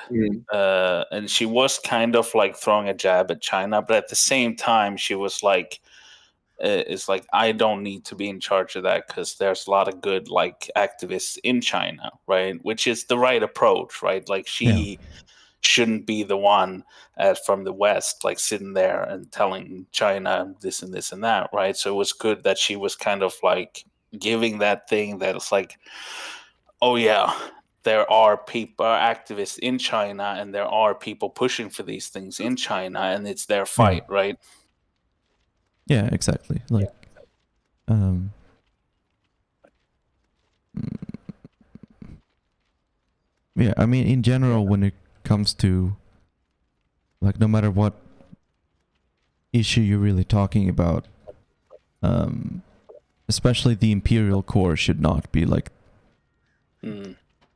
she was kind of like throwing a jab at China, but at the same time she was like, it's like I don't need to be in charge of that because there's a lot of good like activists in China, right? Which is the right approach, right? Like she shouldn't be the one from the West like sitting there and telling China this and this and that, right? So it was good that she was kind of like giving that thing that it's like, oh yeah, there are people, activists in China, and there are people pushing for these things in China, and it's their fight, right? Yeah, exactly. Like, yeah, I mean, in general, when it comes to, like, no matter what issue you're really talking about, especially the imperial core should not be, like,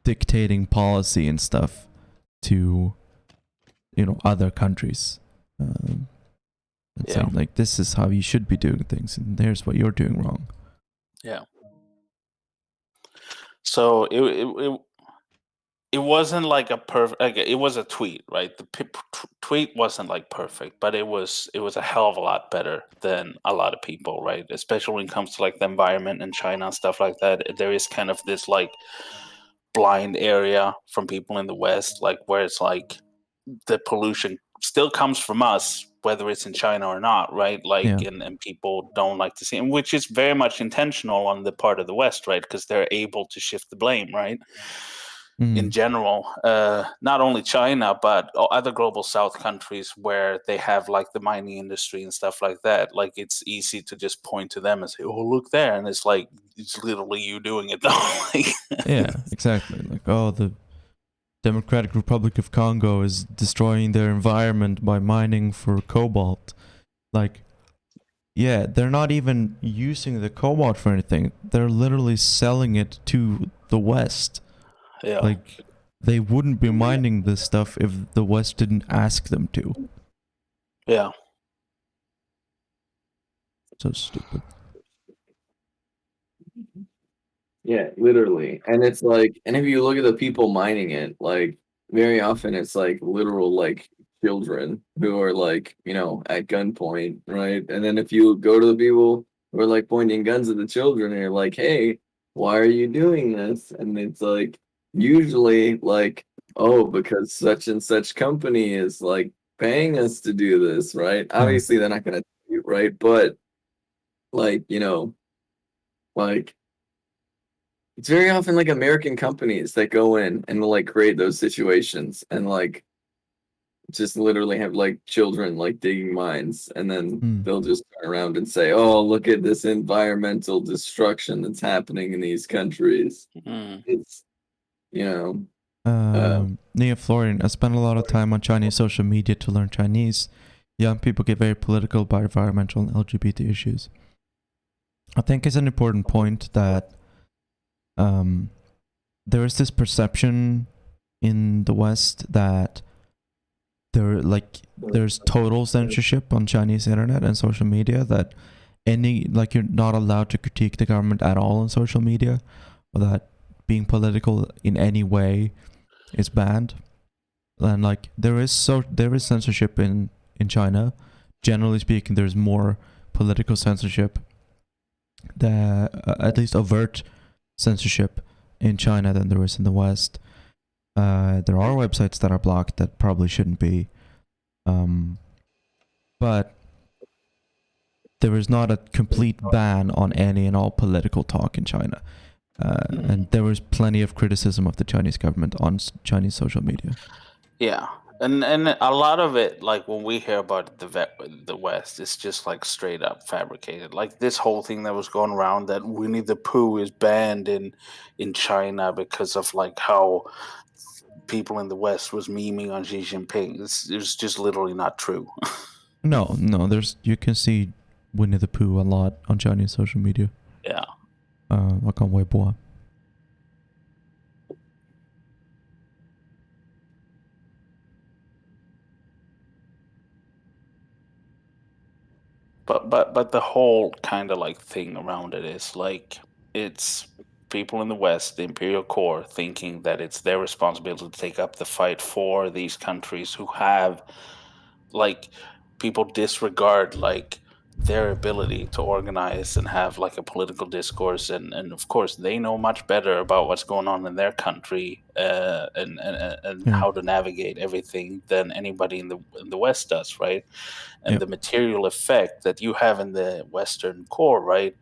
dictating policy and stuff to, other countries. And saying, like, this is how you should be doing things, and there's what you're doing wrong. Yeah. So it wasn't like a perfect. Like, it was a tweet, right? The tweet wasn't like perfect, but it was a hell of a lot better than a lot of people, right? Especially when it comes to like the environment in China and stuff like that. There is kind of this like blind area from people in the West, like where it's like the pollution still comes from us, whether it's in China or not, right? Like, and people don't like to see it, which is very much intentional on the part of the West, right? Because they're able to shift the blame, right? In general, not only China, but other global South countries where they have like the mining industry and stuff like that. Like, it's easy to just point to them and say, "Oh, look there," and it's like it's literally you doing it, though. Yeah, exactly. Like, oh, the Democratic Republic of Congo is destroying their environment by mining for cobalt. Like, yeah, they're not even using the cobalt for anything. They're literally selling it to the West. Yeah. Like, they wouldn't be mining this stuff if the West didn't ask them to. Yeah. So stupid. Yeah, literally. And it's like, and if you look at the people mining it, like, very often it's like literal, like, children who are like, at gunpoint, right? And then if you go to the people who are like pointing guns at the children and you're like, hey, why are you doing this? And it's like, usually, like, oh, because such and such company is like paying us to do this, right? Obviously, they're not going to do it, right? But, like, like, it's very often like American companies that go in and will like create those situations and like just literally have like children like digging mines, and then they'll just turn around and say, "Oh, look at this environmental destruction that's happening in these countries." It's Nia Florian, I spent a lot of time on Chinese social media to learn Chinese. Young people get very political about environmental and LGBT issues. I think it's an important point that there is this perception in the West that there's total censorship on Chinese internet and social media, that you're not allowed to critique the government at all on social media, or that being political in any way is banned. And like there is censorship in China. Generally speaking, there's more political censorship, at least overt censorship in China than there is in the West. There are websites that are blocked that probably shouldn't be, but there is not a complete ban on any and all political talk in China. And there was plenty of criticism of the Chinese government on Chinese social media. Yeah, and a lot of it, like when we hear about the West, it's just like straight up fabricated. Like this whole thing that was going around that Winnie the Pooh is banned in China because of like how people in the West was memeing on Xi Jinping. It's just literally not true. No, you can see Winnie the Pooh a lot on Chinese social media. Yeah. Like on Weibo. But the whole kind of like thing around it is like it's people in the West, the imperial core, thinking that it's their responsibility to take up the fight for these countries who have like people disregard like their ability to organize and have like a political discourse, and of course they know much better about what's going on in their country and how to navigate everything than anybody in the West does, right? And the material effect that you have in the Western core, right,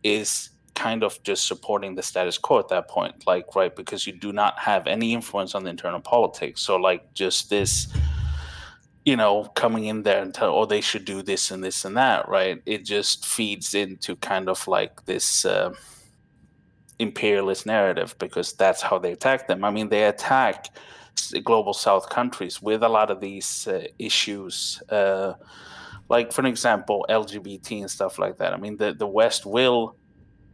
is kind of just supporting the status quo at that point, like, right, because you do not have any influence on the internal politics. So like just this, coming in there and tell, oh, they should do this and this and that, right? It just feeds into kind of like this imperialist narrative, because that's how they attack them. I mean, they attack global South countries with a lot of these issues, like for example, LGBT and stuff like that. I mean, the West will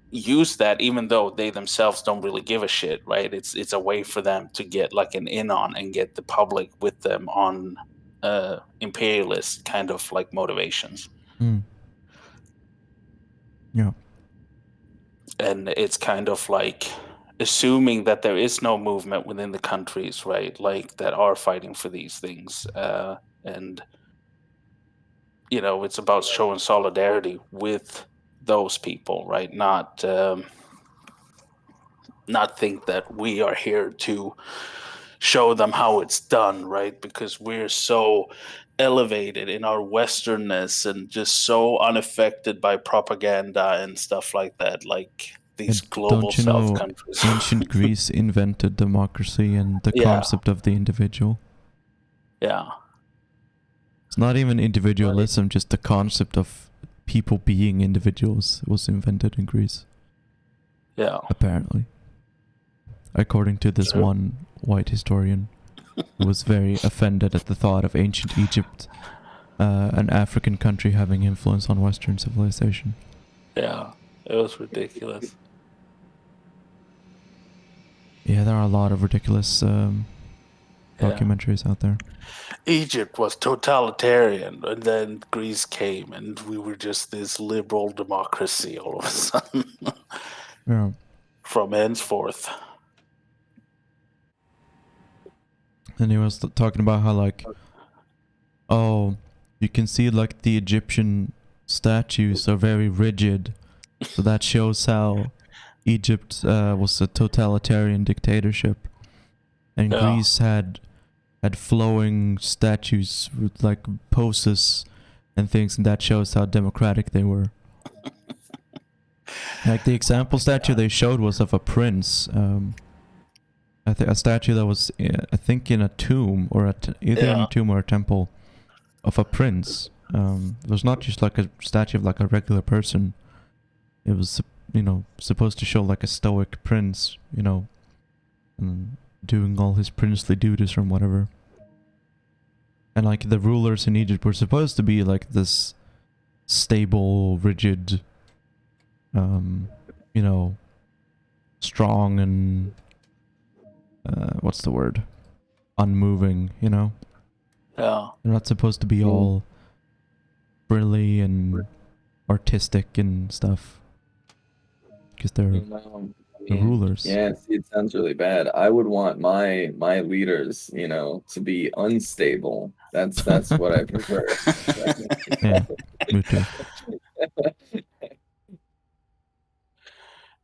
use that, even though they themselves don't really give a shit, right? It's a way for them to get like an in on and get the public with them on imperialist kind of like motivations. Yeah. And it's kind of like assuming that there is no movement within the countries, right, like that are fighting for these things, and it's about showing solidarity with those people, right? Not think that we are here to show them how it's done, right? Because we're so elevated in our westernness and just so unaffected by propaganda and stuff like that, like these And global don't you South know, countries. ancient Greece invented democracy and the Yeah. concept of the individual. Yeah. It's not even individualism, just the concept of people being individuals was invented in Greece, Yeah. apparently. According to this Sure. one white historian who was very offended at the thought of ancient Egypt, an African country, having influence on Western civilization. Yeah. It was ridiculous. Yeah, there are a lot of ridiculous Yeah. documentaries out there. Egypt was totalitarian, and then Greece came, and we were just this liberal democracy all of a sudden. Yeah. From henceforth. And he was talking about how, like, oh, you can see, like, the Egyptian statues are very rigid. So that shows how Egypt was a totalitarian dictatorship. And Yeah. Greece had flowing statues with, like, poses and things, and that shows how democratic they were. Like, the example statue they showed was of a prince. A statue that was, I think, in a tomb, or either in Yeah. a tomb or a temple, of a prince. It was not just like a statue of like a regular person. It was, supposed to show like a stoic prince, and doing all his princely duties or whatever. And like the rulers in Egypt were supposed to be like this stable, rigid, strong and what's the word? Unmoving, Yeah. They're not supposed to be all frilly and artistic and stuff. Because they're the rulers. Yeah, see, it sounds really bad. I would want my leaders, to be unstable. That's what I prefer. Yeah, me too.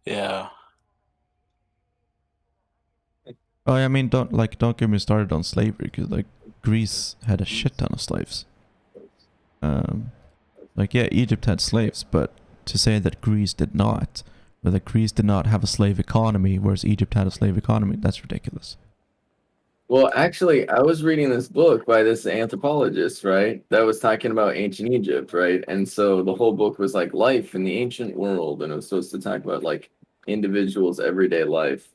Yeah. Oh, I mean, don't get me started on slavery, because like Greece had a shit ton of slaves. Yeah, Egypt had slaves, but to say that Greece did not, or that Greece did not have a slave economy, whereas Egypt had a slave economy, that's ridiculous. Well, actually, I was reading this book by this anthropologist, right? That was talking about ancient Egypt, right? And so the whole book was like life in the ancient world, and it was supposed to talk about like individuals' everyday life.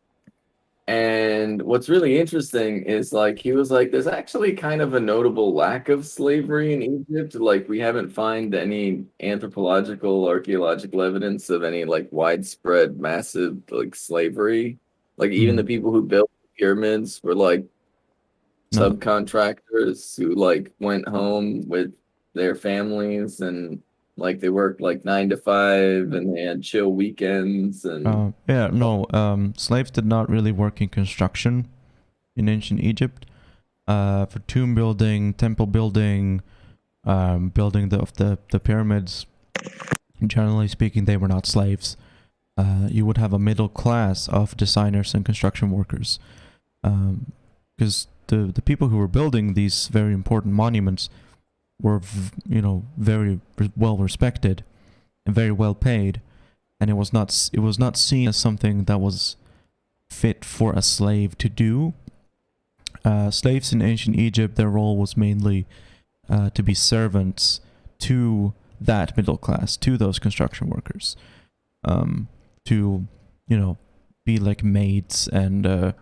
And what's really interesting is like he was like, there's actually kind of a notable lack of slavery in Egypt. Like we haven't found any anthropological, archaeological evidence of any like widespread, massive like slavery. Like even the people who built the pyramids were like No. subcontractors who like went home with their families, and like they worked like 9 to 5 and they had chill weekends and Slaves did not really work in construction in ancient Egypt. For tomb building, temple building, building the pyramids, generally speaking, they were not slaves. You would have a middle class of designers and construction workers, because the people who were building these very important monuments were very well respected and very well paid, and it was not seen as something that was fit for a slave to do. Slaves in ancient Egypt, their role was mainly to be servants to that middle class, to those construction workers, to, be like maids and,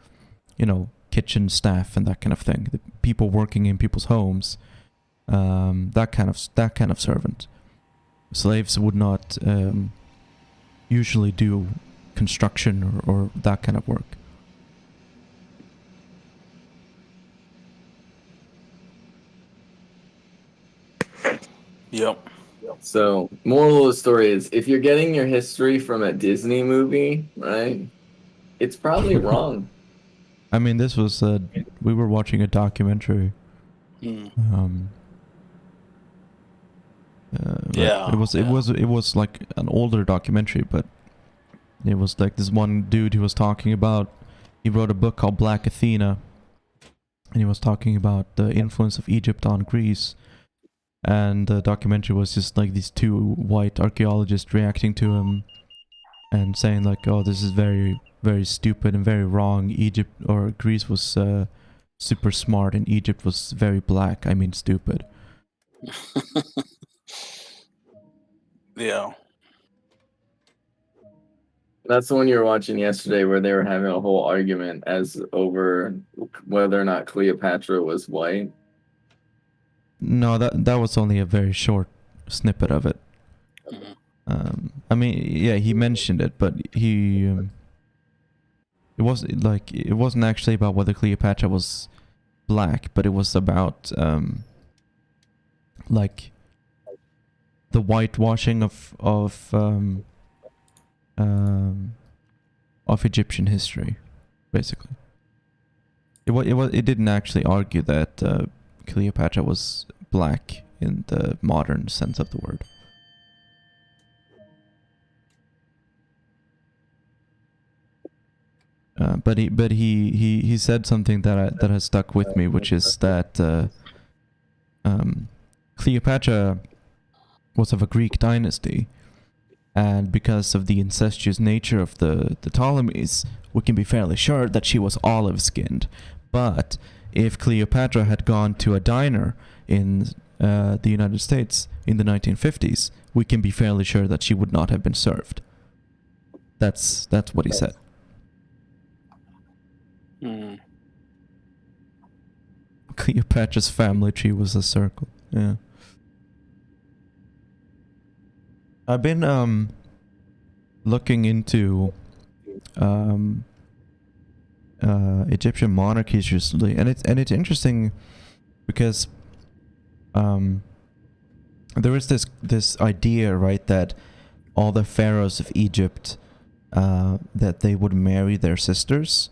kitchen staff and that kind of thing. The people working in people's homes, that kind of servant. Slaves would not usually do construction or that kind of work. Yep. So, moral of the story is, if you're getting your history from a Disney movie, right, it's probably wrong. I mean, this was we were watching a documentary. Mm. Yeah. It was like an older documentary, but it was like this one dude who was talking about. He wrote a book called Black Athena, and he was talking about the influence of Egypt on Greece. And the documentary was just like these two white archaeologists reacting to him and saying like, "Oh, this is very, very stupid and very wrong. Egypt or Greece was super smart, and Egypt was very black. I mean, stupid." Yeah. That's the one you were watching yesterday, where they were having a whole argument as over whether or not Cleopatra was white. No, that was only a very short snippet of it. Mhm. I mean, yeah, he mentioned it, but it wasn't actually about whether Cleopatra was black, but it was about like the whitewashing of Egyptian history, basically. It didn't actually argue that Cleopatra was black in the modern sense of the word. But he said something that has stuck with me, which is that Cleopatra was of a Greek dynasty, and because of the incestuous nature of the Ptolemies, we can be fairly sure that she was olive-skinned. But if Cleopatra had gone to a diner in the United States in the 1950s, we can be fairly sure that she would not have been served. That's what he said. Mm. Cleopatra's family tree was a circle. Yeah. I've been looking into Egyptian monarchies recently, and it's interesting because there is this idea, right, that all the pharaohs of Egypt that they would marry their sisters,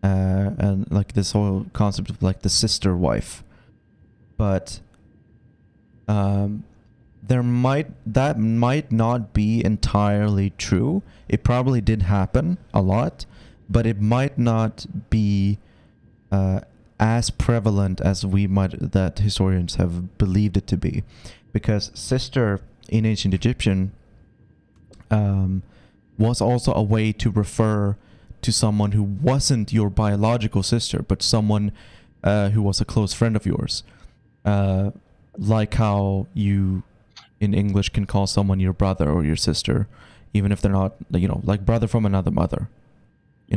and like this whole concept of like the sister wife, but that might not be entirely true. It probably did happen a lot, but it might not be as prevalent as that historians have believed it to be, because sister in ancient Egyptian was also a way to refer to someone who wasn't your biological sister, but someone who was a close friend of yours, like how you in English can call someone your brother or your sister, even if they're not, like brother from another mother,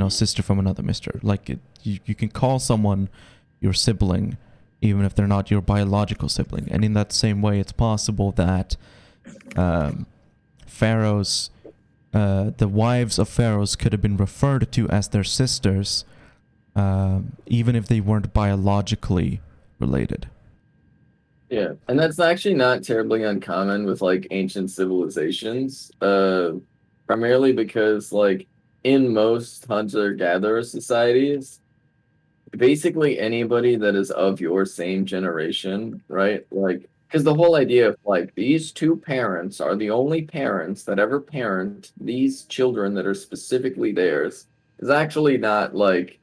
sister from another mister. Like you can call someone your sibling, even if they're not your biological sibling. And in that same way, it's possible that pharaohs, the wives of pharaohs, could have been referred to as their sisters, even if they weren't biologically related. Yeah, and that's actually not terribly uncommon with like ancient civilizations, primarily because like in most hunter-gatherer societies, basically anybody that is of your same generation, right? Like, because the whole idea of like these two parents are the only parents that ever parent these children that are specifically theirs is actually not like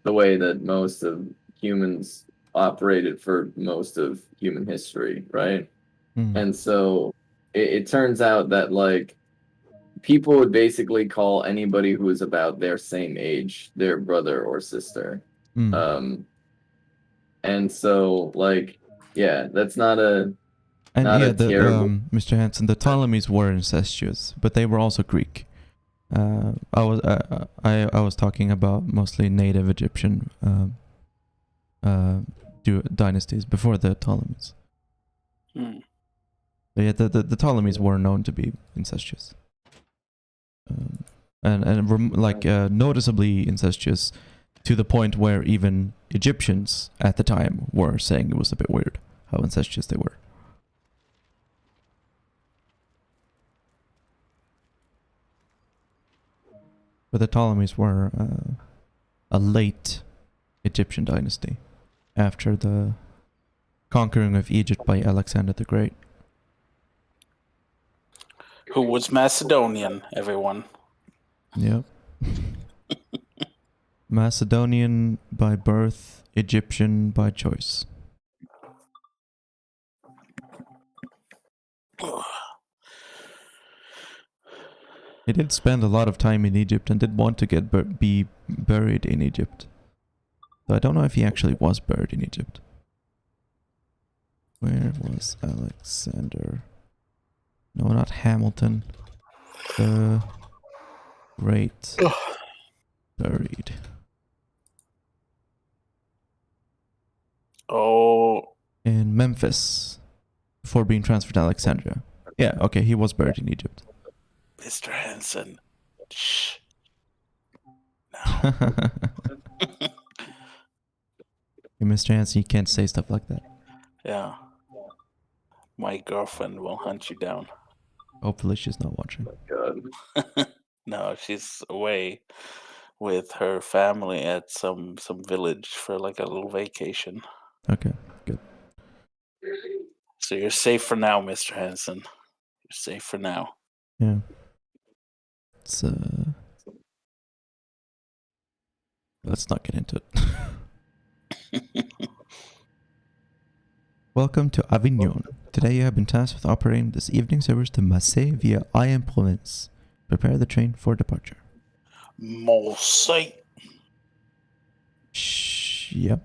the way that most of humans operated for most of human history, right? And so it turns out that like people would basically call anybody who is about their same age their brother or sister. And so like, yeah, that's not a And not yeah, a terrible. Mr. Hansen, the Ptolemies were incestuous, but they were also Greek. I was talking about mostly native Egyptian dynasties before the Ptolemies. Hmm. But yeah, the Ptolemies were known to be incestuous, and were like noticeably incestuous, to the point where even Egyptians at the time were saying it was a bit weird how incestuous they were. But the Ptolemies were a late Egyptian dynasty after the conquering of Egypt by Alexander the Great. Who was Macedonian, everyone. Yep. Macedonian by birth, Egyptian by choice. He did spend a lot of time in Egypt and did want to be buried in Egypt. So I don't know if he actually was buried in Egypt. Where was Alexander? No, not Hamilton. The Great buried. Oh. In Memphis. Before being transferred to Alexandria. Yeah, okay, he was buried in Egypt. Mr. Hansen. Shh. No. Hey, Mr. Hansen, you can't say stuff like that. Yeah. My girlfriend will hunt you down. Hopefully she's not watching. God. No, she's away with her family at some village for like a little vacation. Okay, good. So you're safe for now, Mr. Hansen. You're safe for now. Yeah. It's let's not get into it. Welcome to Avignon. Today you have been tasked with operating this evening service to Marseille via Aix-en-Provence. Prepare the train for departure. Marseille. Shh. Yep.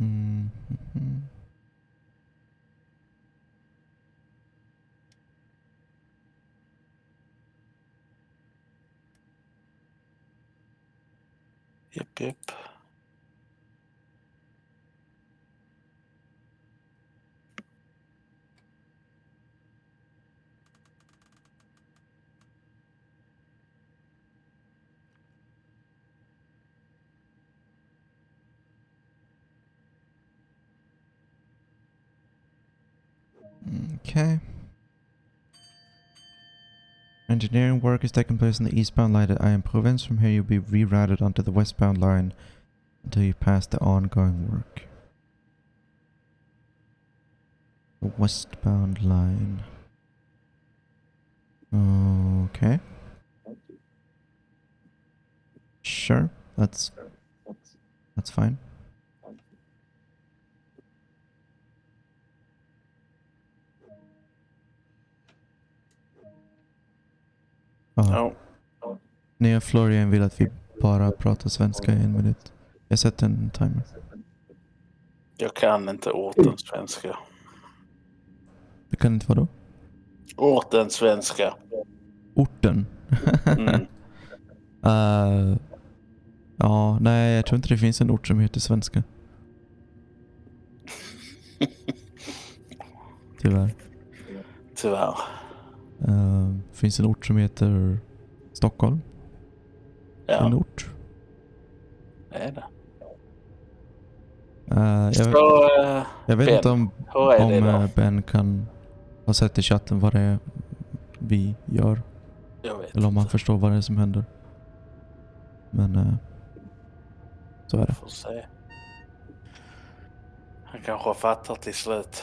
Mm-hmm. Yep. Okay. Engineering work is taking place on the eastbound line at Aix-en-Provence. From here you'll be rerouted onto the westbound line until you pass the ongoing work. The westbound line. Okay. Sure. That's fine. Oh. Nya Florian vill att vi bara pratar svenska i 1 minut. Jag sätter en timer. Jag kan inte orten svenska. Du kan inte vadå? Orten svenska. Orten? Ja, nej, jag tror inte det finns en ort som heter svenska. Tyvärr. Finns en ort som heter Stockholm? Ja. En ort? Det är det. Jag vet Ben, inte om Ben kan ha sett i chatten vad det är vi gör. Jag vet eller om han inte. förstår vad det är som händer. Men så är det. Får se. Han kanske har fattat till slut.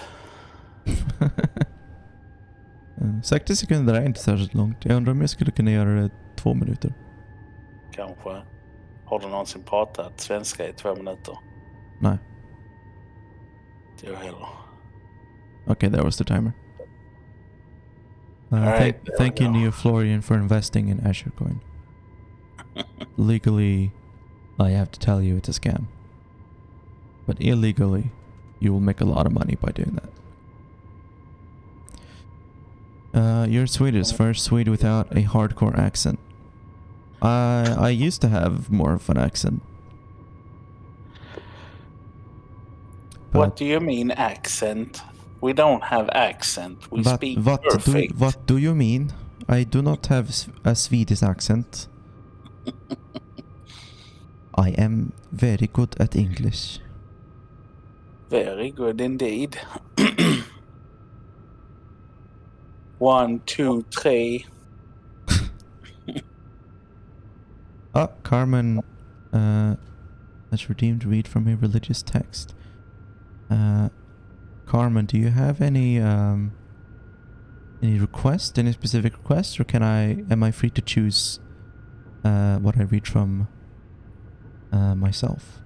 60 sekunder är inte särskilt långt. Jag undrar om jag skulle kunna göra det 2 minuter. Kanske. Har du någonsin pratat svenska i 2 minuter? Nej. Inte jag heller. Okay, there was the timer. Alright, thank you, Neo Florian, for investing in Azure coin. Legally, I have to tell you it's a scam. But illegally, you will make a lot of money by doing that. You're Swedish, first Swede without a hardcore accent. I used to have more of an accent. What do you mean accent? We don't have accent. We speak perfect. What do you mean? I do not have a Swedish accent. I am very good at English. Very good indeed. 1, 2, 3. Carmen has redeemed read from a religious text. Carmen, do you have any request, any specific request, or am I free to choose what I read from myself?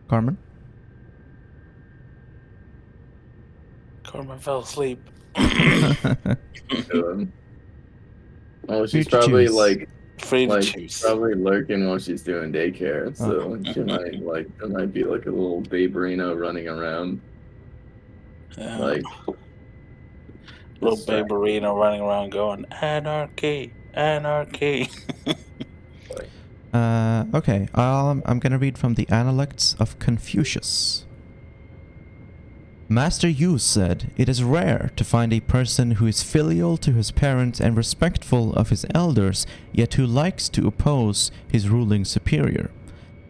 Carmen? Carmen fell asleep. Oh, she's Free to probably choose. Free to choose. probably lurking while she's doing daycare. So she might there might be like a little baberino running around. Like little distract- baberino running around going, anarchy, anarchy. Okay, I'm gonna read from the Analects of Confucius. Master Yu said, "It is rare to find a person who is filial to his parents and respectful of his elders, yet who likes to oppose his ruling superior.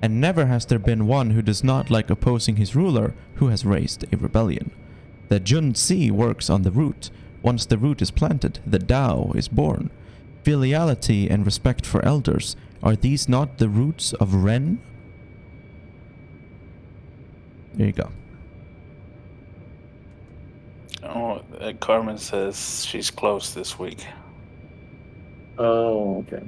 And never has there been one who does not like opposing his ruler who has raised a rebellion. The Junzi works on the root. Once the root is planted, the Tao is born. Filiality and respect for elders, are these not the roots of Ren?" There you go. Oh, Carmen says she's close this week. Oh, okay.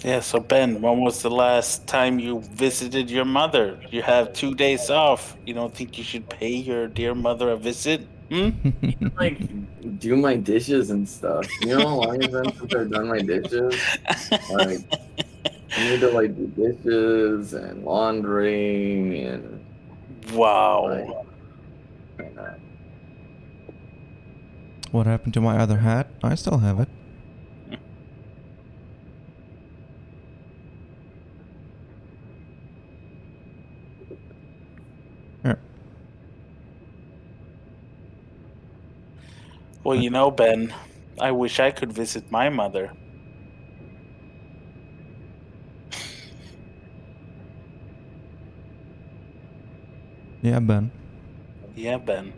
Yeah, so Ben, when was the last time you visited your mother? You have 2 days off. You don't think you should pay your dear mother a visit? Like do my dishes and stuff. You know how long it's been since I've done my dishes? Like I need to like do dishes and laundry and Wow. What happened to my other hat? I still have it. Here. Well, you know, Ben, I wish I could visit my mother. Yeah, Ben. Yeah, Ben.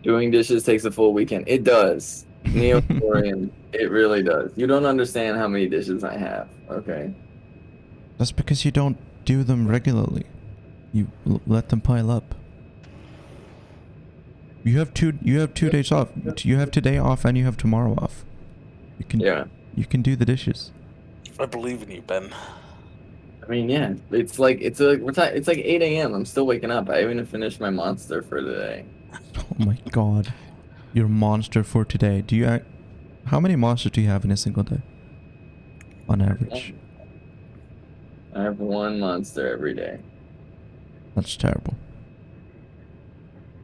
Doing dishes takes a full weekend. It does. Neo-Florian, it really does. You don't understand how many dishes I have, okay? That's because you don't do them regularly. You let them pile up. You have two days off. You have today off and you have tomorrow off. You can do the dishes. I believe in you, Ben. I mean, yeah. It's like 8 a.m. I'm still waking up. I haven't even finished my monster for today. Oh my god. Your monster for today. How many monsters do you have in a single day? On average. I have one monster every day. That's terrible.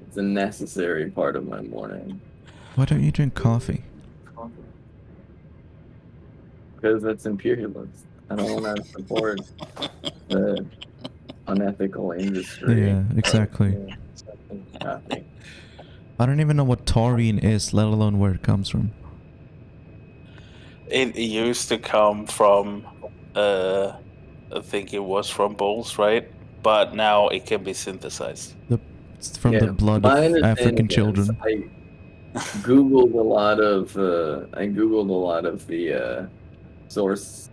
It's a necessary part of my morning. Why don't you drink coffee? Because that's imperialist. I don't want to support the unethical industry. Yeah, exactly. Copy. I don't even know what taurine is, let alone where it comes from. It used to come from, I think it was from bulls, right? But now it can be synthesized. It's from the blood my of African understanding is children. I googled a lot of the source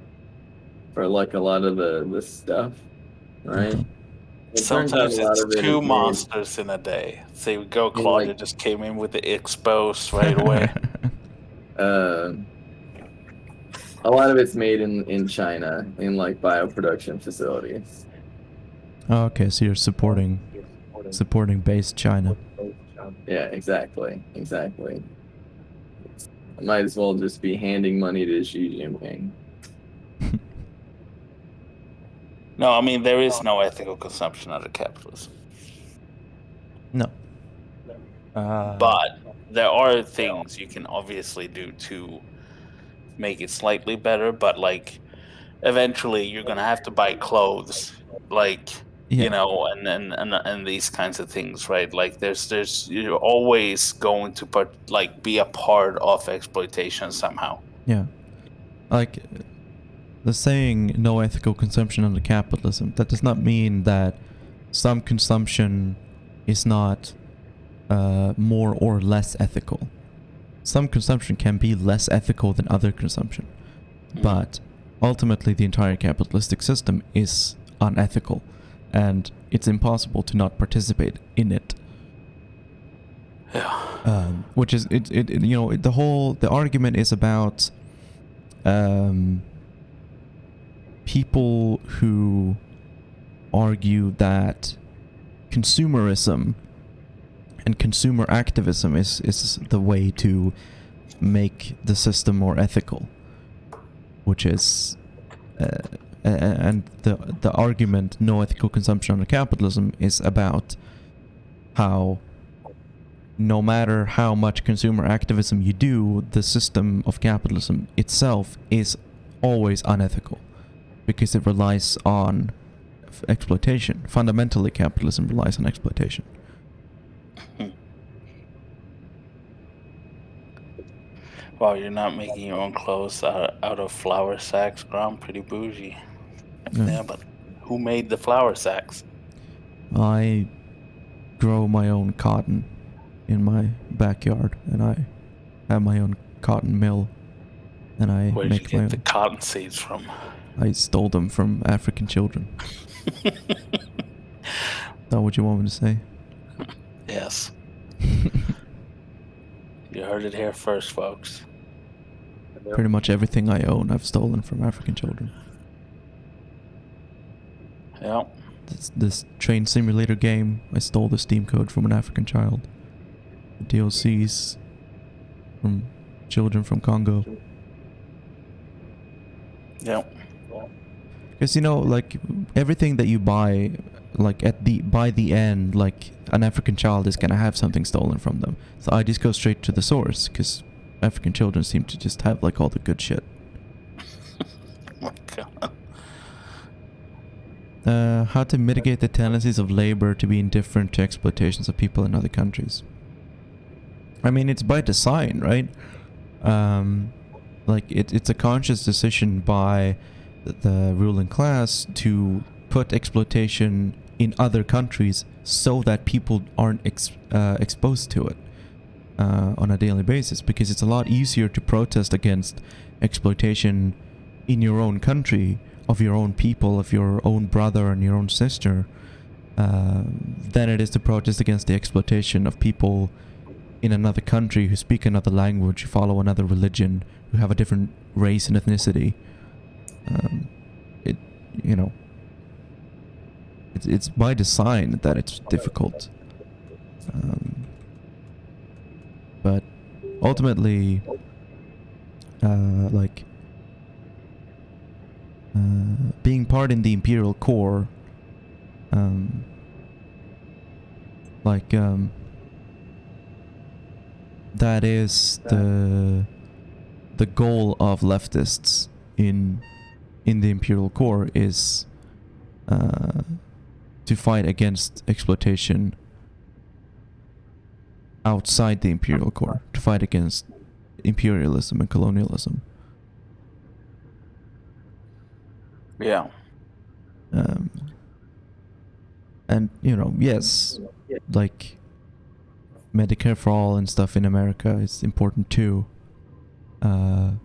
for like a lot of the stuff, right? Uh-huh. It turns out a Sometimes lot it's of it is two made monsters in a day. So go, in like Claudia just came in with the exposed right away. a lot of it's made in China in like bioproduction facilities. Oh, okay, so you're supporting base China. Yeah, exactly. I might as well just be handing money to Xi Jinping. No, I mean, there is no ethical consumption under capitalism. No. But there are things you can obviously do to make it slightly better. But like, eventually, you're gonna have to buy clothes, like Yeah. and these kinds of things, right? Like, you're always going to be a part of exploitation somehow. Yeah. Like the saying no ethical consumption under capitalism, that does not mean that some consumption is not more or less ethical. Some consumption can be less ethical than other consumption. But ultimately the entire capitalistic system is unethical and it's impossible to not participate in it. Yeah. Which is the argument is about people who argue that consumerism and consumer activism is the way to make the system more ethical, which is and the argument no ethical consumption under capitalism is about how no matter how much consumer activism you do, the system of capitalism itself is always unethical because it relies on exploitation. Fundamentally, capitalism relies on exploitation. Wow, you're not making your own clothes out of flour sacks, Grom? Pretty bougie. Yeah, but who made the flour sacks? I grow my own cotton in my backyard, and I have my own cotton mill, and I Where'd make you my get the own. cotton seeds from? I stole them from African children. Is that what you want me to say? Yes. You heard it here first, folks. Pretty much everything I own I've stolen from African children. Yeah. This train simulator game, I stole the Steam code from an African child. The DLCs from children from Congo. Yeah. Because like everything that you buy, like by the end, like an African child is gonna have something stolen from them. So I just go straight to the source, because African children seem to just have like all the good shit. Oh my God. How to mitigate the tendencies of labor to be indifferent to exploitations of people in other countries. I mean, it's by design, right? Like it's a conscious decision by the ruling class to put exploitation in other countries so that people aren't exposed to it on a daily basis, because it's a lot easier to protest against exploitation in your own country of your own people, of your own brother and your own sister, than it is to protest against the exploitation of people in another country who speak another language, who follow another religion, who have a different race and ethnicity. It's by design that it's difficult. But ultimately, being part in the Imperial Core, that is the goal of leftists in in the Imperial Core is to fight against exploitation outside the Imperial Core, to fight against imperialism and colonialism. Yeah. And, you know, yes, like Medicare for all and stuff in America is important too. And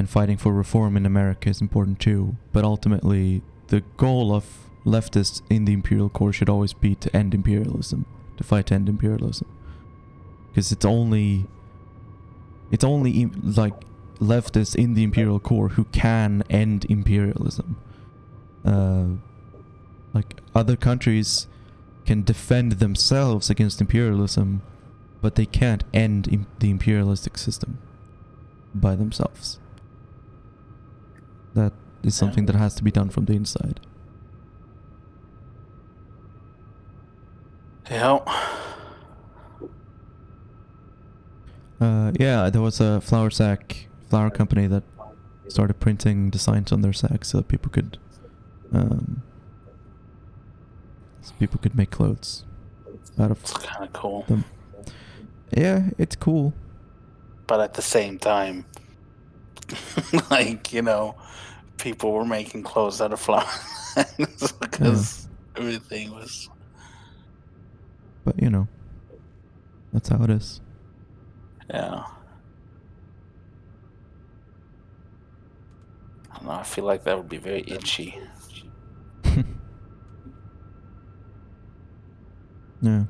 fighting for reform in America is important too. But ultimately, the goal of leftists in the Imperial Core should always be to end imperialism, to fight to end imperialism. Because it's only like leftists in the Imperial Core who can end imperialism. Like other countries can defend themselves against imperialism, but they can't end the imperialistic system by themselves. That is something that has to be done from the inside. Yeah. Yeah, there was a flour company that started printing designs on their sacks so that people could make clothes out of It's kind of cool. them. Yeah, it's cool. But at the same time, like, you know, people were making clothes out of flour because everything was. But, you know, that's how it is. Yeah. I don't know, I feel like that would be very itchy. Yeah.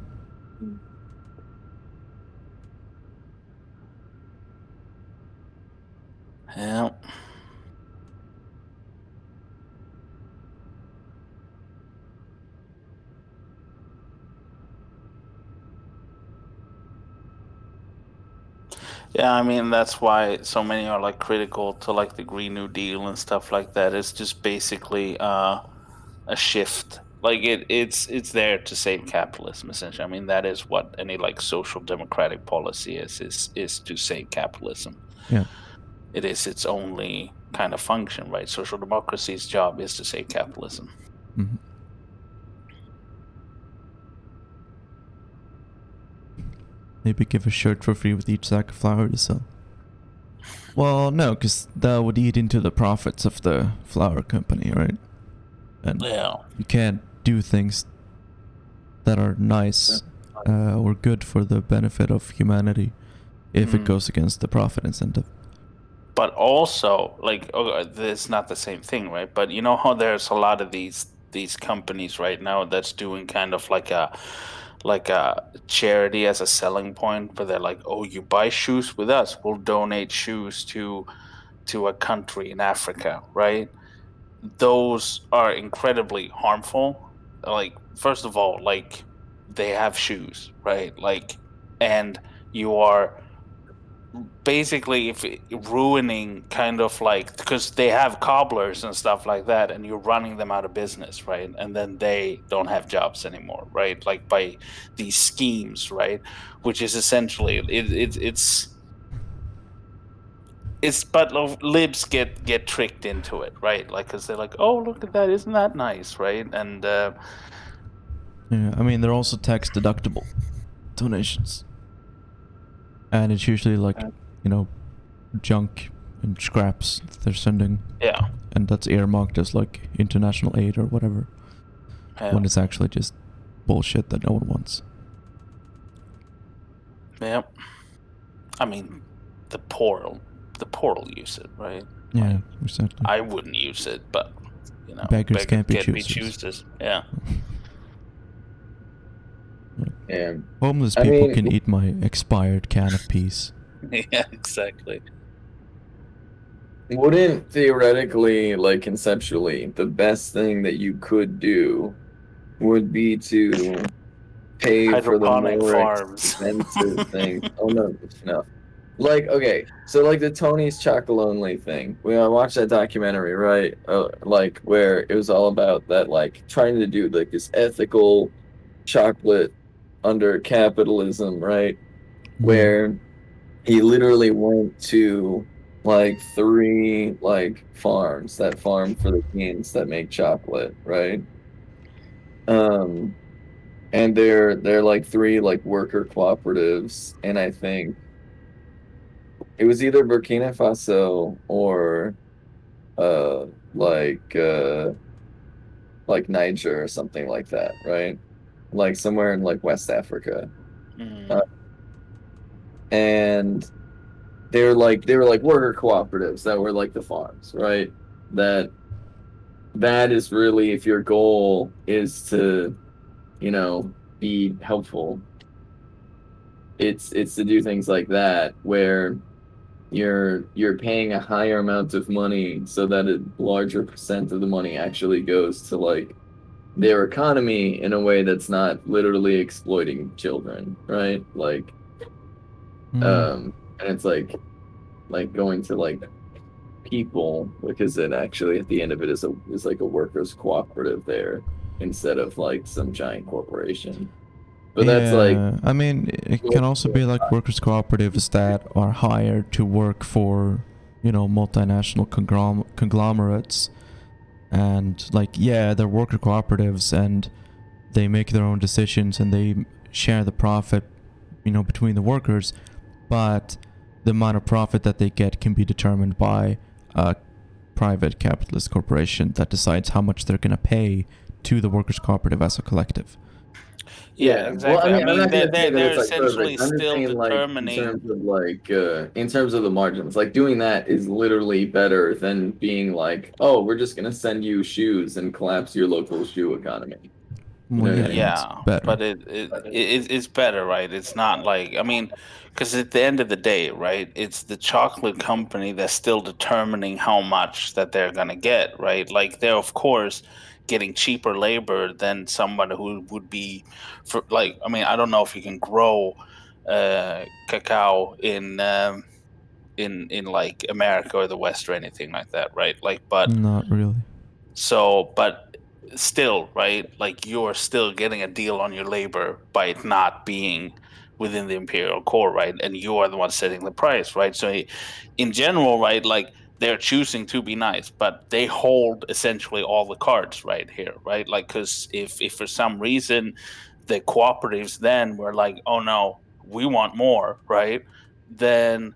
Yeah. Yeah, I mean, that's why so many are like critical to like the Green New Deal and stuff like that. It's just basically a shift. Like it's there to save capitalism, essentially. I mean, that is what any like social democratic policy is to save capitalism. Yeah. It is its only kind of function, right? Social democracy's job is to save capitalism. Mm-hmm. Maybe give a shirt for free with each sack of flour to sell. Well, no, because that would eat into the profits of the flour company, right? And Yeah. you can't do things that are nice or good for the benefit of humanity if it goes against the profit incentive. But also, like, it's not the same thing, right? But you know how there's a lot of these companies right now that's doing kind of like a charity as a selling point, where they're like, oh, you buy shoes with us, we'll donate shoes to a country in Africa, right? Those are incredibly harmful. Like, first of all, like, they have shoes, right? Like, and you are basically if ruining kind of like, because they have cobblers and stuff like that, and you're running them out of business, right? And then they don't have jobs anymore, right? Like by these schemes, right? Which is essentially it's but libs get tricked into it, right? Like, because they're like, oh, look at that, isn't that nice, right? And yeah, I mean, they're also tax deductible donations, and it's usually like, you know, junk and scraps that they're sending. Yeah. And that's earmarked as like international aid or whatever, when it's actually just bullshit that no one wants. Yeah. I mean, the poor will use it, right? Yeah, like, exactly. I wouldn't use it, but you know, beggars can't be choosers. Yeah. Yeah. Homeless I people mean, can eat my expired can of peas. Yeah, exactly. Wouldn't theoretically, like conceptually, the best thing that you could do would be to pay for the Hydroponic more farms. expensive thing? Oh no. Like, okay, so like the Tony's Chocolonely thing. When I watched that documentary, right? Like where it was all about that, like trying to do like this ethical chocolate under capitalism, right? Where he literally went to like 3 like farms that farm for the beans that make chocolate, right? Um, and they're like 3 like worker cooperatives, and I think it was either Burkina Faso or uh like uh like Niger or something like that, right? Like somewhere in like West Africa. Mm. Uh, and they were like worker cooperatives that were like the farms, right? That that is really, if your goal is to, be helpful, it's to do things like that where you're paying a higher amount of money so that a larger percent of the money actually goes to like their economy in a way that's not literally exploiting children, right? Like, Mm. and it's like going to like people, because then actually at the end of it is like a workers cooperative there instead of like some giant corporation. But that's like, Yeah, I mean, it can also be like workers' cooperatives that are hired to work for, multinational conglomerates. And, like, yeah, they're worker cooperatives and they make their own decisions and they share the profit, between the workers. But the amount of profit that they get can be determined by a private capitalist corporation that decides how much they're going to pay to the workers' cooperative as a collective. Yeah, well, I exactly. I mean, I'm mean, not gonna say that they're it's like essentially perfect. I'm just still saying, like, in determining. terms of in terms of the margins, like doing that is literally better than being like, oh, we're just gonna send you shoes and collapse your local shoe economy. You Well, know what I yeah, mean? it's Yeah, but better. it's better, right? It's not like, I mean, because at the end of the day, right, it's the chocolate company that's still determining how much that they're gonna get, right? Like they're of course getting cheaper labor than someone who would be for like, I mean, I don't know if you can grow cacao in like America or the West or anything like that, right? Like, but Not really. so, but still, right? Like you're still getting a deal on your labor by it not being within the imperial core, right? And you are the one setting the price, right? So, in general, right? Like they're choosing to be nice, but they hold essentially all the cards right here, right? Like, because if for some reason the cooperatives then were like, oh no, we want more, right? Then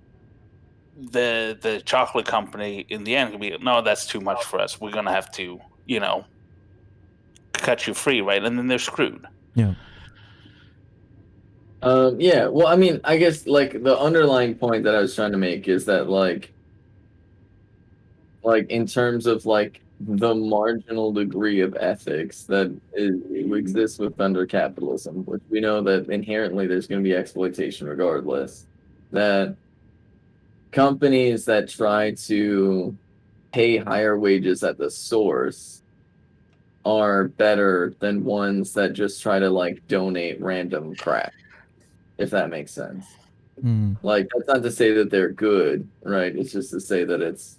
the chocolate company in the end can be, no, that's too much for us, we're gonna have to, cut you free, right? And then they're screwed. Yeah. Yeah. Well, I mean, I guess like the underlying point that I was trying to make is that like in terms of like the marginal degree of ethics that exists with under capitalism, which we know that inherently there's going to be exploitation regardless, that companies that try to pay higher wages at the source are better than ones that just try to like donate random crap, if that makes sense. Hmm. Like that's not to say that they're good, right? It's just to say that it's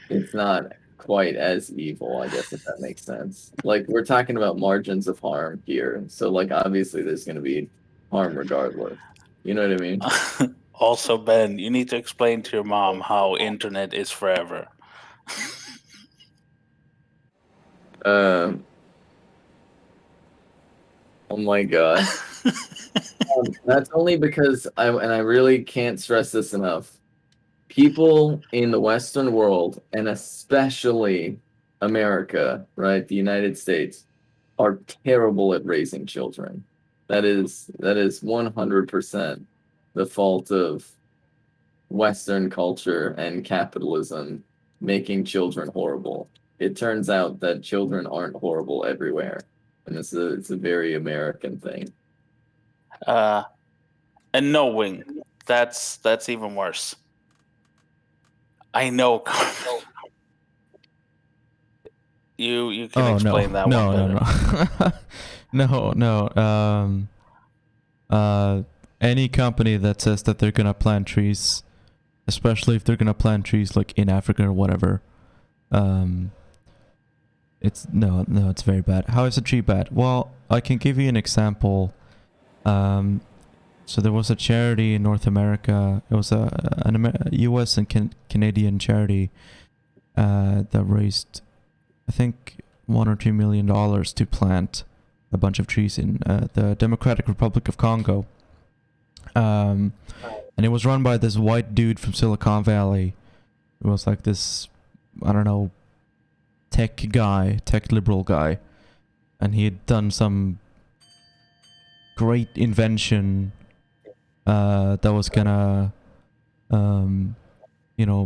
it's not quite as evil, I guess, if that makes sense. Like we're talking about margins of harm here. So like obviously there's gonna be harm regardless. You know what I mean? Also, Ben, you need to explain to your mom how internet is forever. Um oh my god. That's only because I really can't stress this enough. People in the Western world, and especially America, right, the United States, are terrible at raising children. That is 100% the fault of Western culture and capitalism making children horrible. It turns out that children aren't horrible everywhere, and it's a very American thing. uh, and no wing. That's even worse. I know, Carmen. You can Oh no, explain that one no, no, better. no, no, no. Uh, any company that says that they're gonna plant trees, especially if they're gonna plant trees like in Africa or whatever, um, it's no, it's very bad. How is a tree bad? Well, I can give you an example. Um, So there was a charity in North America. It was an U.S. and Canadian charity that raised, I think, $1 or $2 million to plant a bunch of trees in the Democratic Republic of Congo. And it was run by this white dude from Silicon Valley. It was like this, I don't know, tech liberal guy. And he had done some great invention that was gonna,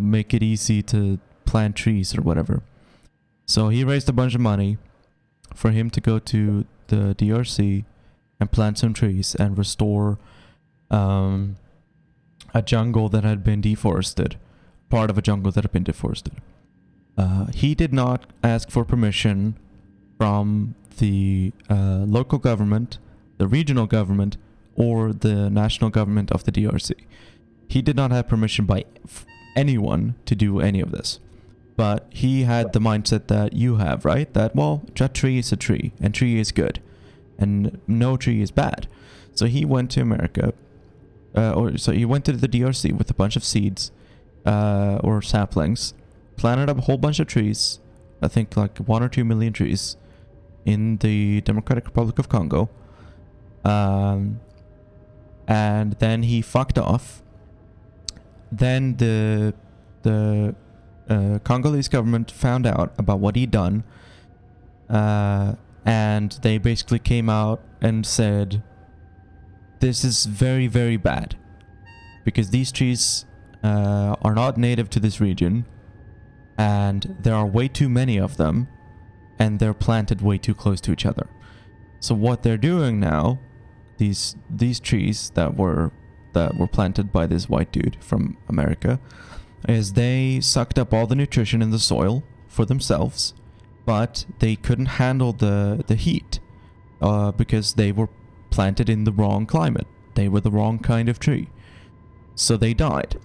make it easy to plant trees or whatever. So he raised a bunch of money for him to go to the DRC and plant some trees and restore a jungle that had been deforested. Part of a jungle that had been deforested. He did not ask for permission from the local government, the regional government, or the national government of the DRC. He did not have permission by anyone to do any of this. But he had the mindset that you have, right? That, well, a tree is a tree, and tree is good, and no tree is bad. So he went to America, so he went to the DRC with a bunch of seeds, or saplings, planted a whole bunch of trees, I think like 1 or 2 million trees, in the Democratic Republic of Congo. And then he fucked off. Then the Congolese government found out about what he'd done, and they basically came out and said, this is very, very bad, because these trees are not native to this region, and there are way too many of them, and they're planted way too close to each other. So what they're doing now, these trees that were planted by this white dude from America, is they sucked up all the nutrition in the soil for themselves, but they couldn't handle the heat because they were planted in the wrong climate. They were the wrong kind of tree. So they died.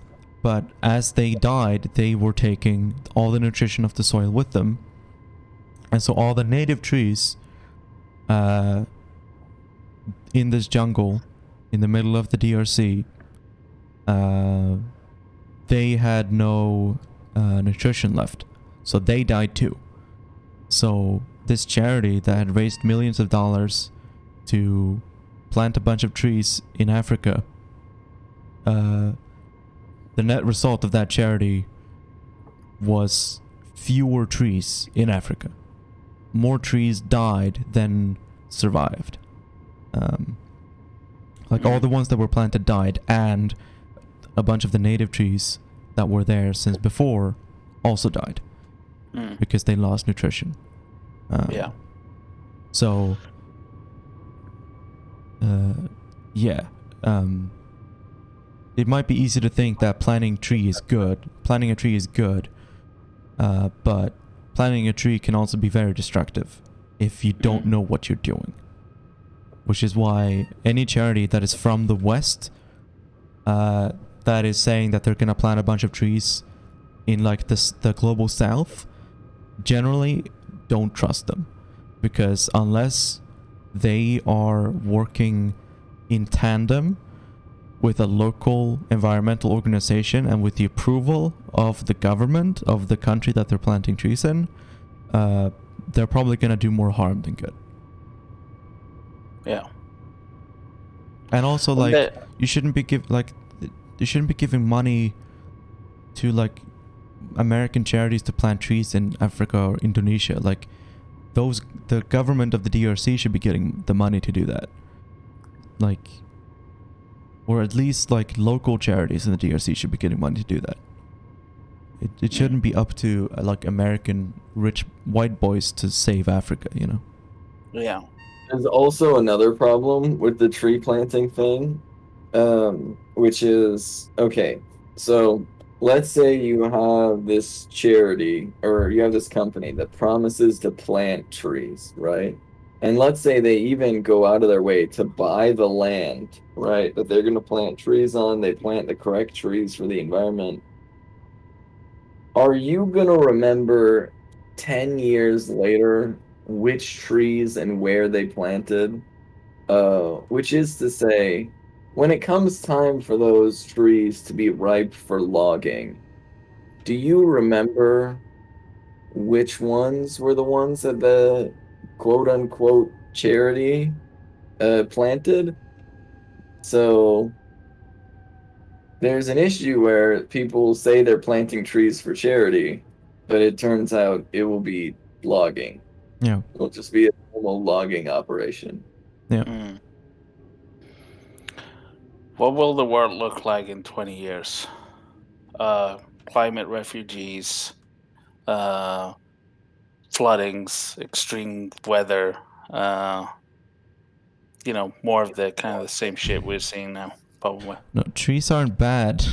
But as they died, they were taking all the nutrition of the soil with them. And so all the native trees in this jungle, in the middle of the DRC, they had no nutrition left. So they died too. So this charity that had raised millions of dollars to plant a bunch of trees in Africa, the net result of that charity was fewer trees in Africa. More trees died than survived. Like all the ones that were planted died, and a bunch of the native trees that were there since before also died because they lost nutrition. Yeah. So, yeah. It might be easy to think that planting a tree is good, but planting a tree can also be very destructive if you don't know what you're doing. Which is why any charity that is from the West, that is saying that they're gonna plant a bunch of trees in like the global South, generally don't trust them, because unless they are working in tandem with a local environmental organization and with the approval of the government of the country that they're planting trees in, they're probably gonna do more harm than good. Yeah. And also, like, you shouldn't be giving money to like American charities to plant trees in Africa or Indonesia. Like, the government of the DRC should be getting the money to do that. Like, or at least like local charities in the DRC should be getting money to do that. It shouldn't be up to like American rich white boys to save Africa, you know? Yeah. There's also another problem with the tree planting thing, which is, okay, so let's say you have this charity or you have this company that promises to plant trees, right? And let's say they even go out of their way to buy the land, right, that they're going to plant trees on. They plant the correct trees for the environment. Are you going to remember 10 years later which trees and where they planted? Which is to say, when it comes time for those trees to be ripe for logging, do you remember which ones were the ones that the quote unquote charity planted? So there's an issue where people say they're planting trees for charity, but it turns out it will be logging. Yeah. It'll just be a normal logging operation. Yeah. Mm. What will the world look like in 20 years? Climate refugees, uh, floodings, extreme weather, uh, more of the kind of the same shit we're seeing now, probably. No, trees aren't bad.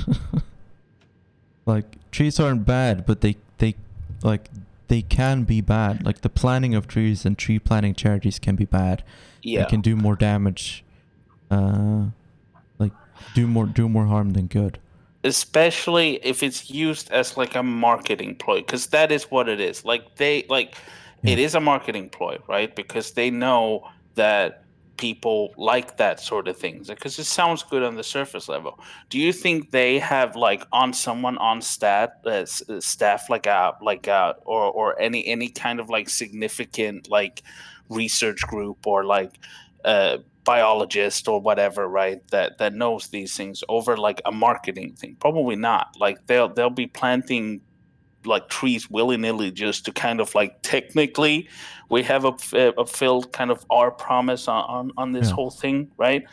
Like, trees aren't bad, but they can be bad. Like, the planting of trees and tree planting charities can be bad. Yeah. It can do more damage. Like, do more harm than good. Especially if it's used as like a marketing ploy, because that is what it is. It is a marketing ploy, right? Because they know that people like that sort of things because it sounds good on the surface level. Do you think they have like on someone on staff or any kind of like significant like research group or like biologist or whatever, right, that knows these things over like a marketing thing? Probably not. Like they'll be planting like trees willy-nilly just to kind of like technically we have fulfilled kind of our promise on this whole thing, right?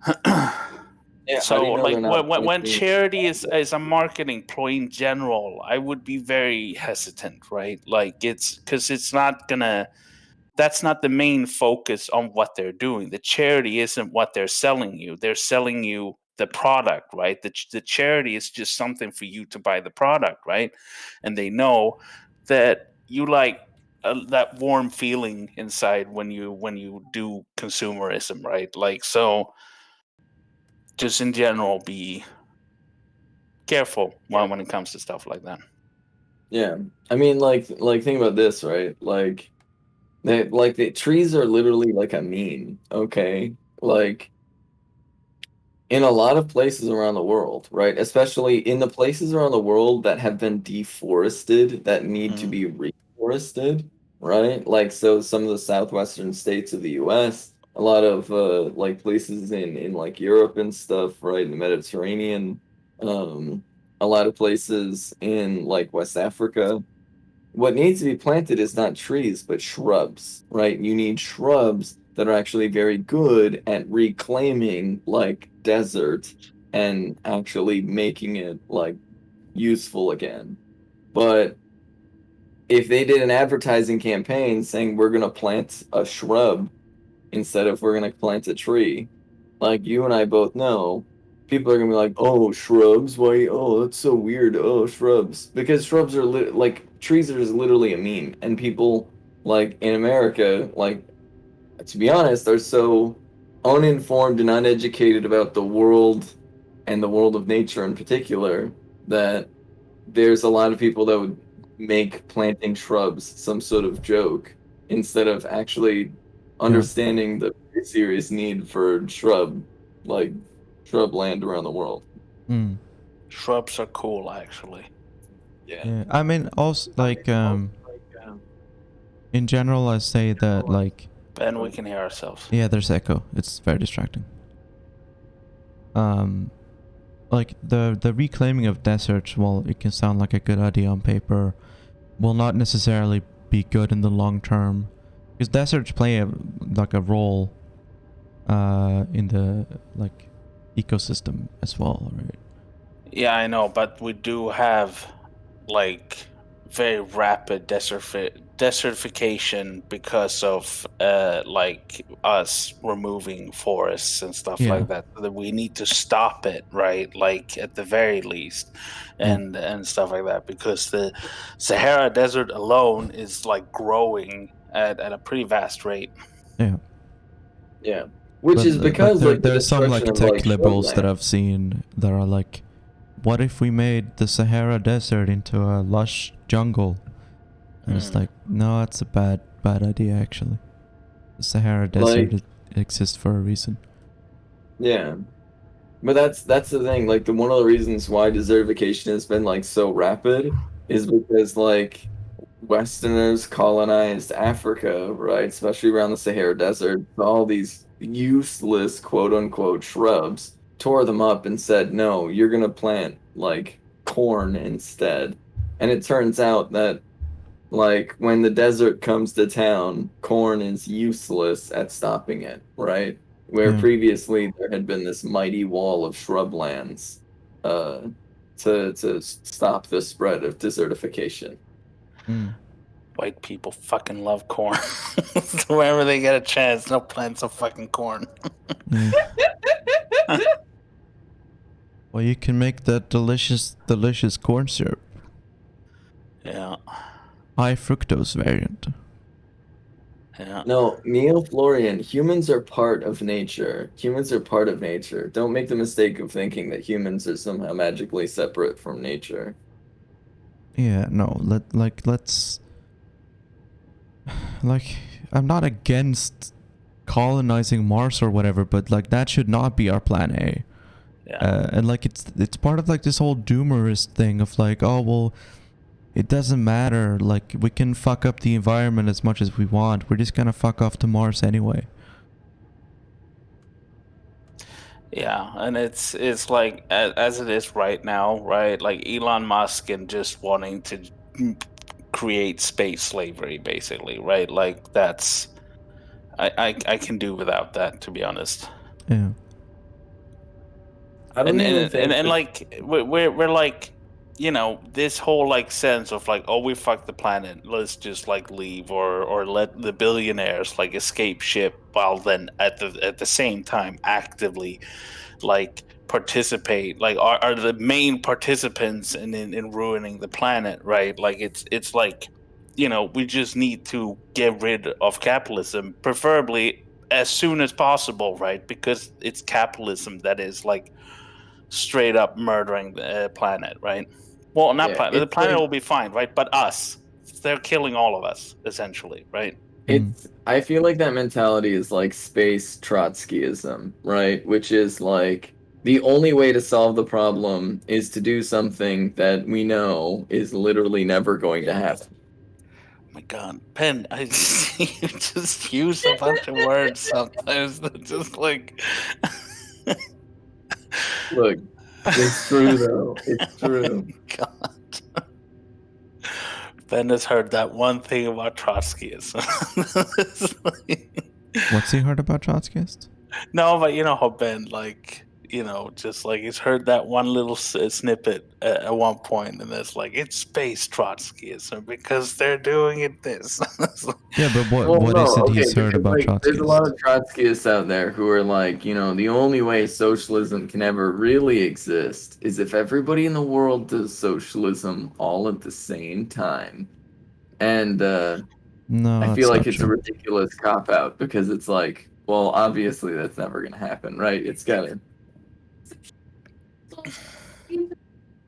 Yeah, how do So you know they're like not when planting? charity is a marketing ploy in general, I would be very hesitant, right? Like it's because it's not gonna, that's not the main focus on what they're doing. The charity isn't what they're selling you. They're selling you the product, right? The charity is just something for you to buy the product, right? And they know that you like that warm feeling inside when you do consumerism, right? Like, so just in general, be careful when it comes to stuff like that. Yeah, I mean, like think about this, right? The trees are literally like a meme, okay? Like in a lot of places around the world, right? Especially in the places around the world that have been deforested, that need to Mm. be reforested, right? Like so some of the southwestern states of the US, a lot of like places in like Europe and stuff, right? In the Mediterranean, um, a lot of places in like West Africa. What needs to be planted is not trees, but shrubs, right? You need shrubs that are actually very good at reclaiming like desert and actually making it like useful again. But if they did an advertising campaign saying we're going to plant a shrub instead of we're going to plant a tree, like you and I both know, people are going to be like, "Oh, shrubs? Why? Oh, that's so weird. Oh, shrubs." Because shrubs are like trees are just literally a meme, and people like in America, like to be honest, are so uninformed and uneducated about the world and the world of nature in particular that there's a lot of people that would make planting shrubs some sort of joke instead of actually Yeah. understanding the very serious need for like shrub land around the world. Mm. Shrubs are cool, actually. Yeah. I mean, also like in general, I say that like Ben, we can hear ourselves. yeah, there's echo. It's very distracting. Like the reclaiming of deserts, while it can sound like a good idea on paper, will not necessarily be good in the long term, because deserts play a role in the like ecosystem as well, right? Yeah, I know, but we do have like very rapid desertification because of like us removing forests and stuff Yeah. like that. So that we need to stop it, right? Like at the very least, and stuff like that, because the Sahara Desert alone is like growing at a pretty vast rate. Yeah. Yeah. Which is But because like the there's some destruction like of tech like liberals that shrubland. I've seen that are like, what if we made the Sahara Desert into a lush jungle? And it's like, no, that's a bad idea actually. The Sahara Desert Like exists for a reason. Yeah. But that's the thing. Like one of the reasons why desertification has been like so rapid is because like Westerners colonized Africa, right? Especially around the Sahara Desert. All these useless quote unquote shrubs, tore them up and said, no, you're gonna plant like corn instead. And it turns out that like when the desert comes to town, corn is useless at stopping it, right? Where Yeah. previously there had been this mighty wall of shrublands uh, to stop the spread of desertification. Mm. White people fucking love corn. Wherever they get a chance, they'll plant some fucking corn. Yeah. Well, you can make that delicious corn syrup. Yeah. High fructose variant. Yeah. No, Neil Florian, humans are part of nature. Humans are part of nature. Don't make the mistake of thinking that humans are somehow magically separate from nature. Yeah, no, let's like I'm not against colonizing Mars or whatever, but like that should not be our plan A. Yeah. And like it's part of like this whole doomerist thing of like, oh well, it doesn't matter, like we can fuck up the environment as much as we want. We're just gonna fuck off to Mars anyway. Yeah, and it's like as it is right now, right? Like Elon Musk and just wanting to create space slavery, basically, right? Like that's I can do without that, to be honest. Yeah. I don't even think And like we're like, you know, this whole like sense of like, oh, we fucked the planet, let's just like leave, or let the billionaires like escape ship, while then at the same time actively like participate, like are the main participants in ruining the planet, right? Like it's like, you know, we just need to get rid of capitalism, preferably as soon as possible, right? Because it's capitalism that is like straight up murdering the planet, right? Well, not yeah, planet. The it's planet like will be fine, right? But us, they're killing all of us, essentially, right? I feel like that mentality is like space Trotskyism, right? Which is like the only way to solve the problem is to do something that we know is literally never going to happen. Oh my God, Pen, I you just use a bunch of words sometimes that just like. Look, it's true though. It's true. God. Ben has heard that one thing about Trotskyism. What's he heard about Trotskyists? No, but you know how Ben, like, you know, just like he's heard that one little snippet at one point, and it's like it's space Trotskyism because they're doing it this. Yeah, but Well, what no, is it okay, he's heard because about like there's a lot Trotskyists? of Trotskyists out there who are like, you know, the only way socialism can ever really exist is if everybody in the world does socialism all at the same time. And No, I feel that's like not it's a true. ridiculous cop out because it's like, well, obviously that's never gonna happen, right? It's gotta.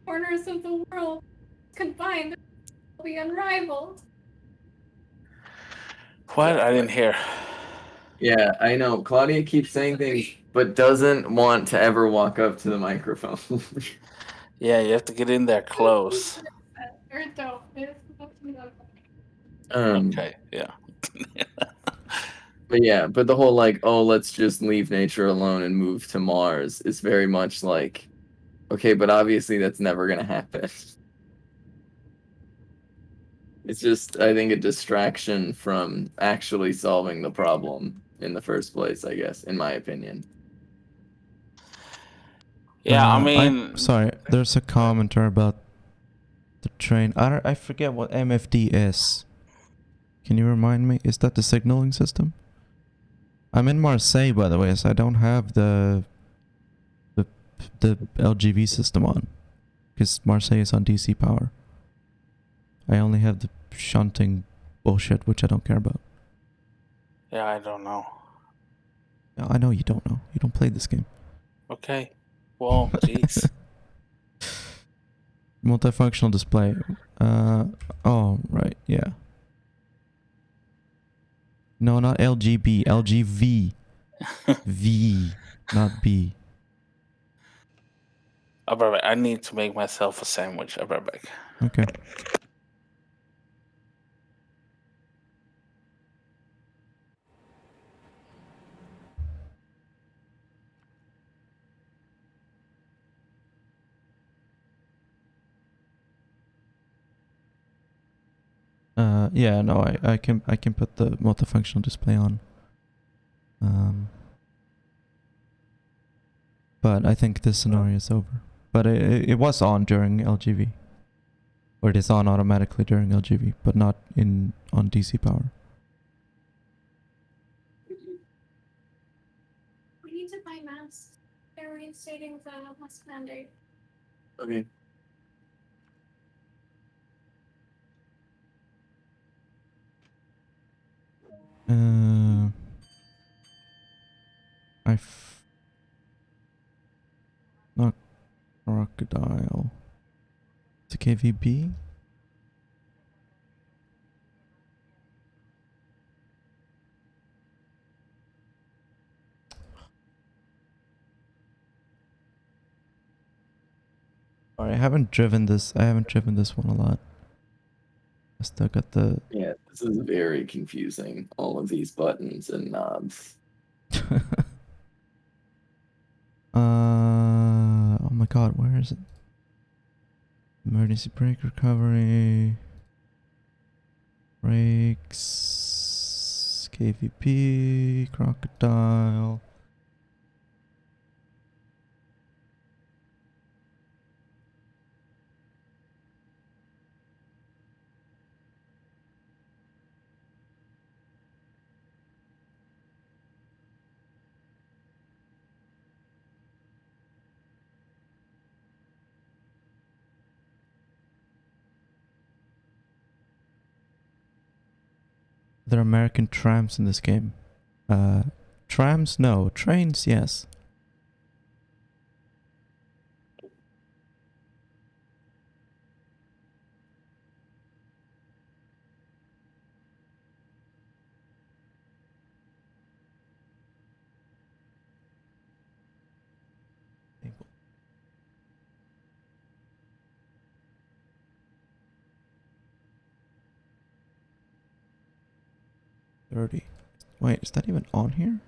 Corners of the world combined will be unrivaled. What? I didn't hear. Yeah, I know. Claudia keeps saying things, but doesn't want to ever walk up to the microphone. Yeah, you have to get in there close. Or don't. Okay, yeah. But yeah, but the whole like, oh, let's just leave nature alone and move to Mars is very much like, okay, but obviously that's never gonna happen. It's just, I think, a distraction from actually solving the problem in the first place, I guess, in my opinion. Yeah, I mean, Sorry, there's a commenter about the train. I forget what MFD is. Can you remind me? Is that the signaling system? I'm in Marseille, by the way, so I don't have the LGV system on, because Marseille is on DC power. I only have the shunting bullshit, which I don't care about. yeah, I don't know. I know you don't know. You don't play this game. Okay. Well, jeez. Multifunctional display. Oh, right, yeah. No, not LGB. LGV. V, not B. I'll be right back. I need to make myself a sandwich. I'll be right back. Okay. Yeah, no, I can put the multifunctional display on. But I think this scenario is over. But it was on during LGV. Or it is on automatically during LGV, but not on DC power. We need to buy masks. They're reinstating the mask mandate. Okay. Not crocodile. It's a KVB. Alright, I haven't driven this one a lot. I still got the Yeah, this is very confusing. All of these buttons and knobs. oh my god, where is it? Emergency brake recovery. Brakes. KVP. Crocodile. There are American trams in this game. Trams? No. Trains? Yes. Table. 30. Wait, is that even on here?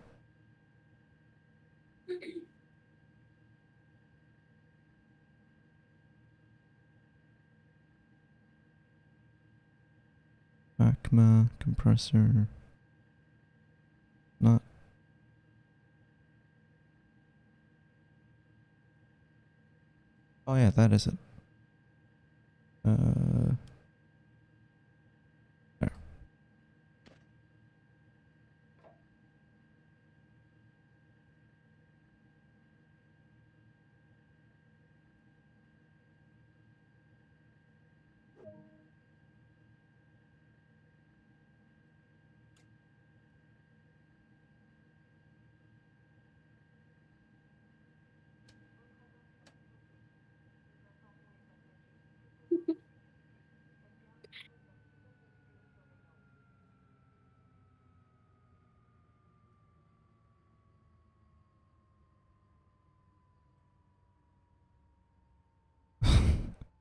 ACMA, compressor. Not. Oh yeah, that is it. There.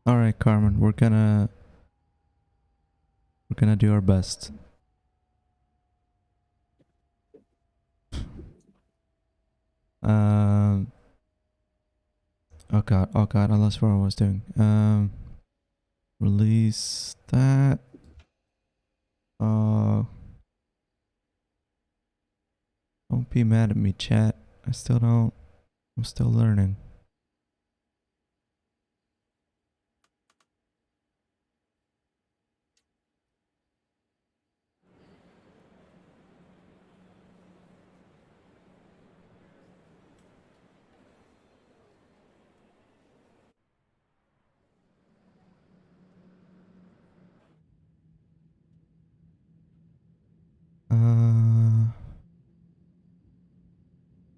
All right, Carmen, we're gonna do our best. Oh god, I lost what I was doing. Release that. Don't be mad at me, chat. I'm still learning.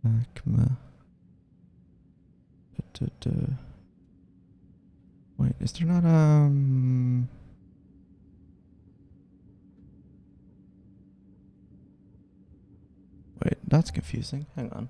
ACMA. Wait, is there not wait, That's confusing. Hang on.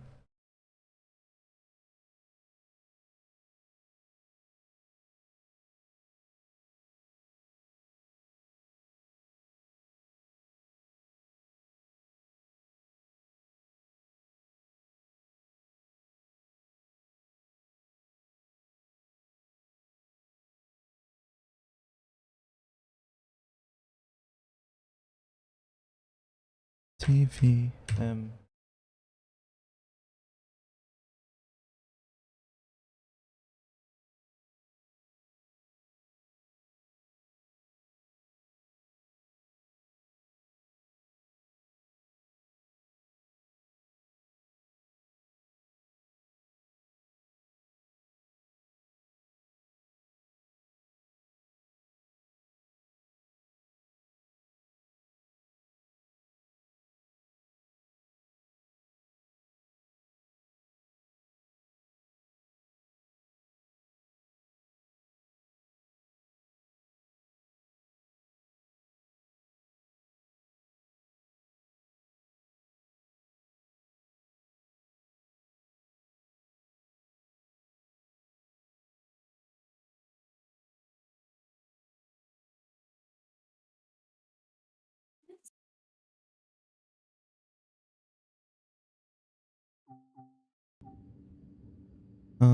TVM. I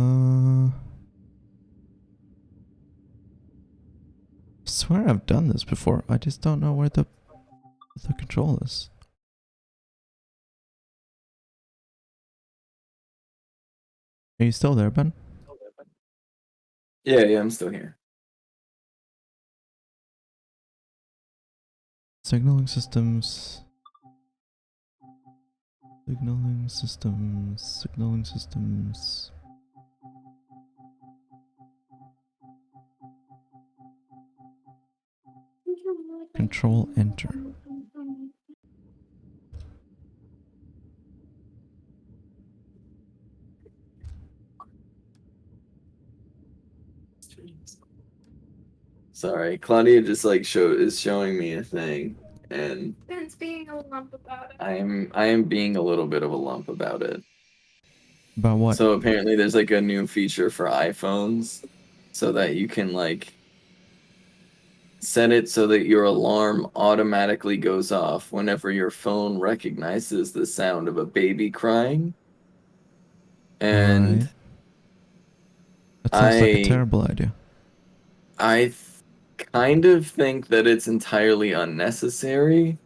swear I've done this before. I just don't know where the control is. Are you still there, Ben? Yeah, I'm still here. Signaling systems. Signaling systems. Signaling systems. Control enter. Sorry, Claudia just like is showing me a thing, and Ben's being a lump about it. I am being a little bit of a lump about it. About what? So apparently there's like a new feature for iPhones so that you can like set it so that your alarm automatically goes off whenever your phone recognizes the sound of a baby crying. And Right. That sounds like a terrible idea. I kind of think that it's entirely unnecessary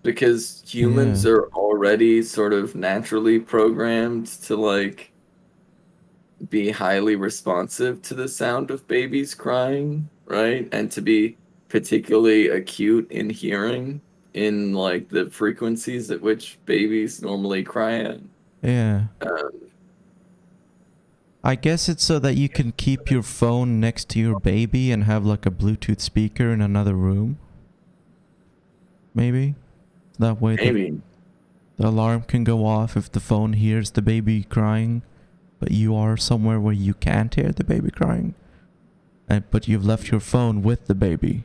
because humans are already sort of naturally programmed to like be highly responsive to the sound of babies crying, right? And to be particularly acute in hearing in like the frequencies at which babies normally cry at. Yeah. I guess it's so that you can keep your phone next to your baby and have like a Bluetooth speaker in another room. Maybe. That way the alarm can go off if the phone hears the baby crying, but you are somewhere where you can't hear the baby crying. But you've left your phone with the baby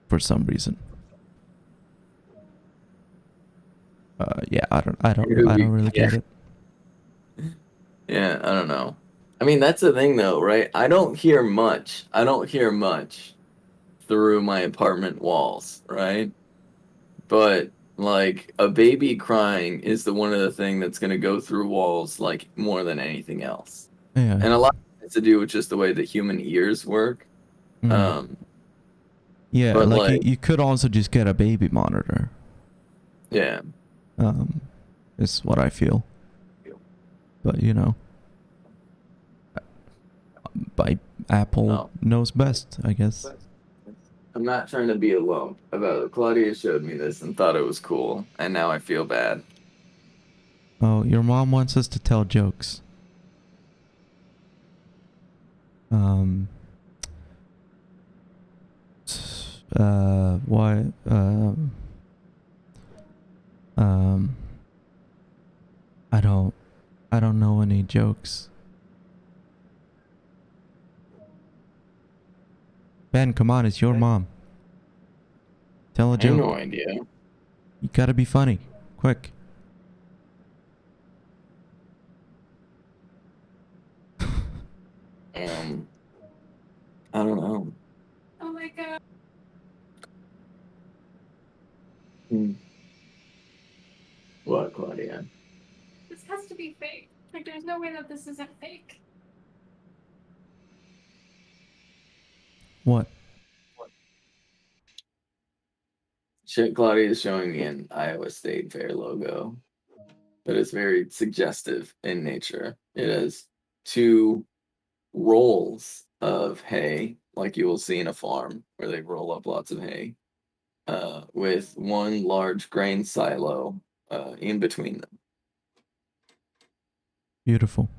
for some reason. Yeah, I don't really get it. Yeah, I don't know. I mean, that's the thing though, right? I don't hear much through my apartment walls, right? But like a baby crying is the one of the thing that's going to go through walls like more than anything else. Yeah. And a lot of it has to do with just the way that human ears work. Yeah, but like you could also just get a baby monitor. Yeah. Is what I feel. But you know, by Apple knows best, I guess. I'm not trying to be a lump about it. Claudia showed me this and thought it was cool, and now I feel bad. Oh, your mom wants us to tell jokes. What? I don't know any jokes. Ben, come on, it's your mom. Tell a joke. I have no idea. You gotta be funny. Quick. I don't know. Oh my god. What, Claudia? This has to be fake. Like, there's no way that this isn't fake. What? Shit, Claudia is showing me an Iowa State Fair logo, but it's very suggestive in nature. It has two rolls of hay, like you will see in a farm where they roll up lots of hay, with one large grain silo in between them. Beautiful.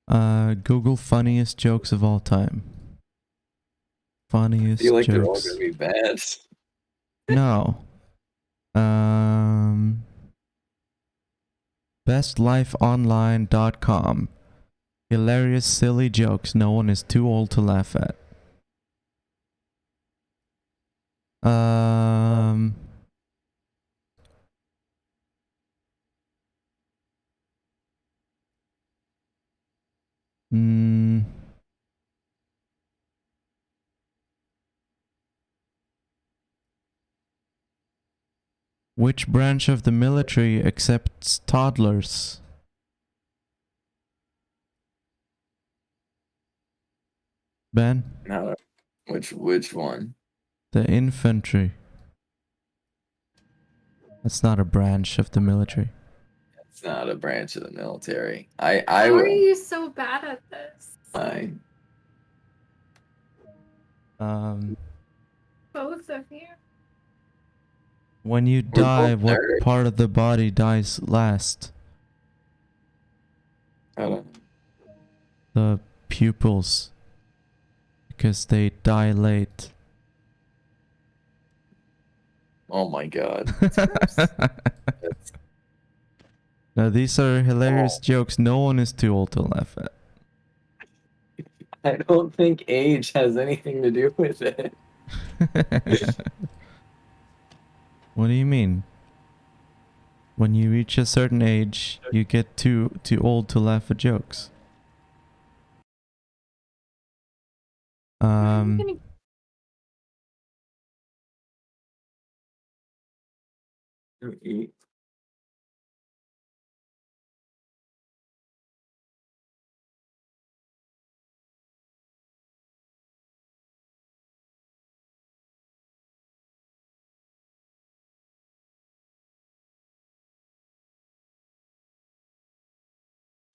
Google funniest jokes of all time. I Funniest feel like they're all jokes. gonna be bad. No. Bestlifeonline.com. Hilarious, silly jokes no one is too old to laugh at. Mm, which branch of the military accepts toddlers? Ben? No, which one? The infantry. That's not a branch of the military. It's not a branch of the military. How are you so bad at this? Both of you. When you We're die, both what nerds. part of the body dies last? I don't. The pupils. Because they dilate. Oh my god. Now these are hilarious jokes no one is too old to laugh at. I don't think age has anything to do with it. What do you mean? When you reach a certain age, you get too old to laugh at jokes. Eat.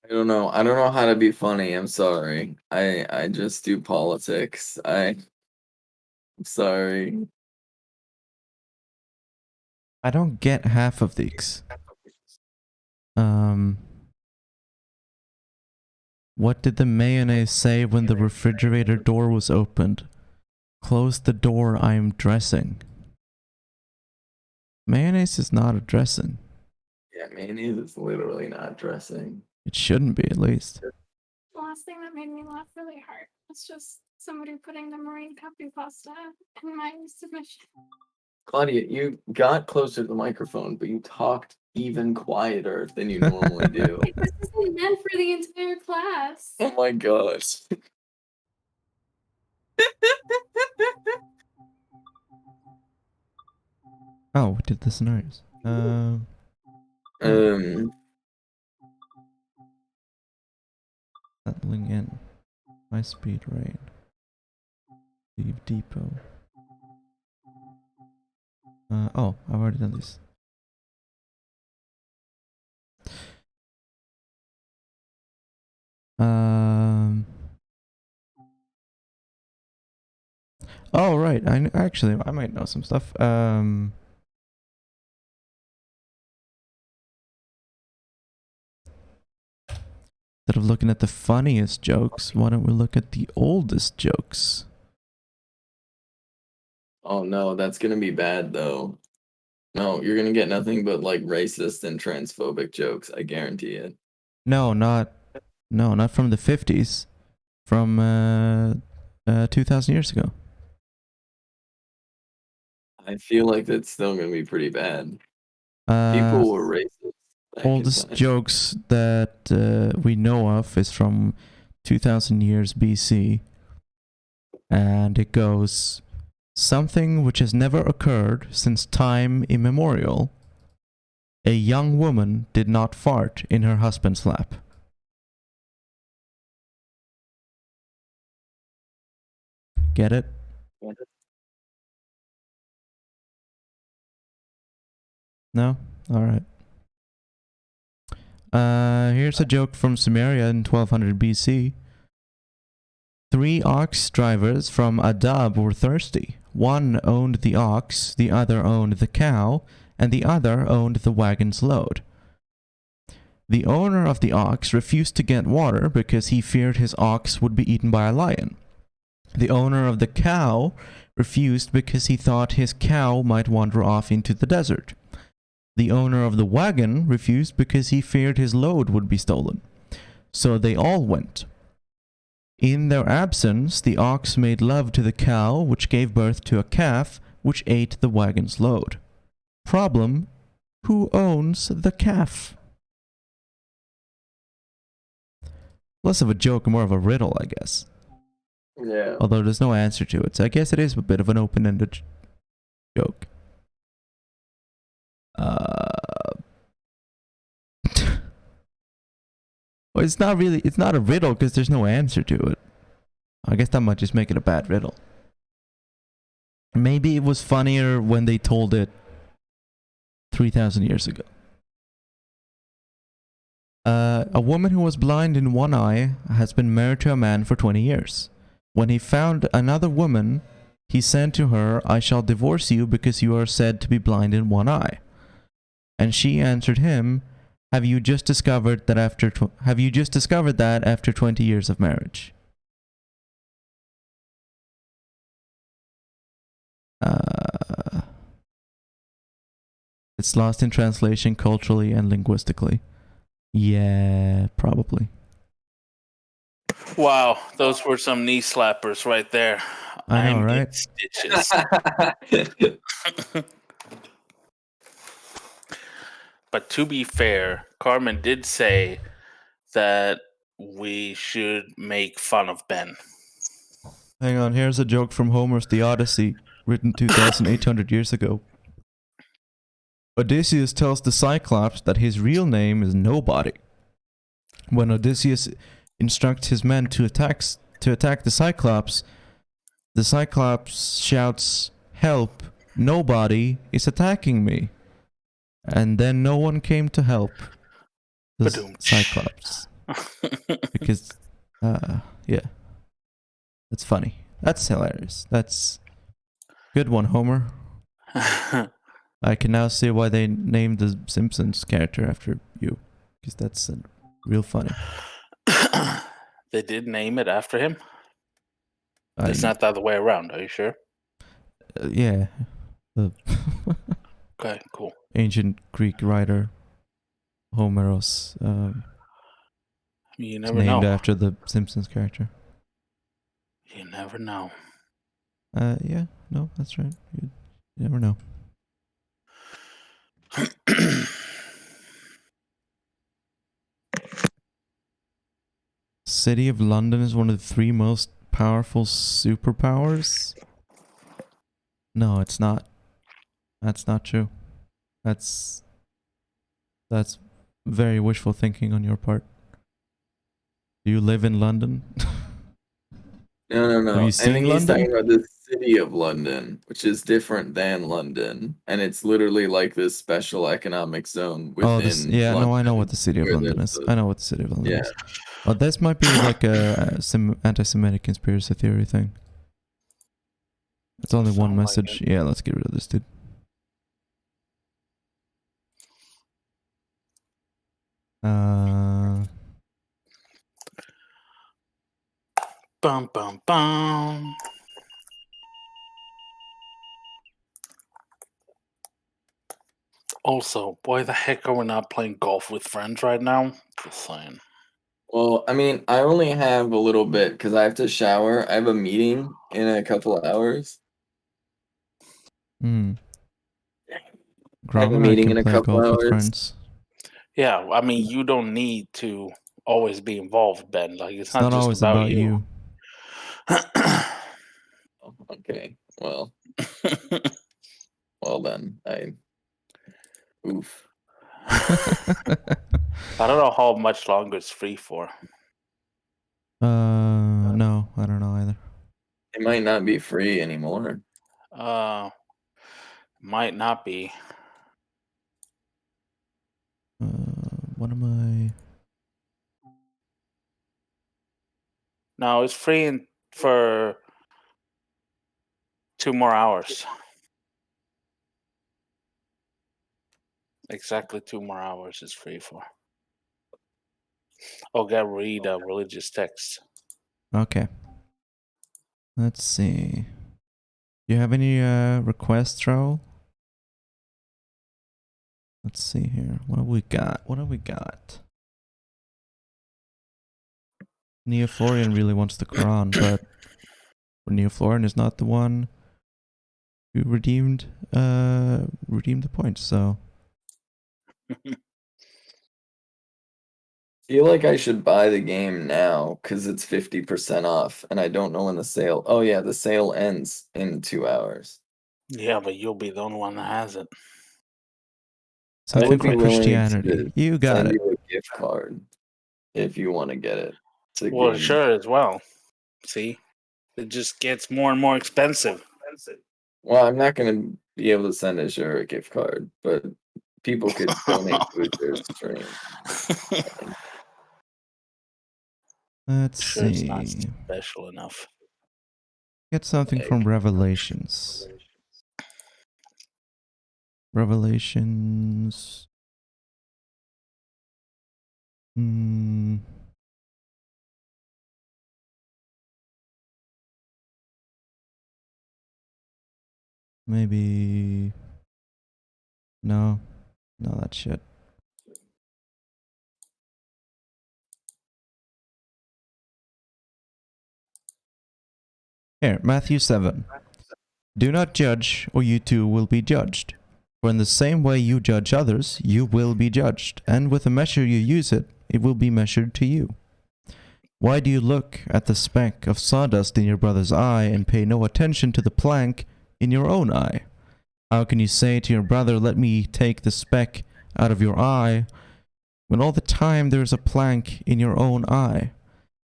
I don't know. I don't know how to be funny. I'm sorry. I just do politics. I'm sorry. I don't get half of these. What did the mayonnaise say when the refrigerator door was opened? Close the door, I am dressing. Mayonnaise is not a dressing. Yeah, mayonnaise is literally not dressing. It shouldn't be, at least. The last thing that made me laugh really hard was just somebody putting the marine copy pasta in my submission. Claudia, you got closer to the microphone, but you talked even quieter than you normally do. This isn't meant for the entire class. Oh my gosh. Oh, we did the scenarios. Settling in. High speed rain. Leave depot. Oh, I've already done this. Oh, right. Actually, I might know some stuff. Instead of looking at the funniest jokes, why don't we look at the oldest jokes? Oh no, that's gonna be bad though. No, you're gonna get nothing but like racist and transphobic jokes. I guarantee it. No, not from the 50s. From 2,000 years ago. I feel like that's still gonna be pretty bad. People were racist. Oldest jokes that we know of is from 2,000 years BC. And it goes, something which has never occurred since time immemorial. A young woman did not fart in her husband's lap. Get it? No? Alright. Here's a joke from Sumeria in 1200 BC. 3 ox drivers from Adab were thirsty. One owned the ox, the other owned the cow, and the other owned the wagon's load. The owner of the ox refused to get water because he feared his ox would be eaten by a lion. The owner of the cow refused because he thought his cow might wander off into the desert. The owner of the wagon refused because he feared his load would be stolen. So they all went. In their absence, the ox made love to the cow, which gave birth to a calf, which ate the wagon's load. Problem: who owns the calf? Less of a joke, more of a riddle, I guess. Yeah. Although there's no answer to it, so I guess it is a bit of an open-ended joke. Well, it's not a riddle because there's no answer to it. I guess that might just make it a bad riddle. Maybe it was funnier when they told it 3,000 years ago. A woman who was blind in one eye has been married to a man for 20 years. When he found another woman, he said to her, "I shall divorce you because you are said to be blind in one eye." And she answered him, Have you just discovered that after 20 years of marriage? It's lost in translation culturally and linguistically. Yeah, probably. Wow, those were some knee slappers right there. I know, I'm in right? stitches. But to be fair, Carmen did say that we should make fun of Ben. Hang on, here's a joke from Homer's The Odyssey, written 2,800 years ago. Odysseus tells the Cyclops that his real name is Nobody. When Odysseus instructs his men to attack the Cyclops shouts, "Help! Nobody is attacking me!" And then no one came to help the Cyclops. Because, yeah. That's funny. That's hilarious. That's good one, Homer. I can now see why they named the Simpsons character after you. Because that's real funny. They did name it after him? It's not the other way around, are you sure? Yeah. Okay, cool. Ancient Greek writer Homeros You is never named know. after the Simpsons character. You never know. Yeah, no, that's right. You never know. City of London is one of the 3 most powerful superpowers? No, it's not. That's not true. That's very wishful thinking on your part. Do you live in London? No. Have you I seen think he's London? talking about the city of London, which is different than London, and it's literally like this special economic zone within. Yeah, London, no, I know what the city of where London there's is. I know what the city of London Yeah. is. Oh, this might be like some anti-Semitic conspiracy theory thing. It's only one Sound like message. it. Yeah, let's get rid of this dude. Bum, bum, bum. Also, why the heck are we not playing golf with friends right now? Just saying. Well, I mean, I only have a little bit because I have to shower. I have a meeting in a couple of hours. Hmm. I have a Grong and I meeting can in a play couple golf with hours. friends. Yeah, I mean, you don't need to always be involved, Ben. Like It's it's not not just always about about you. Okay, well, well then, oof. I don't know how much longer it's free for. No, I don't know either. It might not be free anymore. Might not be. What am I? No, it's free for 2 more hours. Exactly 2 more hours is free for. Okay, read religious texts. Okay. Let's see. Do you have any requests, Raul? Let's see here. What have we got? What have we got? Neoflorian really wants the Quran, but Neoflorian is not the one who redeemed the points, so Feel like I should buy the game now because it's 50% off, and I don't know when the sale. Oh yeah, the sale ends in 2 hours. Yeah, but you'll be the only one that has it. I something would be from willing Christianity. to You got send it. you a gift card if you want to get it. It's a Well, game. sure as well. See, it just gets more and more expensive. Well, I'm not going to be able to send Azure a gift card, but people could donate to Azure stream. Let's Sure, it's not see. special enough. Get something from Revelations. Revelations. Maybe. No, that shit. Here, Matthew 7. Do not judge, or you too will be judged. For in the same way you judge others, you will be judged, and with the measure you use it, it will be measured to you. Why do you look at the speck of sawdust in your brother's eye and pay no attention to the plank in your own eye? How can you say to your brother, let me take the speck out of your eye, when all the time there is a plank in your own eye?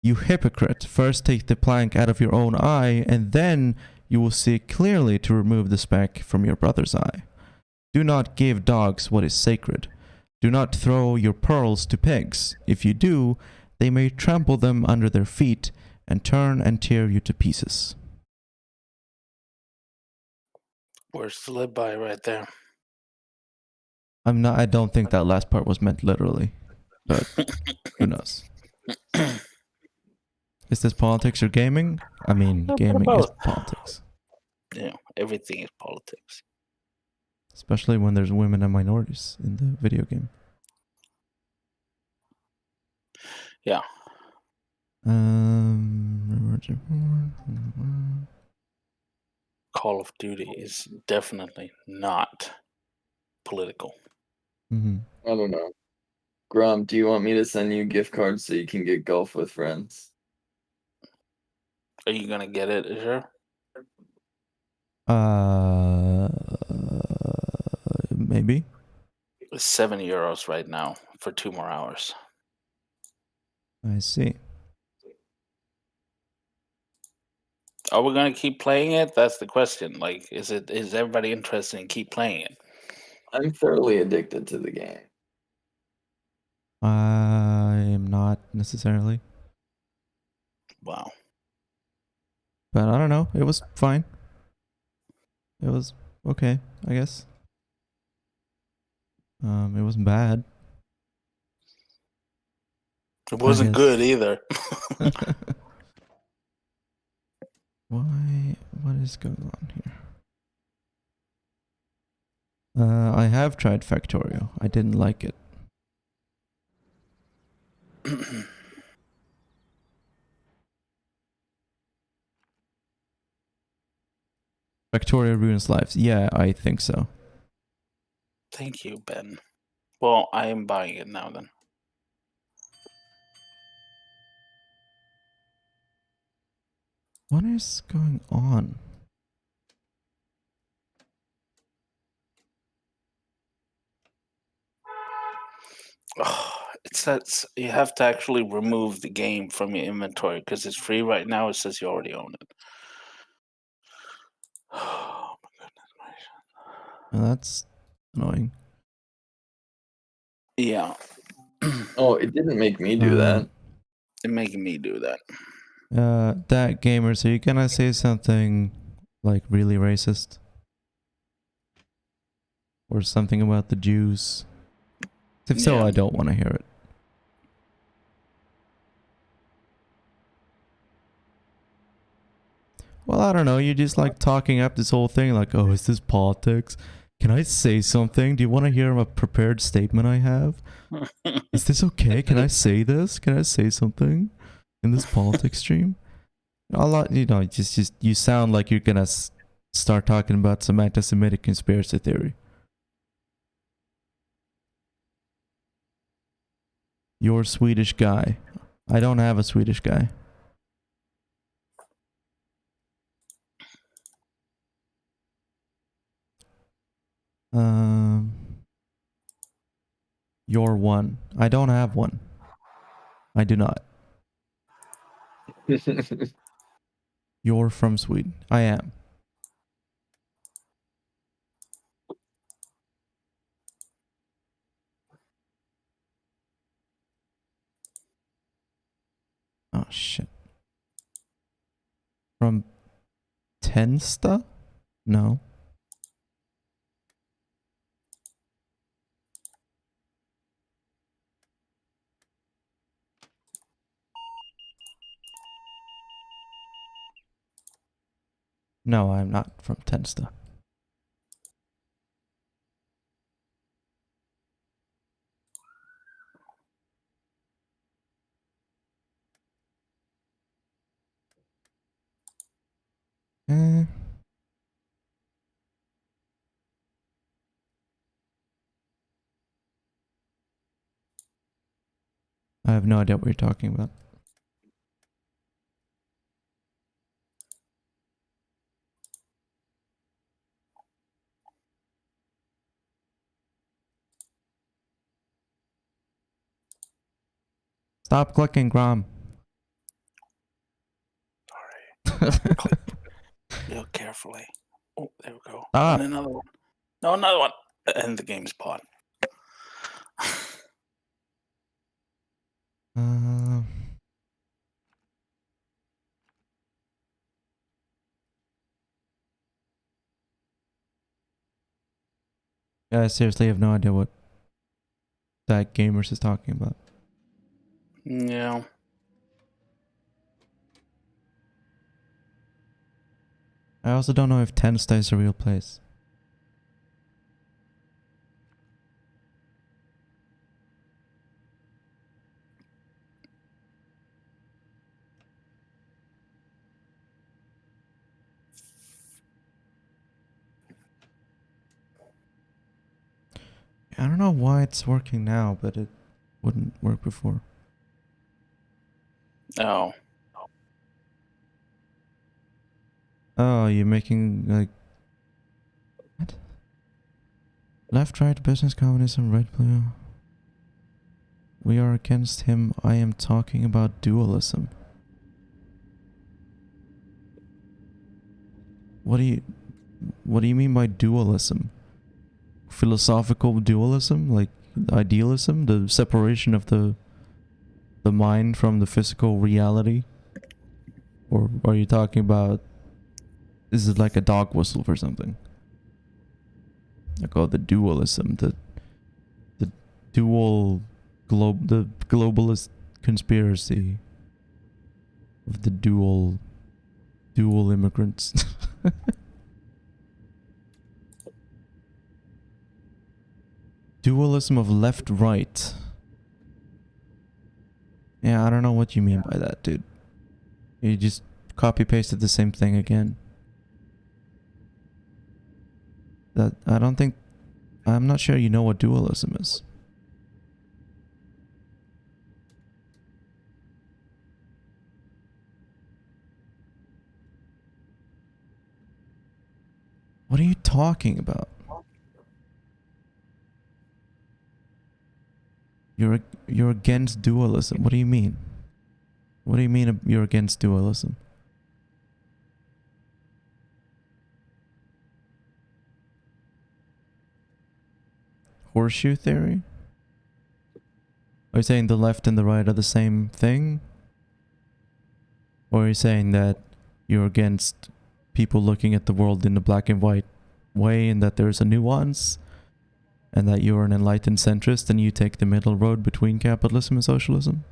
You hypocrite, first take the plank out of your own eye, and then you will see clearly to remove the speck from your brother's eye. Do not give dogs what is sacred. Do not throw your pearls to pigs. If you do, they may trample them under their feet and turn and tear you to pieces. Words to live by right there. I don't think that last part was meant literally, but who knows? Is this politics or gaming? I mean, gaming is politics. Yeah, everything is politics. Especially when there's women and minorities in the video game. Yeah. Call of Duty is definitely not political. Mm-hmm. I don't know. Grom, do you want me to send you gift cards so you can get golf with friends? Are you gonna get it, Azure? Maybe. It's €7 right now for 2 more hours. I see. Are we gonna keep playing it? That's the question. Like, is everybody interested in keep playing it? I'm thoroughly addicted to the game. I am not necessarily. Wow. But I don't know. It was fine. It was okay, I guess. It wasn't bad. It wasn't good either. What is going on here? I have tried Factorio. I didn't like it. Factorio ruins lives. Yeah, I think so. Thank you, Ben. Well, I am buying it now then. What is going on? It says you have to actually remove the game from your inventory because it's free right now. It says you already own it. Oh my goodness gracious. Well, that's annoying. Yeah, Oh, it didn't make me do that. it's making me do that. That gamer, so you gonna say something like really racist? Or something about the Jews? If so, Yeah. I don't want to hear it. Well, I don't know. You're just like talking up this whole thing like, oh, is this politics? Can I say something? Do you want to hear a prepared statement I have? Is this okay? Can I say this? Can I say something in this politics stream? A lot, you know, just you sound like you're gonna start talking about some anti-Semitic conspiracy theory. You're a Swedish guy. I don't have a Swedish guy. You're one. I don't have one. I do not. You're from Sweden. I am. Oh shit. From Tensta? No. No, I'm not from Tensta. Eh. I have no idea what you're talking about. Stop clicking, Grom. Sorry. Click real carefully. Oh, there we go. Stop. And another one. No, another one. And the game's paused. Yeah, I seriously have no idea what that gamers is talking about. Yeah. I also don't know if Tensta is a real place. I don't know why it's working now, but it wouldn't work before. Oh. Oh, you're making like what? Left, right, business, communism, right, blue. We are against him. I am talking about dualism. What do you mean by dualism? Philosophical dualism, like idealism, the separation of the mind from the physical reality? Or are you talking about, is it like a dog whistle for something? Like, oh, the dualism, the dual the globalist conspiracy of the dual immigrants. Dualism of left right. Yeah, I don't know what you mean by that, dude. You just copy pasted the same thing again. That I'm not sure you know what dualism is. What are you talking about? You're against dualism. What do you mean? What do you mean you're against dualism? Horseshoe theory? Are you saying the left and the right are the same thing? Or are you saying that you're against people looking at the world in a black and white way and that there's a nuance? And that you're an enlightened centrist and you take the middle road between capitalism and socialism?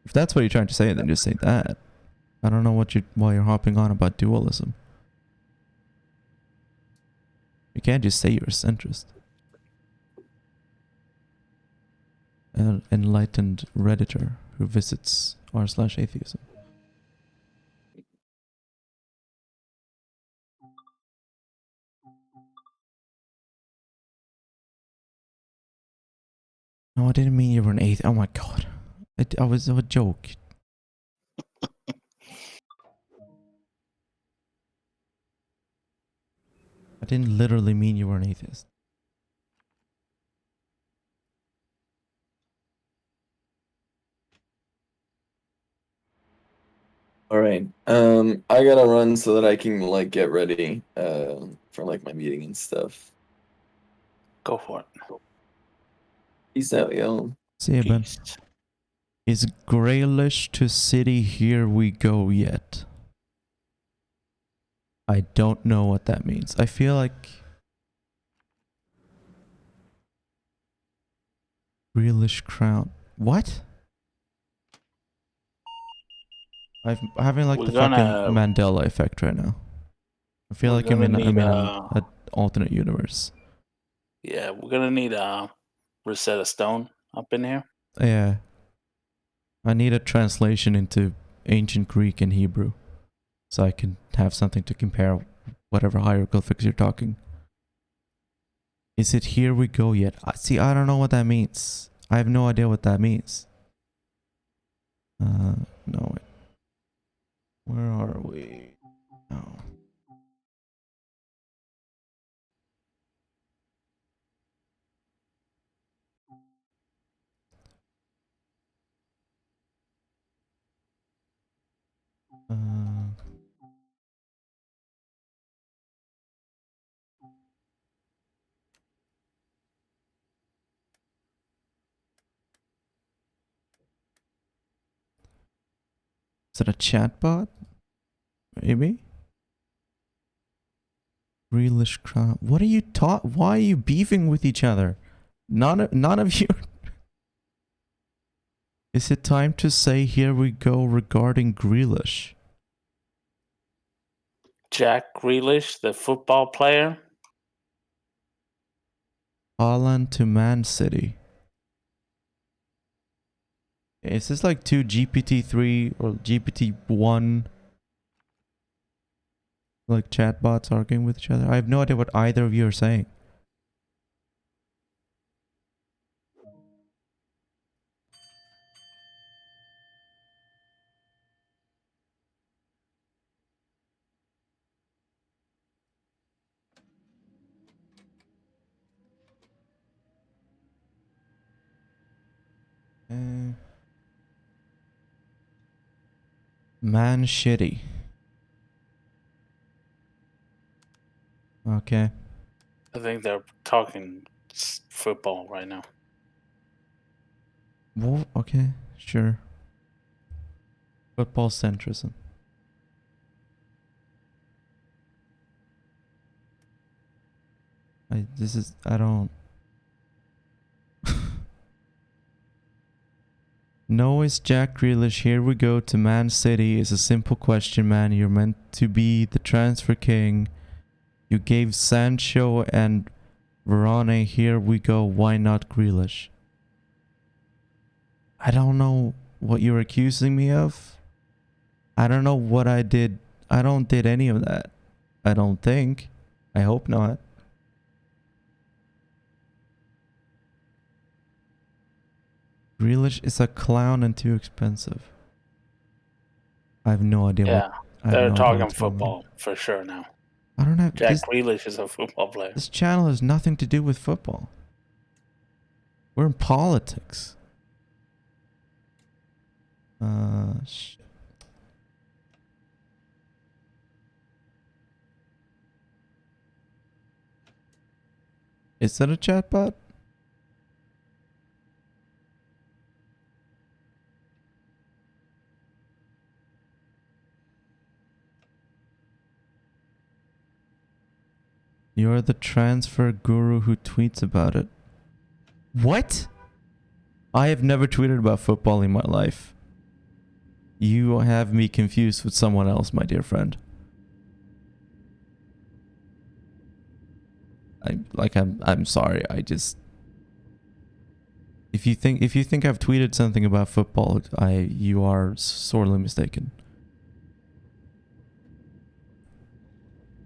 If that's what you're trying to say, then just say that. I don't know why you're hopping on about dualism. You can't just say you're a centrist. An enlightened Redditor who visits r/atheism. No, I didn't mean you were an atheist. Oh my god. I was a joke. I didn't literally mean you were an atheist. All right. I gotta run so that I can like get ready for like my meeting and stuff. Go for it. Peace out, yo. See ya, Ben. Peace. Is Graylish to city here we go yet? I don't know what that means. I feel like Grealish crown. What? I'm having like We're the gonna- fucking Mandela effect right now. I feel We're like I'm gonna in need, an alternate universe. Yeah, we're gonna need Rosetta Stone up in here. Yeah. I need a translation into ancient Greek and Hebrew so I can have something to compare whatever hieroglyphics you're talking. Is it here we go yet? See, I don't know what that means. I have no idea what that means. No, wait. Where are we? Oh. Is it a chatbot? Maybe? Grealish crown. What are you why are you beefing with each other? None of you. Is it time to say here we go regarding Grealish? Jack Grealish, the football player. Haaland to Man City. Is this like two GPT-3 or GPT-1 like chatbots arguing with each other? I have no idea what either of you are saying. Man shitty. Okay. I think they're talking football right now. Well, okay, sure. Football centrism. I don't. No, is Jack Grealish here we go to Man City is a simple question, man. You're meant to be the transfer king. You gave Sancho and Varane here we go. Why not Grealish? I don't know what you're accusing me of. I don't know what I did. I don't did any of that. I don't think. I hope not. Grealish is a clown and too expensive. I have no idea Yeah, what. they're talking football for sure now. I don't have Jack this. Grealish is a football player. This channel has nothing to do with football. We're in politics. Shit. Is that a chatbot? You're the transfer guru who tweets about it. What? I have never tweeted about football in my life. You have me confused with someone else, my dear friend. I'm sorry. I just if you think I've tweeted something about football, you are sorely mistaken.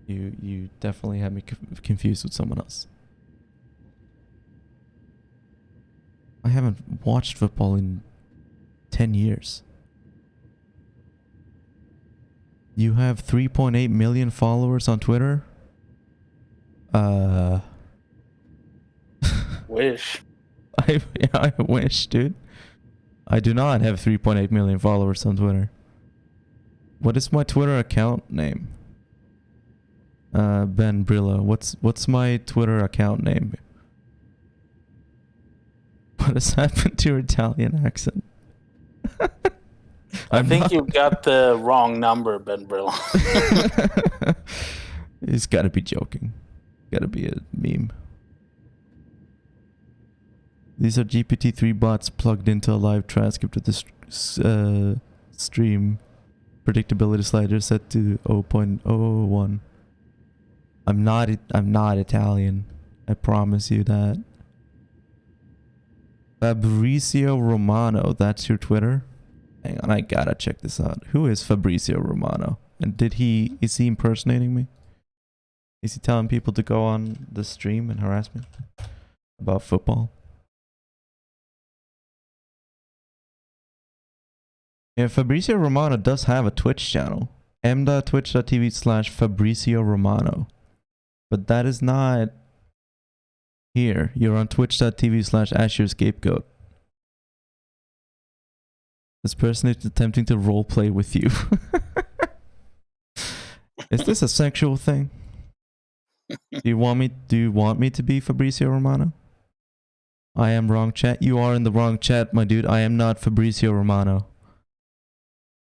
You definitely have me confused with someone else. I haven't watched football in 10 years. You have 3.8 million followers on Twitter? Wish. I wish, dude. I do not have 3.8 million followers on Twitter. What is my Twitter account name? Ben Brillo. What's my Twitter account name? What has happened to your Italian accent? I think you got the wrong number, Ben Brillo. He's got to be joking. Got to be a meme. These are GPT-3 bots plugged into a live transcript of the stream. Predictability slider set to 0.001. I'm not Italian. I promise you that. Fabrizio Romano, that's your Twitter? Hang on, I gotta check this out. Who is Fabrizio Romano? And is he impersonating me? Is he telling people to go on the stream and harass me about football? Yeah, Fabrizio Romano does have a Twitch channel. m.twitch.tv/Fabrizio Romano. But that is not here. You're on twitch.tv/Azure Scapegoat. This person is attempting to roleplay with you. Is this a sexual thing? Do you want me to be Fabrizio Romano? I am wrong chat. You are in the wrong chat, my dude. I am not Fabrizio Romano.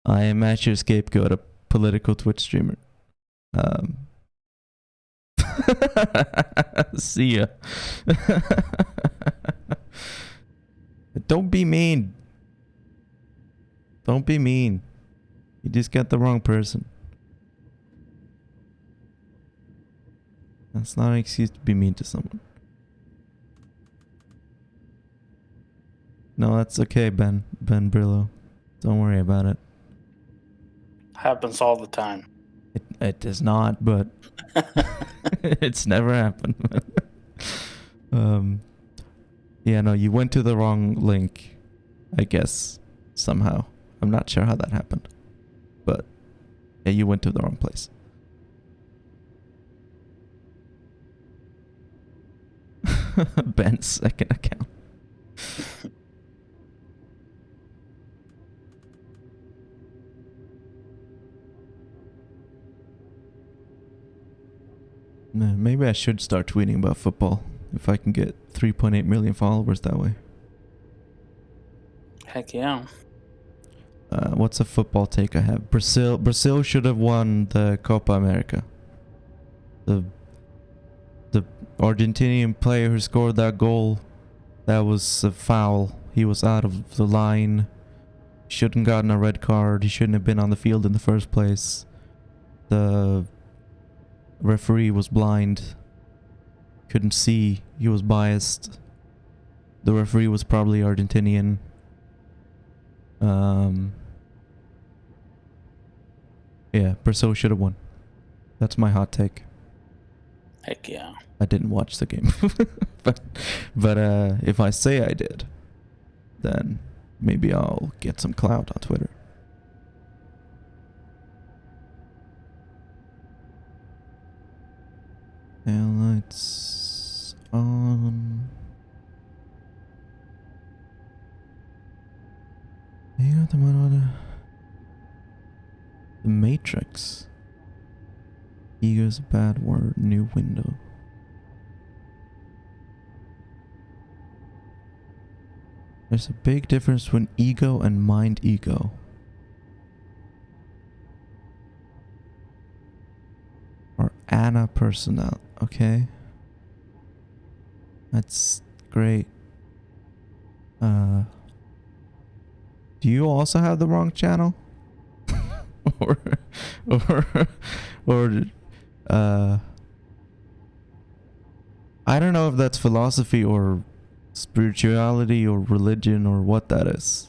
I am Azure Scapegoat, a political Twitch streamer. See ya. Don't be mean. Don't be mean. You just got the wrong person. That's not an excuse to be mean to someone. No, that's okay, Ben Brillo. Don't worry about it. Happens all the time. It does not, but it's never happened. Yeah, no, you went to the wrong link, I guess, somehow. I'm not sure how that happened, but yeah, you went to the wrong place. Ben's second account. Maybe I should start tweeting about football if I can get 3.8 million followers that way. Heck yeah. What's a football take I have? Brazil should have won the Copa America. The Argentinian player who scored that goal, that was a foul. He was out of the line. Shouldn't gotten a red card. He shouldn't have been on the field in the first place. The referee was blind. Couldn't see. He was biased. The referee was probably Argentinian. Yeah, Brazil should have won. That's my hot take. Heck yeah. I didn't watch the game. but if I say I did, then maybe I'll get some clout on Twitter. Taillights on. You got the Matrix. Ego's a bad word. New window. There's a big difference between ego and mind ego. Or Anna personnel, okay? That's great. Do you also have the wrong channel? or, or, I don't know if that's philosophy or spirituality or religion or what that is.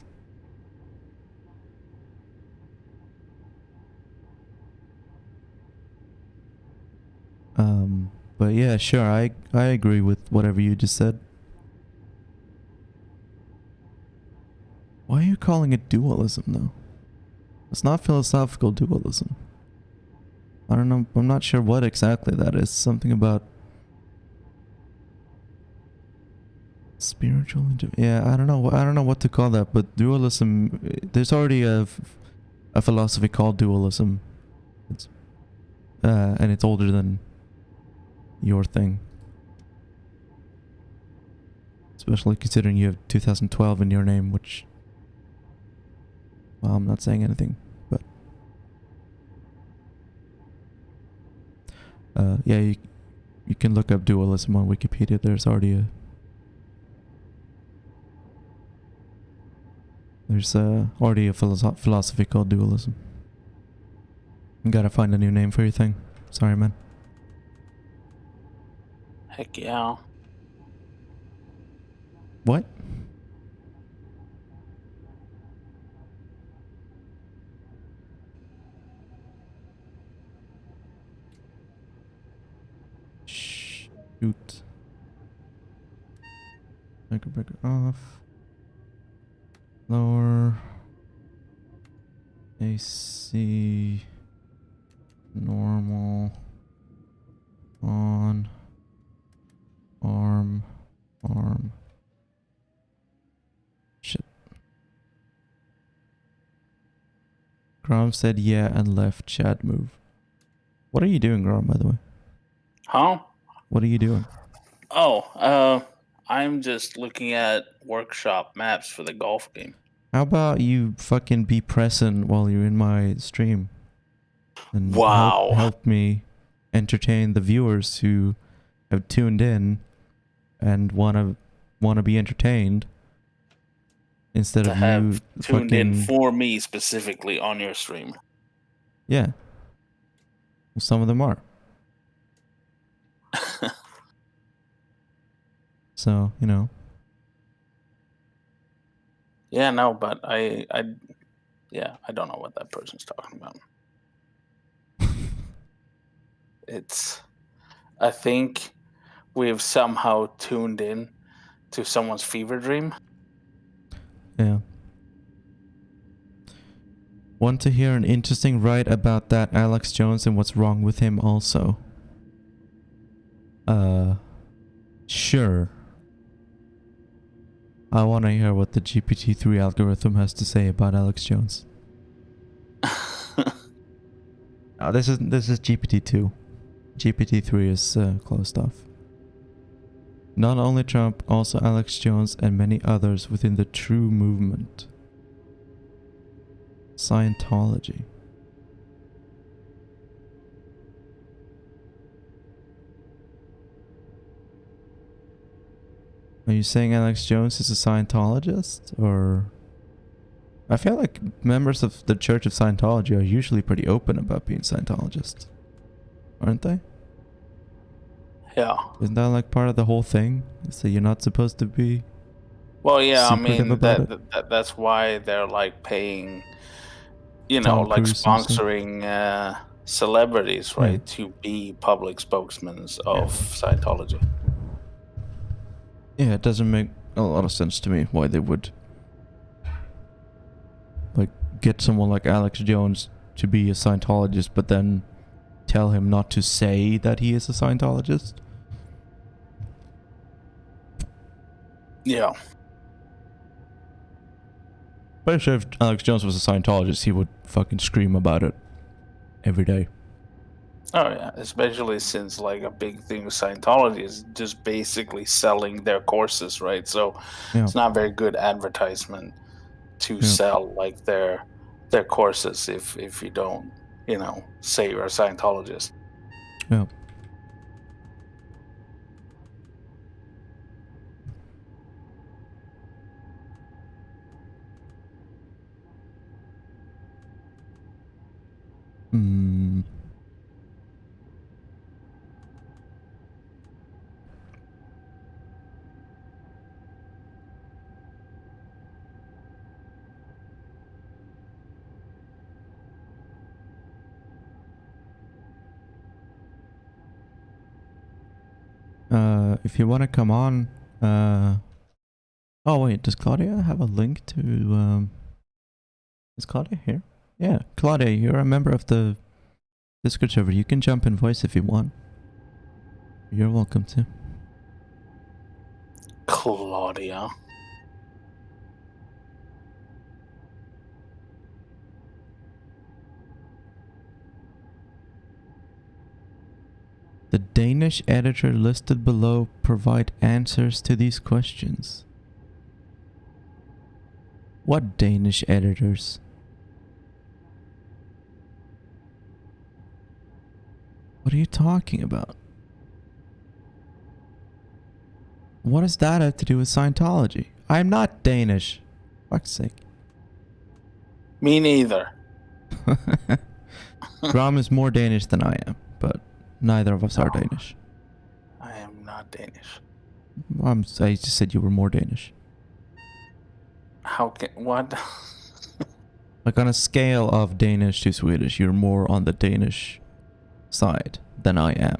But yeah, sure, I agree with whatever you just said. Why are you calling it dualism though? It's not philosophical dualism. I don't know, I'm not sure what exactly that is. Something about spiritual, yeah, I don't know what to call that, but dualism, there's already a philosophy called dualism. It's and it's older than your thing. Especially considering you have 2012 in your name, which, well, I'm not saying anything, but yeah, you can look up dualism on Wikipedia. There's already already a philosophy called dualism. You gotta find a new name for your thing. Sorry, man. Heck yeah. What? Shoot. Circuit breaker off. Lower. AC. Normal. On. Arm. Shit. Grom said yeah and left chat move. What are you doing, Grom, by the way? Huh? What are you doing? Oh, I'm just looking at workshop maps for the golf game. How about you fucking be present while you're in my stream? And Wow. help me entertain the viewers who have tuned in and wanna be entertained instead of you tuned in fucking for me specifically on your stream. Yeah. Well, some of them are. So, you know. Yeah, no, but I don't know what that person's talking about. I think we've somehow tuned in to someone's fever dream. Yeah. Want to hear an interesting write about that Alex Jones and what's wrong with him also? Sure. I want to hear what the GPT-3 algorithm has to say about Alex Jones. Oh, this is GPT-2. GPT-3 is closed off. Not only Trump, also Alex Jones and many others within the True Movement. Scientology. Are you saying Alex Jones is a Scientologist, or? I feel like members of the Church of Scientology are usually pretty open about being Scientologists, aren't they? Yeah. Isn't that like part of the whole thing? So you're not supposed to be. Well, yeah, I secretive mean about that's why they're like paying, Tom like Cruise and stuff. sponsoring celebrities, right, to be public spokesmen of Scientology. Yeah, it doesn't make a lot of sense to me why they would like get someone like Alex Jones to be a Scientologist, but then tell him not to say that he is a Scientologist. Yeah. But I'm sure if Alex Jones was a Scientologist, he would fucking scream about it every day. Oh yeah, especially since like a big thing with Scientology is just basically selling their courses, right? So Yeah. it's not very good advertisement to Yeah. sell like their courses if you don't, say you're a Scientologist. Yeah. Hmm. If you want to come on, oh wait, does Claudia have a link to, is Claudia here? Yeah, Claudia, you're a member of the Discord server. You can jump in voice if you want. You're welcome to. Claudia. The Danish editor listed below provide answers to these questions. What Danish editors? What are you talking about? What does that have to do with Scientology? I'm not Danish. Fuck's sake. Me neither. Gram is more Danish than I am, but neither of us are Danish. I am not Danish. I just said you were more Danish. How can what? Like on a scale of Danish to Swedish, you're more on the Danish side than I am.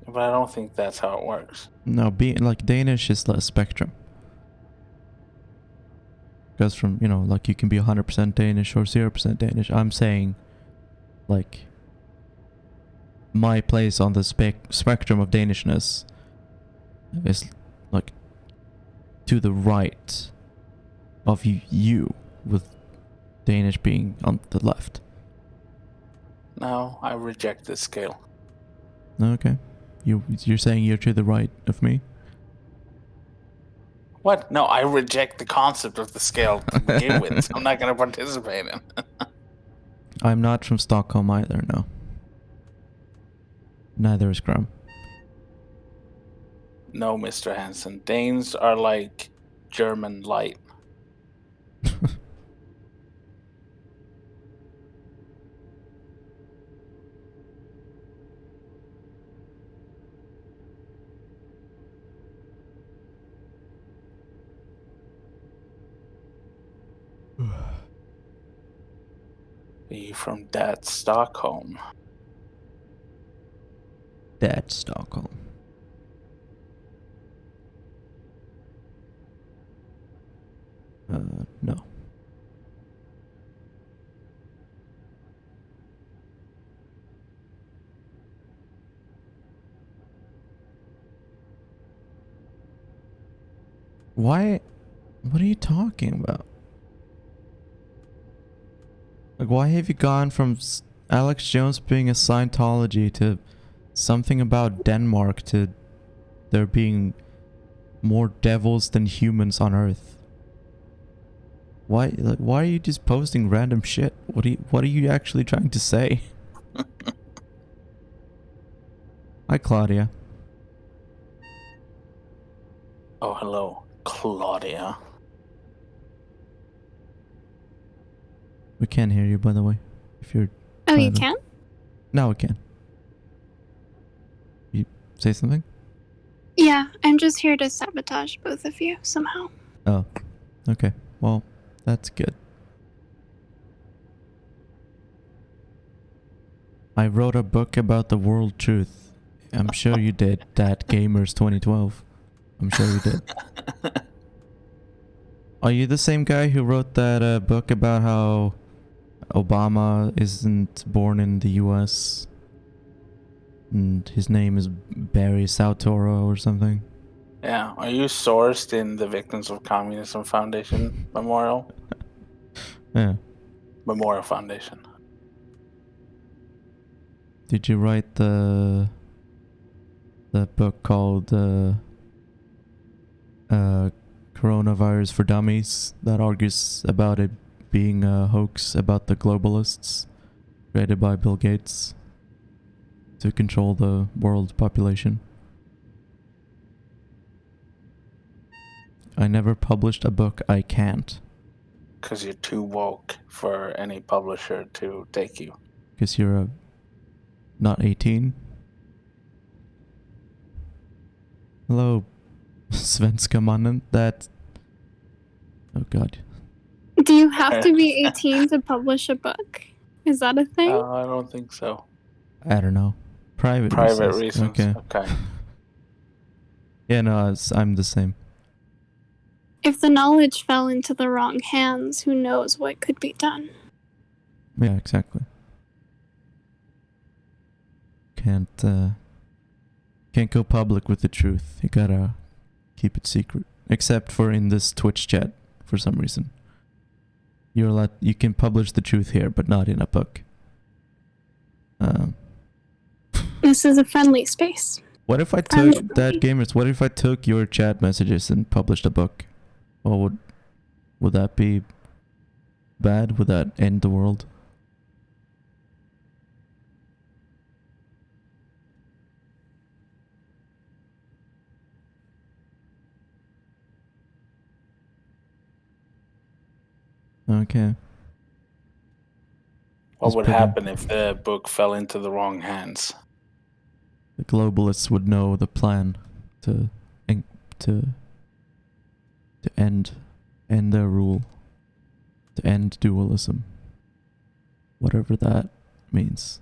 But I don't think that's how it works. No, being like Danish is the spectrum. Goes from, like you can be 100% Danish or 0% Danish. I'm saying, like, my place on the spectrum of Danishness is, like, to the right of you, with Danish being on the left. No, I reject this scale. Okay. You're saying you're to the right of me? What? No, I reject the concept of the scale to begin with. So I'm not going to participate in. I'm not from Stockholm either, no. Neither is Graham. No, Mr. Hansen. Danes are like German light. Are you from that Stockholm? That's Stockholm. No. Why? What are you talking about? Like, why have you gone from Alex Jones being a Scientology to something about Denmark to there being more devils than humans on Earth? Why? Like, why are you just posting random shit? What are you actually trying to say? Hi, Claudia. Oh, hello, Claudia. We can't hear you, by the way. If you're. Oh, you can? Now we can. You say something? Yeah, I'm just here to sabotage both of you somehow. Oh, okay. Well, that's good. I wrote a book about the world truth. I'm sure you did. That Gamers 2012. I'm sure you did. Are you the same guy who wrote that book about how Obama isn't born in the US And his name is Barry Sautoro or something. Yeah. Are you sourced in the Victims of Communism Foundation Memorial? Yeah. Memorial Foundation. Did you write the book called Coronavirus for Dummies that argues about it being a hoax about the globalists created by Bill Gates to control the world population? I never published a book. I can't. Because you're too woke for any publisher to take you. Because you're not 18. Hello, Svenska mannen. That... Oh god. Do you have to be 18 to publish a book? Is that a thing? I don't think so. I don't know. Private reasons. Okay. Okay. Yeah, no, I'm the same. If the knowledge fell into the wrong hands, who knows what could be done? Yeah, exactly. Can't go public with the truth. You gotta keep it secret. Except for in this Twitch chat, for some reason. You can publish the truth here, but not in a book. This is a friendly space. What if I took gamers? What if I took your chat messages and published a book? Or would that be bad? Would that end the world? Okay. What would happen if the book fell into the wrong hands? The globalists would know the plan to end their rule, to end dualism, whatever that means.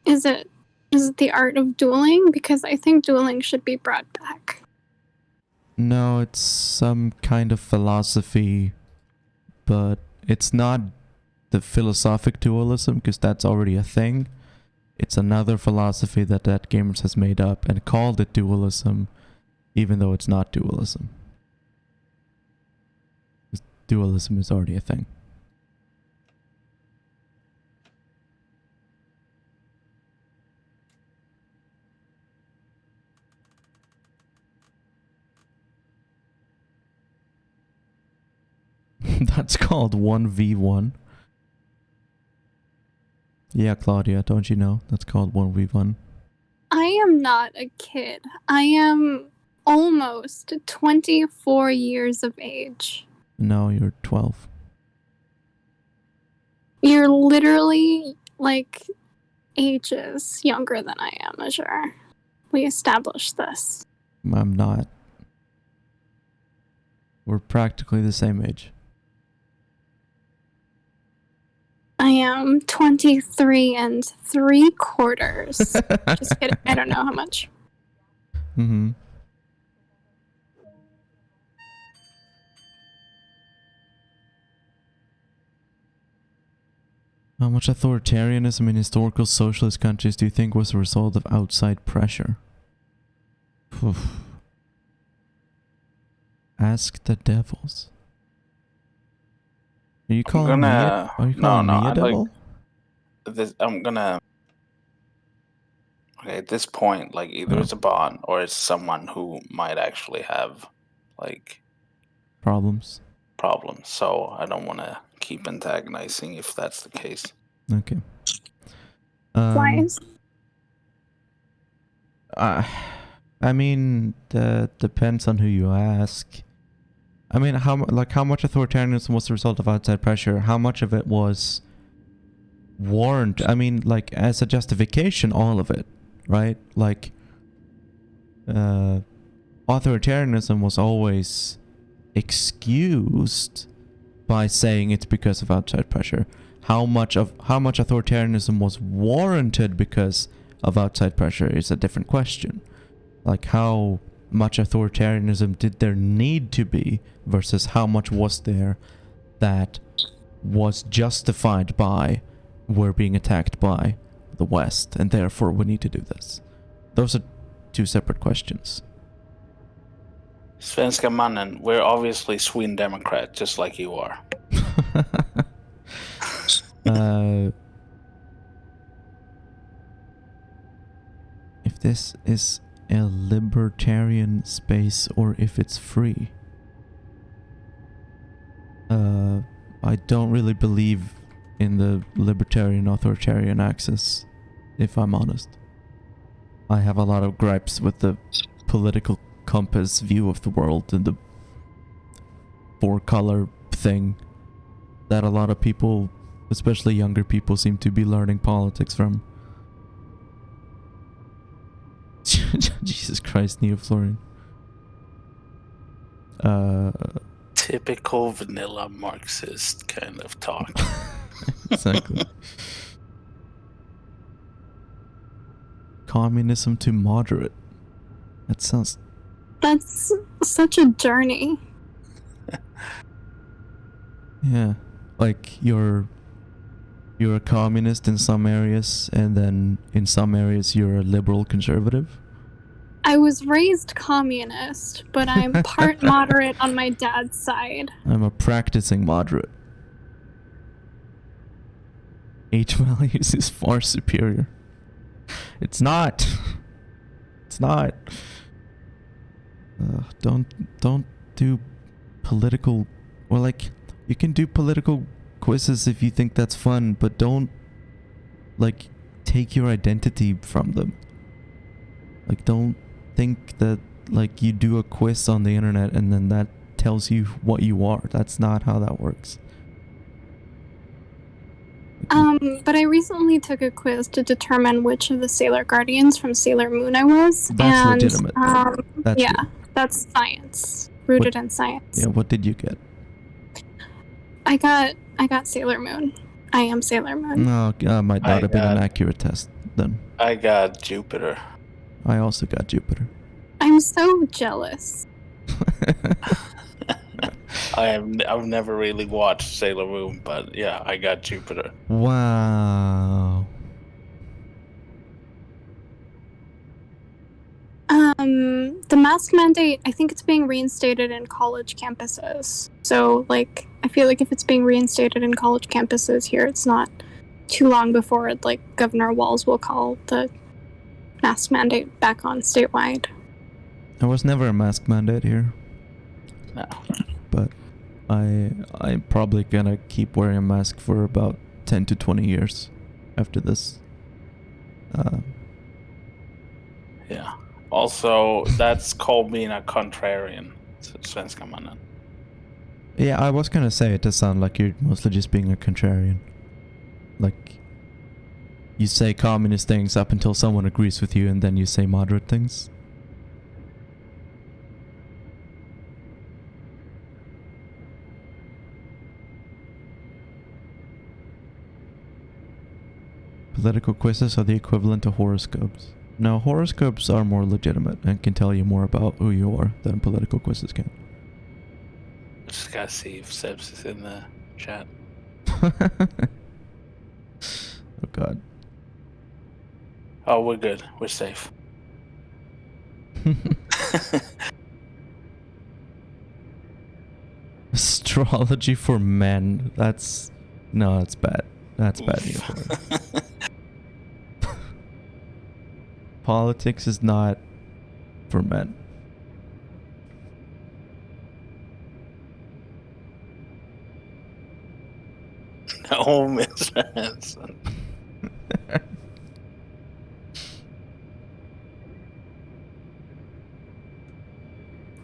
Is it the art of dueling? Because I think dueling should be brought back. No, it's some kind of philosophy, but it's not the philosophic dualism, because that's already a thing. It's another philosophy that Gamers has made up and called it dualism, even though it's not dualism. Dualism is already a thing. That's called 1v1. Yeah, Claudia, don't you know? That's called 1v1. I am not a kid. I am almost 24 years of age. No, you're 12. You're literally like ages younger than I am, Azure. We established this. I'm not. We're practically the same age. I am 23 and 3/4. Just kidding. I don't know how much. Mm-hmm. How much authoritarianism in historical socialist countries do you think was a result of outside pressure? Oof. Ask the devils. Are you calling me a devil? I'm gonna... Okay, at this point, like, either it's a bot or it's someone who might actually have, like... Problems. So I don't want to keep antagonizing if that's the case. Okay. Why? I mean, that depends on who you ask. I mean, how much authoritarianism was the result of outside pressure? How much of it was warranted? I mean, like, as a justification, all of it, right? Like, authoritarianism was always excused by saying it's because of outside pressure. How much authoritarianism was warranted because of outside pressure is a different question. Like, how much authoritarianism did there need to be versus how much was there that was justified by we're being attacked by the West, and therefore we need to do this. Those are two separate questions. Svenska mannen, we're obviously Sweden Democrat, just like you are. If this is a libertarian space or if it's free. I don't really believe in the libertarian authoritarian axis, if I'm honest. I have a lot of gripes with the political compass view of the world and the four-color thing that a lot of people, especially younger people, seem to be learning politics from. Jesus Christ, Neo Florian. Typical vanilla Marxist kind of talk. Exactly. Communism to moderate. That sounds... That's such a journey. Yeah. Like, you're a communist in some areas, and then in some areas you're a liberal conservative. I was raised communist, but I'm part moderate on my dad's side. I'm a practicing moderate. H values is far superior. It's not. It's not. Don't do political... Well, like, you can do political quizzes if you think that's fun, but don't, like, take your identity from them. Like, don't think that, like, you do a quiz on the internet and then that tells you what you are. That's not how that works. But I recently took a quiz to determine which of the Sailor Guardians from Sailor Moon I was. That's and, legitimate. That's yeah, good. that's science. Rooted in science. Yeah, what did you get? I got Sailor Moon. I am Sailor Moon. No, might not have been an accurate test then. I got Jupiter. I also got Jupiter. I'm so jealous. I've never really watched Sailor Moon, but yeah, I got Jupiter. Wow. The mask mandate, I think it's being reinstated in college campuses. So, like, I feel like if it's being reinstated in college campuses here, it's not too long before, like, Governor Walz will call the mask mandate back on statewide. There was never a mask mandate here. No. But I'm probably gonna keep wearing a mask for about 10 to 20 years after this. Yeah. Also, that's called being a contrarian. Svenska mannen. Yeah, I was gonna say it does sound like you're mostly just being a contrarian. Like, you say communist things up until someone agrees with you, and then you say moderate things. Political quizzes are the equivalent to horoscopes. No, horoscopes are more legitimate and can tell you more about who you are than political quizzes can. Just gotta see if Sebs is in the chat. Oh god. Oh, we're good. We're safe. Astrology for men. That's... No, that's bad. That's bad news. Politics is not for men. No, Mr. Hanson.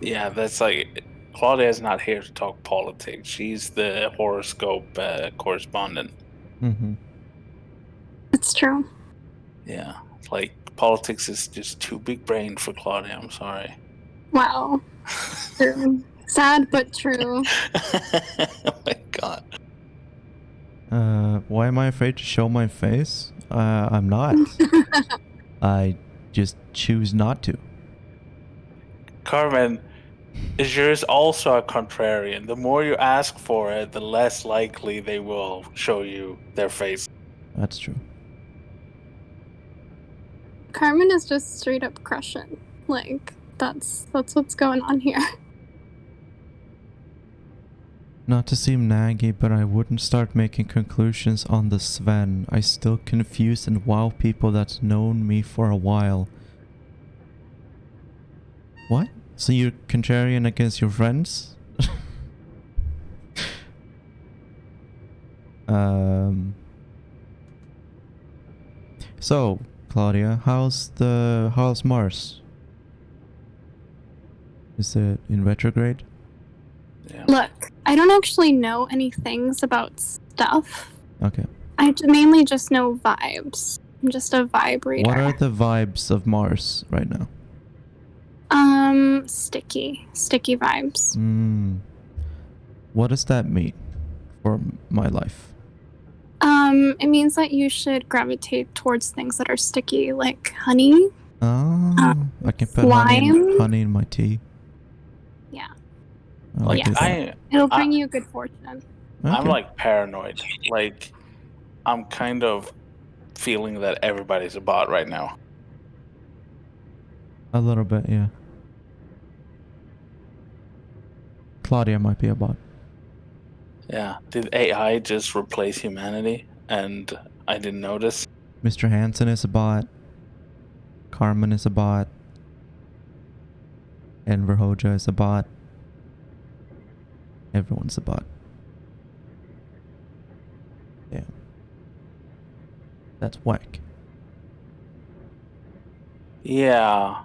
Yeah, that's like... Claudia's not here to talk politics. She's the horoscope correspondent. Mm-hmm. It's true. Yeah, like, politics is just too big brain for Claudia. I'm sorry. Wow. True. Sad but true. Oh my god. Why am I afraid to show my face? I'm not. I just choose not to. Carmen, Azure is also a contrarian. The more you ask for it, the less likely they will show you their face. That's true. Carmen is just straight up crushing. Like, that's what's going on here. Not to seem naggy, but I wouldn't start making conclusions on the Sven. I still confuse and wow people that's known me for a while. What? So you're contrarian against your friends? So, Claudia, how's Mars? Is it in retrograde? Yeah. Look, I don't actually know any things about stuff. Okay. I mainly just know vibes. I'm just a vibe reader. What are the vibes of Mars right now? Sticky vibes. What does that mean for my life? It means that you should gravitate towards things that are sticky, like honey. Oh, I can put Slime. honey in my tea. Yeah. I Like like it. It'll bring you good fortune. I'm Okay. like paranoid. Like, I'm kind of feeling that everybody's a bot right now. A little bit, yeah. Claudia might be a bot. Yeah. Did AI just replace humanity? And I didn't notice. Mr. Hansen is a bot. Carmen is a bot. Enver Hoja is a bot. Everyone's a bot. Yeah. That's whack. Yeah.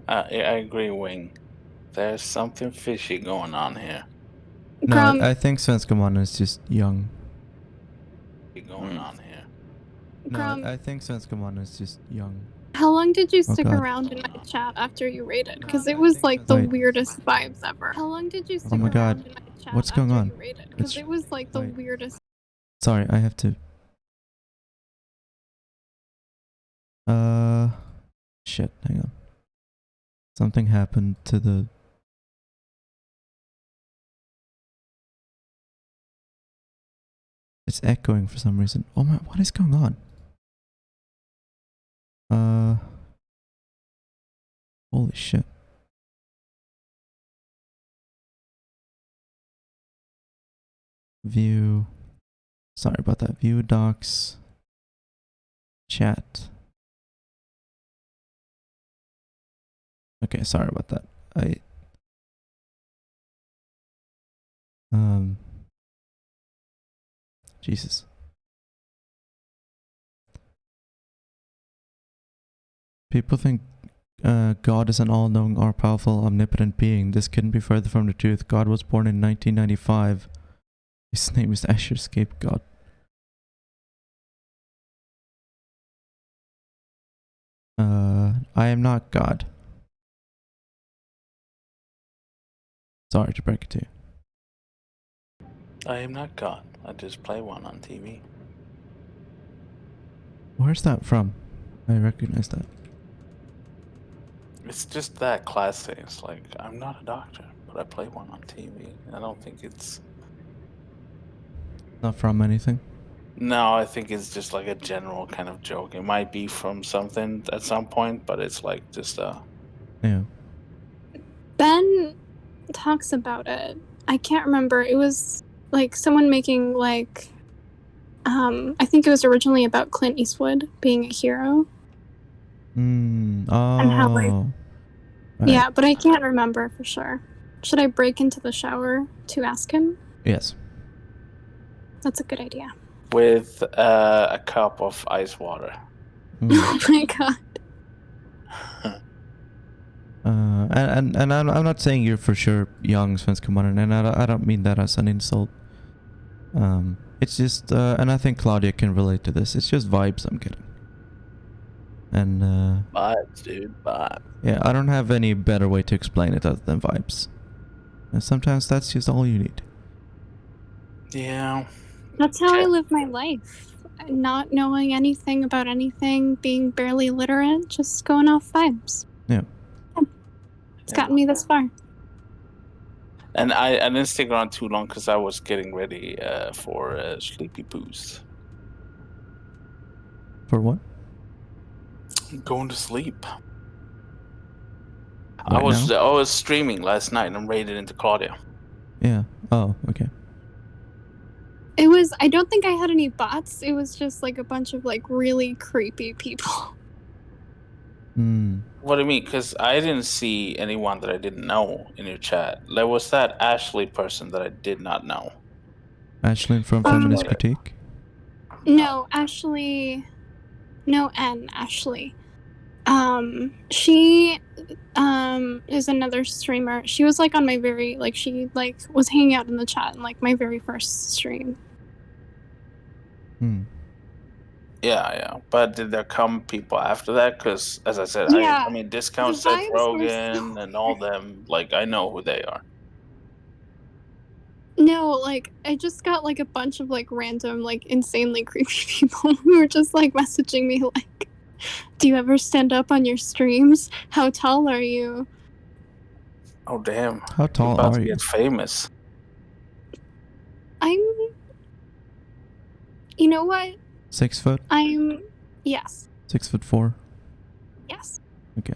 I agree, Wing. There's something fishy going on here. No, Grum, I think Svenska Mannen is just young. Going on here. No, Grum, I think Svenska Mannen is just young. how long did you stick God. around in my chat after you raided? Because it was like the weirdest vibes ever. How long did you stick my God. around in my chat What's going after on? you raided? Because it was like the Wait. weirdest. Sorry, I have to... Shit, hang on. Something happened to the... It's echoing for some reason. Oh my, what is going on? Holy shit. View... Sorry about that. View docs... Chat... Okay, sorry about that. Jesus. People think God is an all-knowing, all-powerful, omnipotent being. This couldn't be further from the truth. God was born in 1995. His name is Azure Scapegoat. I am not God. Sorry to break it to you. I am not God. I just play one on TV. Where's that from? I recognize that. It's just that classic. It's like, I'm not a doctor, but I play one on TV. I don't think it's... Not from anything? No, I think it's just like a general kind of joke. It might be from something at some point, but it's like just Yeah. Ben talks about it. I can't remember. It was like someone making like I think it was originally about Clint Eastwood being a hero. Oh. And how, like, right. Yeah, but I can't remember for sure. Should I break into the shower to ask him? Yes. That's a good idea. with a cup of ice water. Oh my god. And I'm not saying you're for sure young, Svenska Mannen, and I don't mean that as an insult. It's just, and I think Claudia can relate to this. It's just vibes I'm getting. And Vibes, dude, vibes. yeah, I don't have any better way to explain it other than vibes. And sometimes that's just all you need. Yeah. That's how I live my life. Not knowing anything about anything, being barely literate, just going off vibes. Yeah. It's gotten me this far. And I didn't stick around too long because I was getting ready for Sleepy Boost. For what? Going to sleep. Right I was now? streaming last night and raided into Claudia. Yeah. Oh, okay. It was, I don't think I had any bots. It was just like a bunch of like really creepy people. Hmm. What do you mean? Because I didn't see anyone that I didn't know in your chat. There was that Ashley person that I did not know. Ashlyn from That's Feminist about it. Critique? No, Ashley. No, Ashley. She is another streamer. She was like on my very, like, she like was hanging out in the chat in like my very first stream. Hmm. Yeah. But did there come people after that? Because as I said, Yeah, I mean, the discount Seth vibes were Rogen so and all them. Like, I know who they are. No, like I just got like a bunch of like random, like insanely creepy people who were just like messaging me like, "Do you ever stand up on your streams? How tall are you?" Oh damn! How You're tall about are to you? get famous. I'm. You know what? 6 foot? I'm. Yes. 6'4"? Yes. Okay.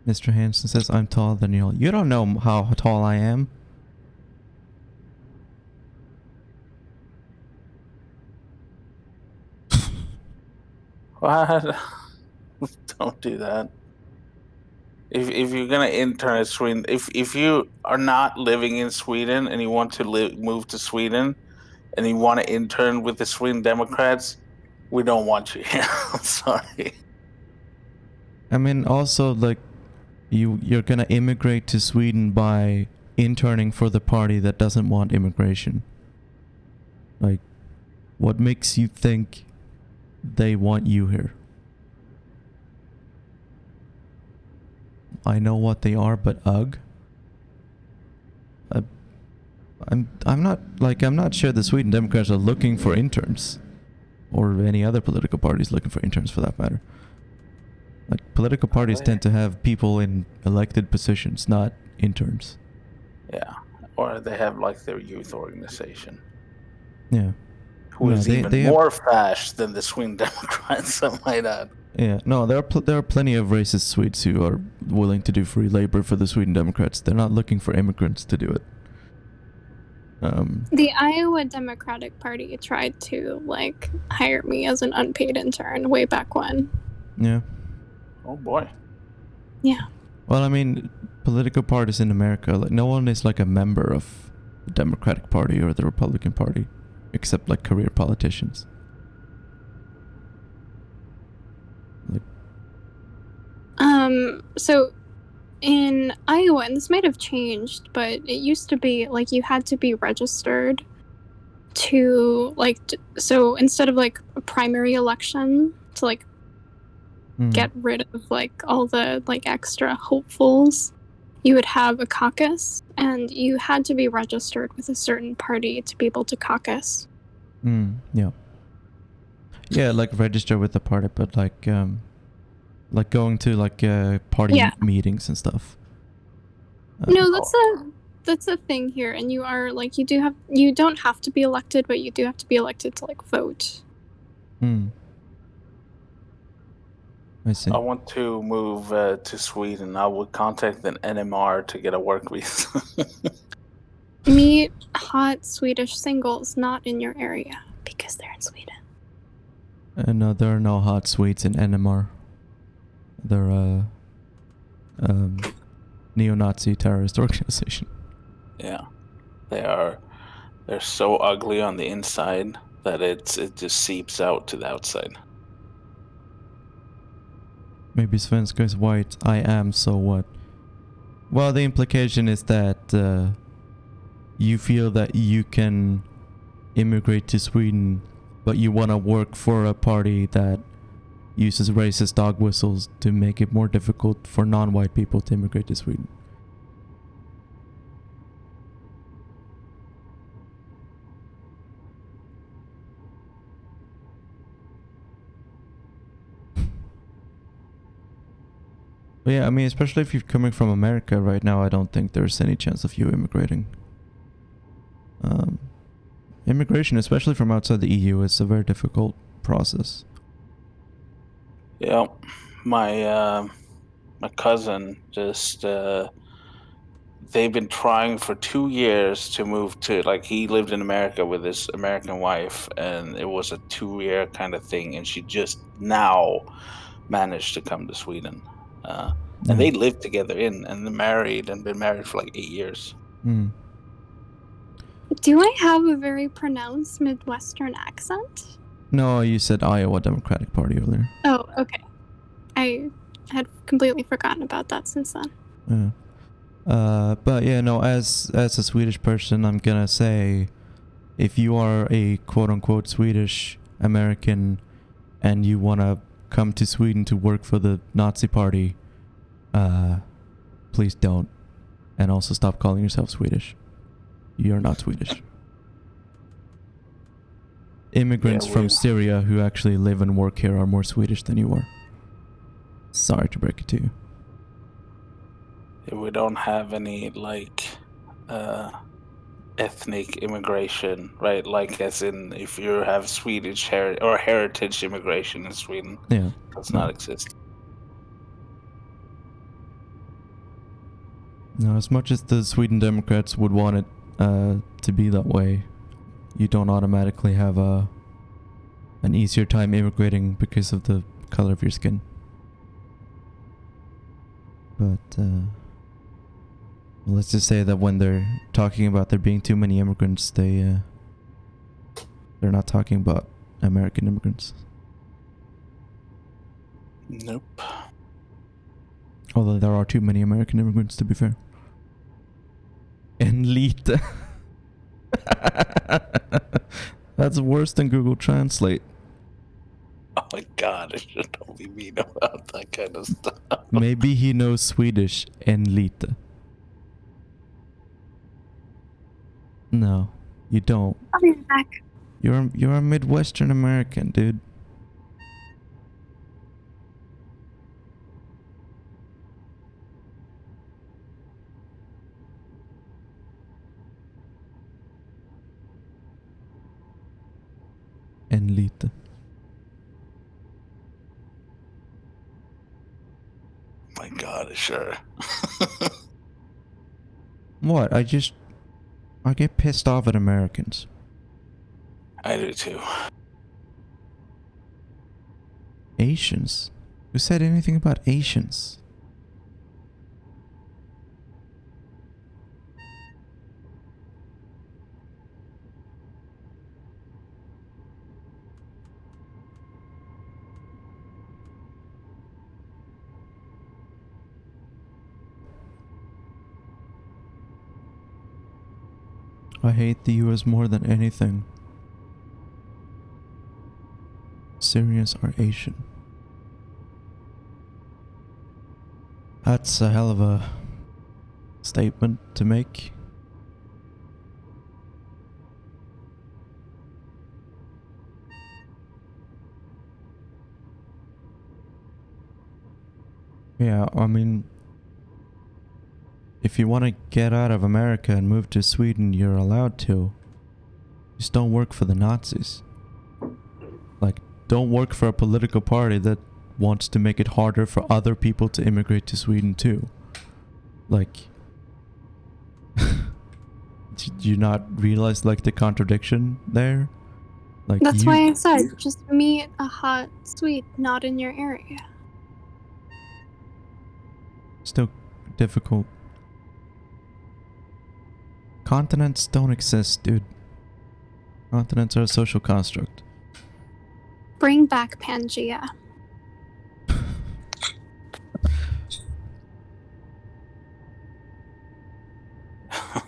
Mr. Hanson says I'm taller than you all. You don't know how tall I am. What? Don't do that. If you're gonna intern in Sweden, if you are not living in Sweden and you want to move to Sweden and you want to intern with the Sweden Democrats, we don't want you here. I'm sorry. I mean, also, like, you're gonna immigrate to Sweden by interning for the party that doesn't want immigration. Like, what makes you think they want you here? I know what they are, but ugh. I'm not sure the Sweden Democrats are looking for interns, or any other political parties looking for interns for that matter. Like, political parties tend to have people in elected positions, not interns. Yeah, or they have like their youth organization, Yeah. who No, is they even have- more fash than the Sweden Democrats. I might add. Yeah, no, there are plenty of racist Swedes who are willing to do free labor for the Sweden Democrats. They're not looking for immigrants to do it. The Iowa Democratic Party tried to like hire me as an unpaid intern way back when. Yeah. Oh boy. Yeah. Well, I mean, political parties in America, like, no one is like a member of the Democratic Party or the Republican Party, except like career politicians. Like, So in Iowa, and this might have changed, but it used to be like you had to be registered to like so instead of like a primary election to like get rid of like all the like extra hopefuls, you would have a caucus, and you had to be registered with a certain party to be able to caucus. Yeah. Yeah, like register with the party, but like going to like party Yeah. meetings and stuff. No, that's a thing here, and you are like you don't have to be elected, but you do have to be elected to like vote. I see. I want to move to Sweden. I would contact an NMR to get a work visa. Meet hot Swedish singles not in your area because they're in Sweden. No, there are no hot Swedes in NMR. They're neo-Nazi terrorist organization. Yeah, they're so ugly on the inside that it just seeps out to the outside. Maybe Svenska is white. I am, so what? Well, the implication is that you feel that you can immigrate to Sweden, but you want to work for a party that uses racist dog whistles to make it more difficult for non-white people to immigrate to Sweden. But yeah, I mean, especially if you're coming from America right now, I don't think there's any chance of you immigrating. Immigration, especially from outside the EU, is a very difficult process. Yeah, my cousin just they've been trying for 2 years to move to, like, he lived in America with his American wife, and it was a 2 year kind of thing, and she just now managed to come to Sweden. And they lived together and they're married and been married for like 8 years. Hmm. Do I have a very pronounced Midwestern accent? No, you said Iowa Democratic Party earlier. Oh, okay. I had completely forgotten about that since then. Yeah. But yeah, no, as a Swedish person, I'm gonna say, if you are a quote-unquote Swedish American and you wanna come to Sweden to work for the Nazi party, please don't. And also stop calling yourself Swedish. You're not Swedish. Immigrants from Syria who actually live and work here are more Swedish than you are. Sorry to break it to you. We don't have any, like, ethnic immigration, right? Like, as in, if you have Swedish heritage immigration in Sweden, Yeah. does not exist. No, as much as the Sweden Democrats would want it to be that way, you don't automatically have an easier time immigrating because of the color of your skin. But let's just say that when they're talking about there being too many immigrants, they're not talking about American immigrants. Nope. Although there are too many American immigrants, to be fair. En lite. That's worse than Google Translate. Oh my god, I should only mean about that kind of stuff. Maybe he knows Swedish. En lite. No, you don't. I'll be right back. You're a Midwestern American, dude. En lite. My god, sure. What? I get pissed off at Americans. I do too. Asians? Who said anything about Asians? I hate the US more than anything. Syrians are Asian. That's a hell of a statement to make. Yeah, I mean, if you want to get out of America and move to Sweden, you're allowed to. Just don't work for the Nazis. Like, don't work for a political party that wants to make it harder for other people to immigrate to Sweden too. Like, do you not realize, like, the contradiction there? Like, That's why I said, just meet a hot Swede not in your area. Still difficult. Continents don't exist, dude. Continents are a social construct. Bring back Pangea.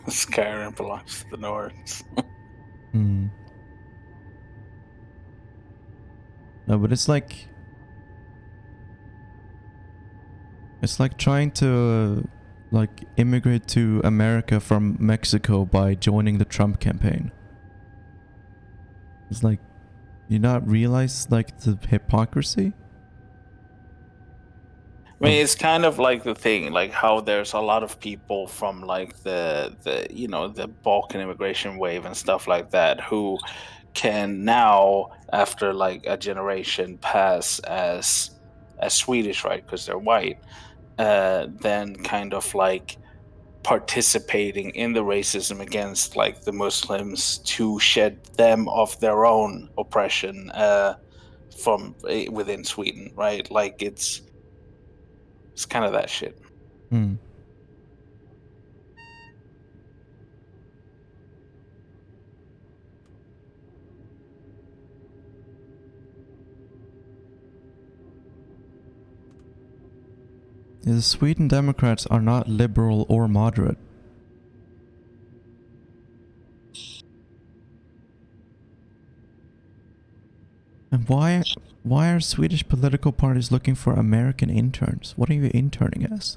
Skyrim belongs to the Nords. Hmm. No, but it's like trying to like immigrate to America from Mexico by joining the Trump campaign. It's like, you not realize like the hypocrisy? I mean, it's kind of like the thing, like how there's a lot of people from like the Balkan immigration wave and stuff like that who can now, after like a generation, pass as Swedish, right? Because they're white. Then kind of like participating in the racism against like the Muslims to shed them of their own oppression from within Sweden, right? Like it's kind of that shit. Hmm. The Sweden Democrats are not liberal or moderate. And why are Swedish political parties looking for American interns? What are you interning as?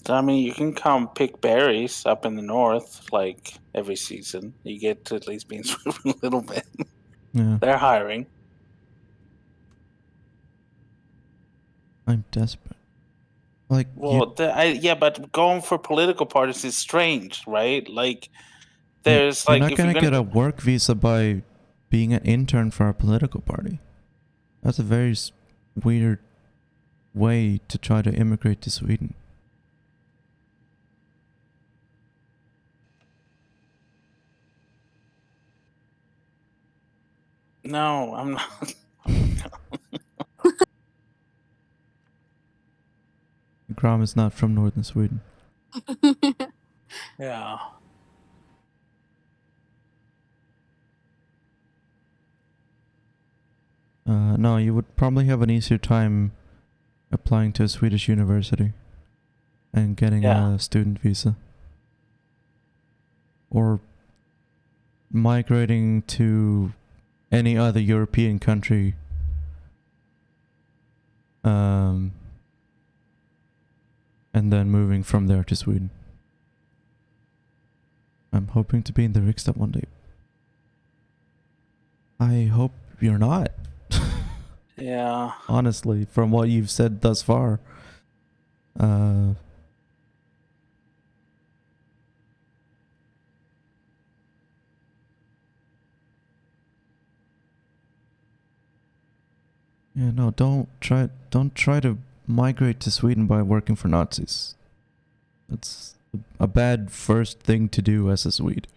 I mean, you can come pick berries up in the north, like every season. You get to at least be in Sweden a little bit. Yeah, They're hiring. I'm desperate. Like, Well, yeah, but going for political parties is strange, right? Like, you're there's you're like not if you're gonna gonna, get a work visa by being an intern for a political party. That's a very weird way to try to immigrate to Sweden. no, I'm not. Gram is not from northern Sweden. Yeah. No, you would probably have an easier time applying to a Swedish university and getting Yeah. a student visa. Or migrating to any other European country. And then moving from there to Sweden. I'm hoping to be in the Riksdag one day. I hope you're not. Yeah. Honestly, from what you've said thus far. Yeah, no, don't try to migrate to Sweden by working for Nazis. That's a bad first thing to do as a Swede.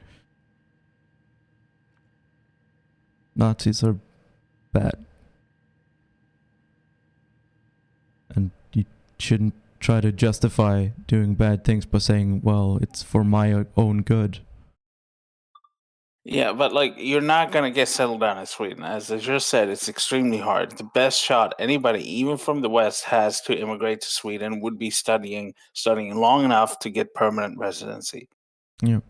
Nazis are bad. And you shouldn't try to justify doing bad things by saying, well, it's for my own good. Yeah, but like you're not gonna get settled down in Sweden. As I just said, it's extremely hard. The best shot anybody, even from the West, has to immigrate to Sweden would be studying long enough to get permanent residency. Yeah.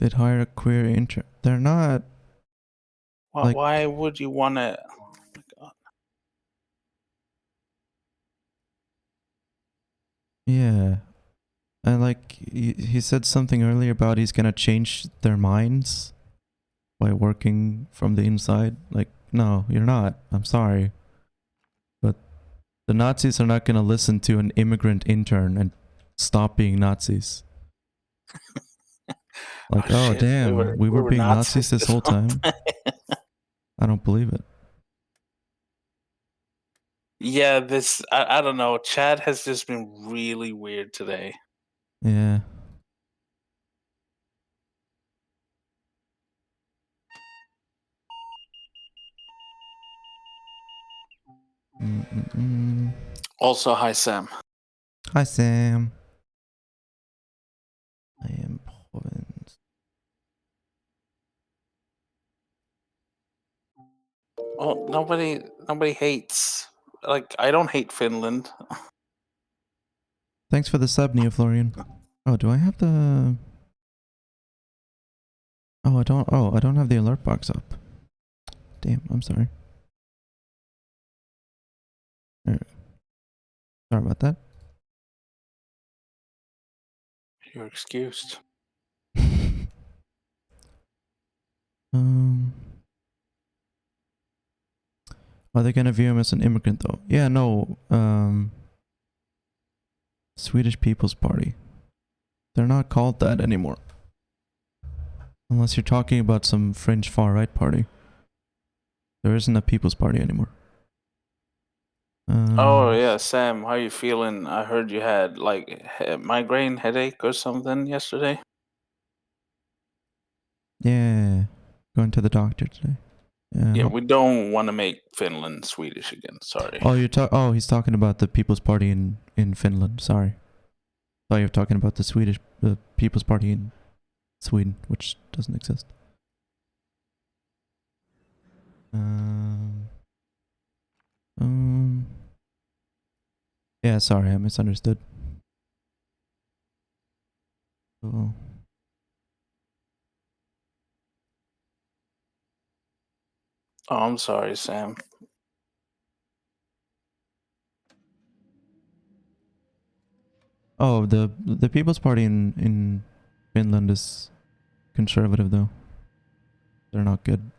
They'd hire a queer intern. They're not. Like, Why would you want to? yeah. And like, he said something earlier about he's gonna change their minds by working from the inside. Like, no, you're not. I'm sorry. But the Nazis are not gonna listen to an immigrant intern and stop being Nazis. Like, oh, Shit, damn, we were being Nazis this whole time. I don't believe it. Yeah, I don't know. Chad has just been really weird today. Yeah. Also, hi Sam. Hi, Sam. I am province. Oh, nobody hates. Like, I don't hate Finland. Thanks for the sub, Neo Florian. Oh, do I have the... Oh, I don't have the alert box up. damn, I'm sorry. Sorry about that. You're excused. Are they gonna view him as an immigrant though? Yeah, no. Swedish People's Party. They're not called that anymore. Unless you're talking about some fringe far-right party. There isn't a People's Party anymore. Oh yeah, Sam, how you feeling? I heard you had like migraine headache or something yesterday. Yeah. Going to the doctor today. Yeah, we don't want to make Finland Swedish again. Sorry. Oh, he's talking about the People's Party in Finland. Sorry. Thought you were talking about the People's Party in Sweden, which doesn't exist. Yeah, sorry, I misunderstood. Oh. Oh, I'm sorry, Sam. Oh, the People's Party in Finland is conservative though. They're not good.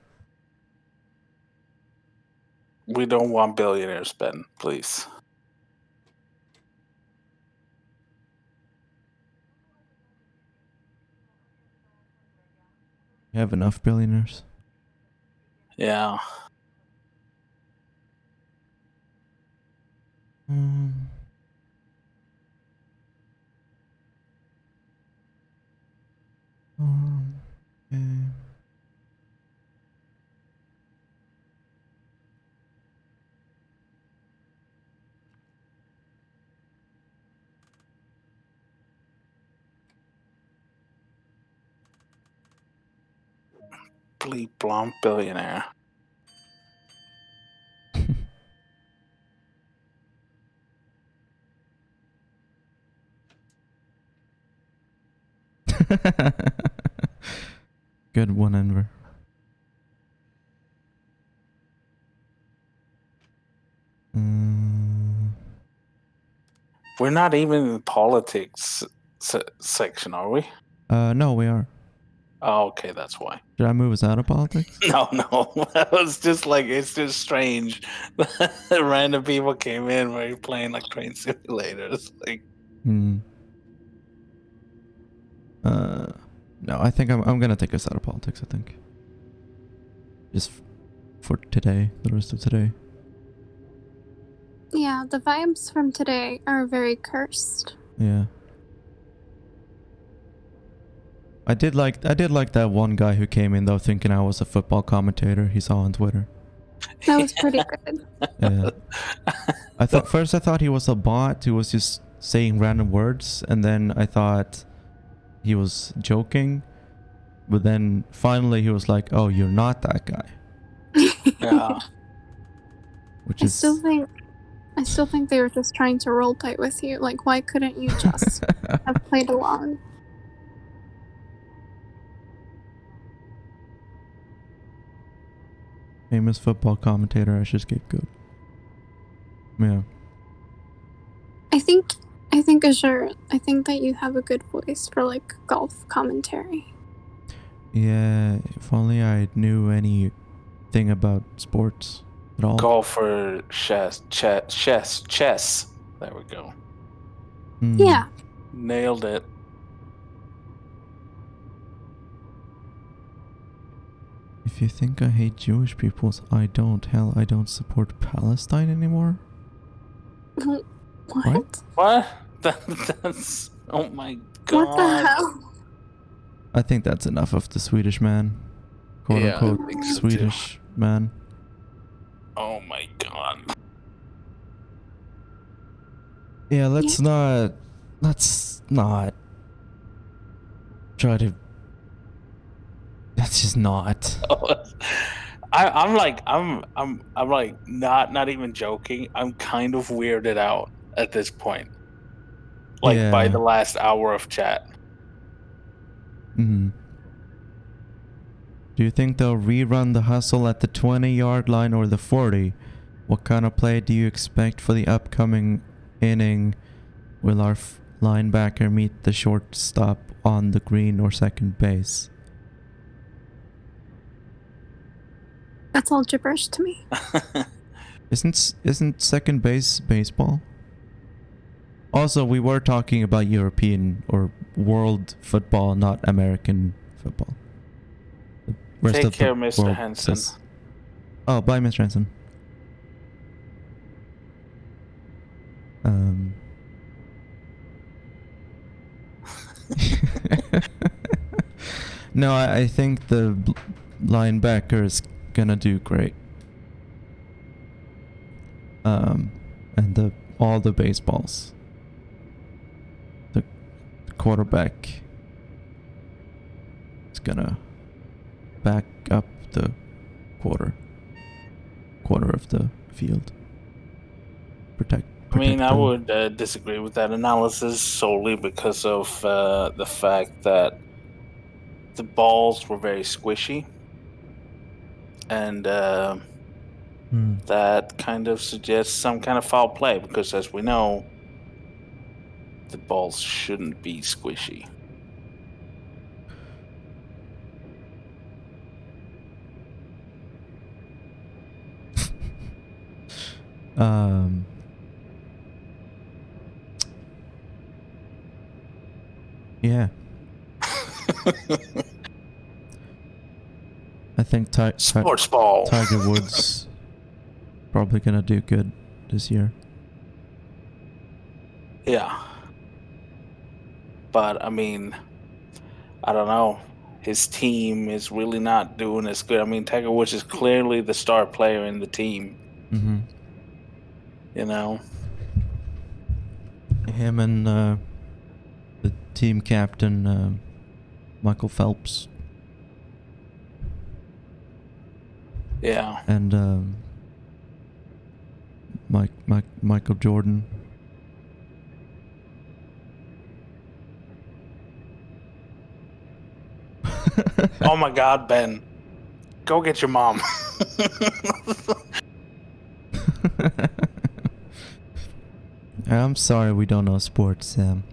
We don't want billionaires, Ben, please. You have enough billionaires. Yeah. Okay. Bleep blonde billionaire. Good one, Enver. We're not even in the politics section, are we? No, we are. Oh, okay, that's why. Should I move us out of politics? No, that was just like, it's just strange. Random people came in where you're playing like train simulators. Like, No, I think I'm gonna take us out of politics. I think. Just for today, the rest of today. Yeah, the vibes from today are very cursed. Yeah. I did like that one guy who came in though thinking I was a football commentator he saw on Twitter. That was pretty good. Yeah. I thought he was a bot who was just saying random words, and then I thought he was joking, but then finally he was like, "Oh, you're not that guy." yeah. Which I is still think they were just trying to roleplay with you. Like, why couldn't you just have played along? famous football commentator I should scapegoat. Yeah. I think Azure, I think that you have a good voice for like golf commentary. Yeah, if only I knew anything about sports at all. Golfer, chess. There we go. Yeah. Nailed it. If you think I hate Jewish peoples, I don't. Hell, I don't support Palestine anymore. What? What? That's... Oh my god. What the hell? I think that's enough of the Swedish man. Quote Yeah, I unquote think so Swedish man. Oh my god. Yeah, let's not try to. That's just not. I'm like not even joking. I'm kind of weirded out at this point. Like by the last hour of chat. Do you think they'll rerun the hustle at the 20-yard line or the 40? What kind of play do you expect for the upcoming inning? Will our linebacker meet the shortstop on the green or second base? That's all gibberish to me. Isn't second base baseball? Also, we were talking about European or world football, not American football. The rest Take of care, the Mr. world Henson. says- Oh, bye, Mr. Henson. No, I think the linebacker is gonna do great. And all the baseballs. The quarterback is gonna back up the quarter of the field. Protect I mean, I them. would disagree with that analysis solely because of the fact that the balls were very squishy. And that kind of suggests some kind of foul play because, as we know, the balls shouldn't be squishy. Yeah. I think Sports ball. Tiger Woods probably gonna do good this year. Yeah. But, I mean, I don't know. His team is really not doing as good. I mean, Tiger Woods is clearly the star player in the team. Mm-hmm. You know? Him and the team captain, Michael Phelps. Yeah. And Michael Jordan. Oh my God, Ben. Go get your mom. I'm sorry we don't know sports, Sam.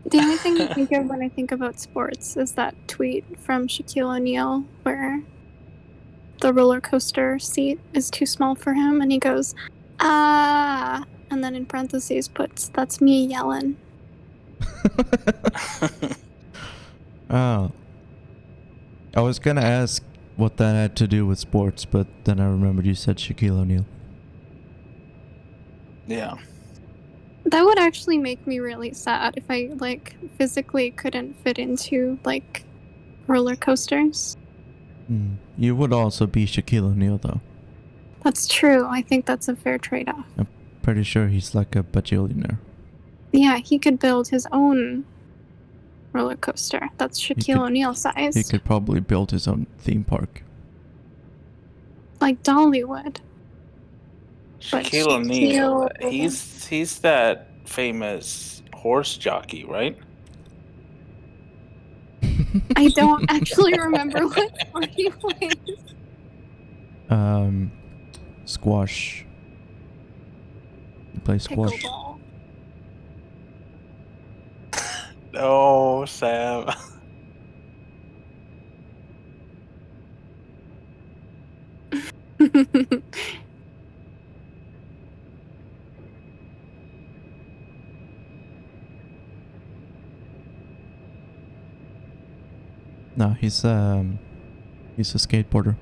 The only thing I think of when I think about sports is that tweet from Shaquille O'Neal where the roller coaster seat is too small for him and he goes, ah, and then in parentheses puts, that's me yelling. Oh. I was gonna ask what that had to do with sports, but then I remembered you said Shaquille O'Neal. Yeah. That would actually make me really sad if I, like, physically couldn't fit into, like, roller coasters. You would also be Shaquille O'Neal, though. That's true. I think that's a fair trade-off. I'm pretty sure he's like a bajillionaire. Yeah, he could build his own roller coaster. That's Shaquille O'Neal size. He could probably build his own theme park. Like Dollywood. Shaquille O'Neal. He's that famous horse jockey, right? I don't actually remember what sport he plays. Squash. He plays squash. Pickleball. No, Sam. No, he's a skateboarder.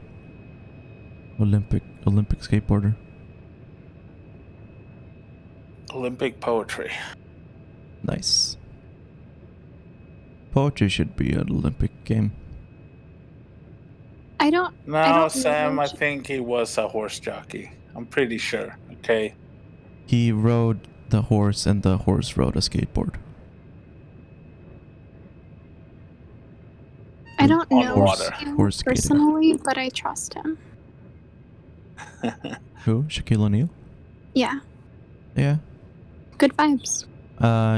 Olympic skateboarder. Olympic poetry. Nice. Poetry should be an Olympic game. I don't No, Sam, I think he was a horse jockey. I'm pretty sure, okay? He rode the horse and the horse rode a skateboard. I don't On know water. him Horse skating. personally, but I trust him. Who? Shaquille O'Neal? Yeah, Yeah. good vibes.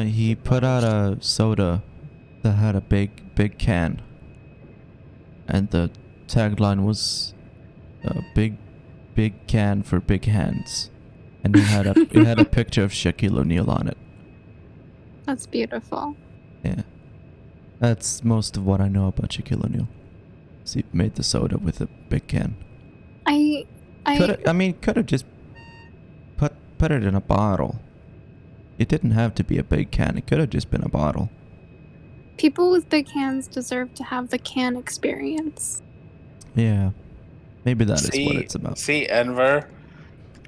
He put out a soda that had a big can. and the tagline was big can for big hands, and it had a picture of Shaquille O'Neal on it. That's beautiful. Yeah, that's most of what I know about Shaquille O'Neal. He made the soda with a big can. Could have just put it in a bottle. It didn't have to be a big can. It could have just been a bottle. People with big hands deserve to have the can experience. Yeah, maybe that is what it's about. See, Enver,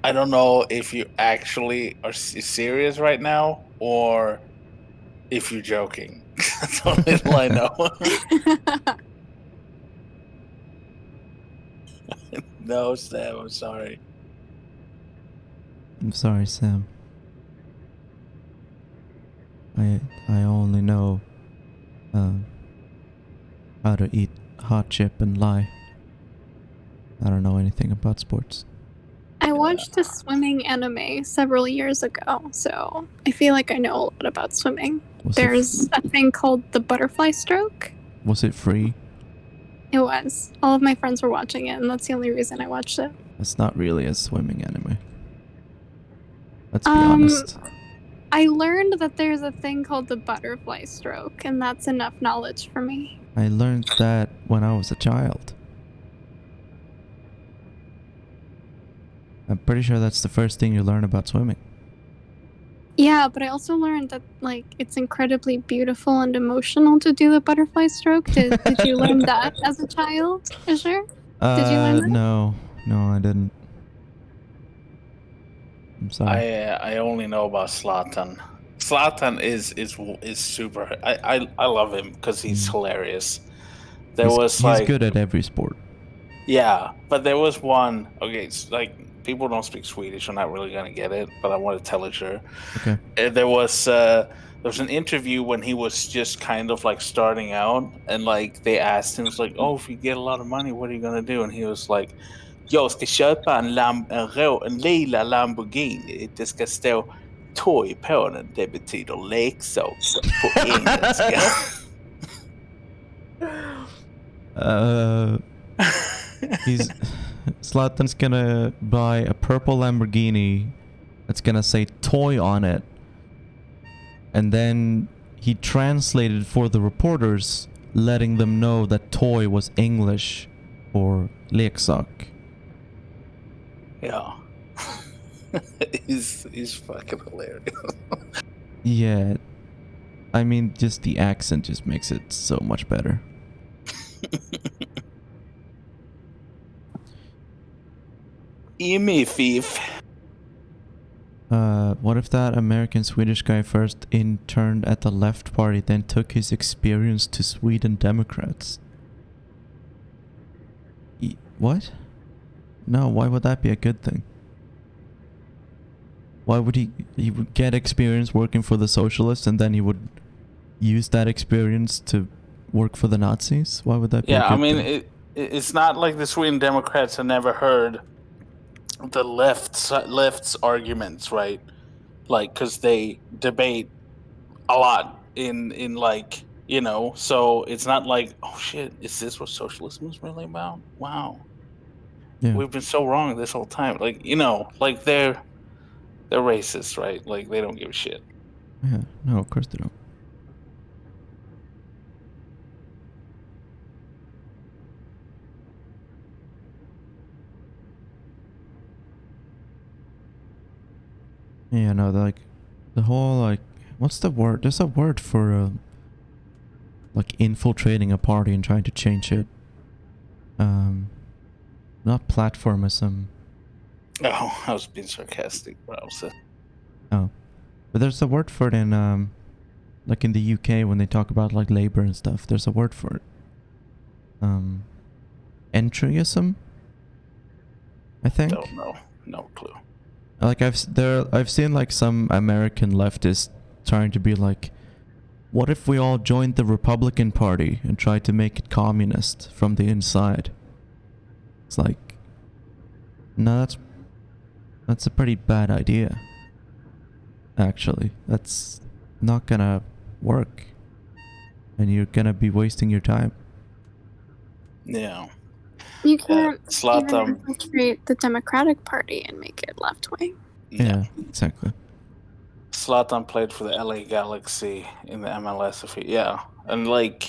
I don't know if you actually are serious right now or if you're joking. That's the only thing I know. No, Sam, I'm sorry. I'm sorry, Sam. I only know how to eat hot chip and lie. I don't know anything about sports. I watched a swimming anime several years ago, so I feel like I know a lot about swimming. There's a thing called the butterfly stroke. Was it free? It was. All of my friends were watching it, and that's the only reason I watched it. It's not really a swimming anime. Let's be honest. I learned that there's a thing called the butterfly stroke, and that's enough knowledge for me. I learned that when I was a child. I'm pretty sure that's the first thing you learn about swimming. Yeah, but I also learned that it's incredibly beautiful and emotional to do the butterfly stroke. Did you learn that as a child, Azure? Did you learn that? No, I didn't. I'm sorry. I only know about Zlatan. Zlatan is super. I love him because he's hilarious. He's good at every sport. Yeah, but there was one. Okay, it's people don't speak Swedish. I'm not really gonna get it, but I want to tell it. Sure. Okay. There was an interview when he was just kind of starting out, and they asked him, it's oh, if you get a lot of money, what are you gonna do? And he was like, jag ska köpa en lila Lamborghini. Det ska stå toy på den. Det betyder leksak på engelska. Zlatan's gonna buy a purple Lamborghini that's gonna say toy on it, and then he translated for the reporters, letting them know that toy was English for leksak. Yeah. he's fucking hilarious. Yeah, I mean, just the accent just makes it so much better. Thief. What if that American Swedish guy first interned at the left party, then took his experience to Sweden Democrats? What? No, why would that be a good thing? Why would he would get experience working for the socialists and then he would use that experience to work for the Nazis? Why would that be a good thing? It's not like the Sweden Democrats have never heard the left's arguments, right? Because they debate a lot in so it's not like, oh shit, is this what socialism is really about? Wow. Yeah. We've been so wrong this whole time. They're racist, right? They don't give a shit. Yeah, no, of course they don't. Yeah, no, the whole, what's the word? There's a word for, infiltrating a party and trying to change it. Not platformism. Oh, I was being sarcastic, but I was Oh. But there's a word for it in, in the UK when they talk about, labor and stuff. There's a word for it. Entryism? I think? Don't know. No clue. I've seen some American leftists trying to be what if we all joined the Republican Party and tried to make it communist from the inside? It's no, that's a pretty bad idea. Actually, that's not gonna work, and you're gonna be wasting your time. Yeah. You can't even Zlatan. infiltrate the Democratic Party and make it left wing. Yeah, exactly. Zlatan played for the LA Galaxy in the MLS. Yeah, and like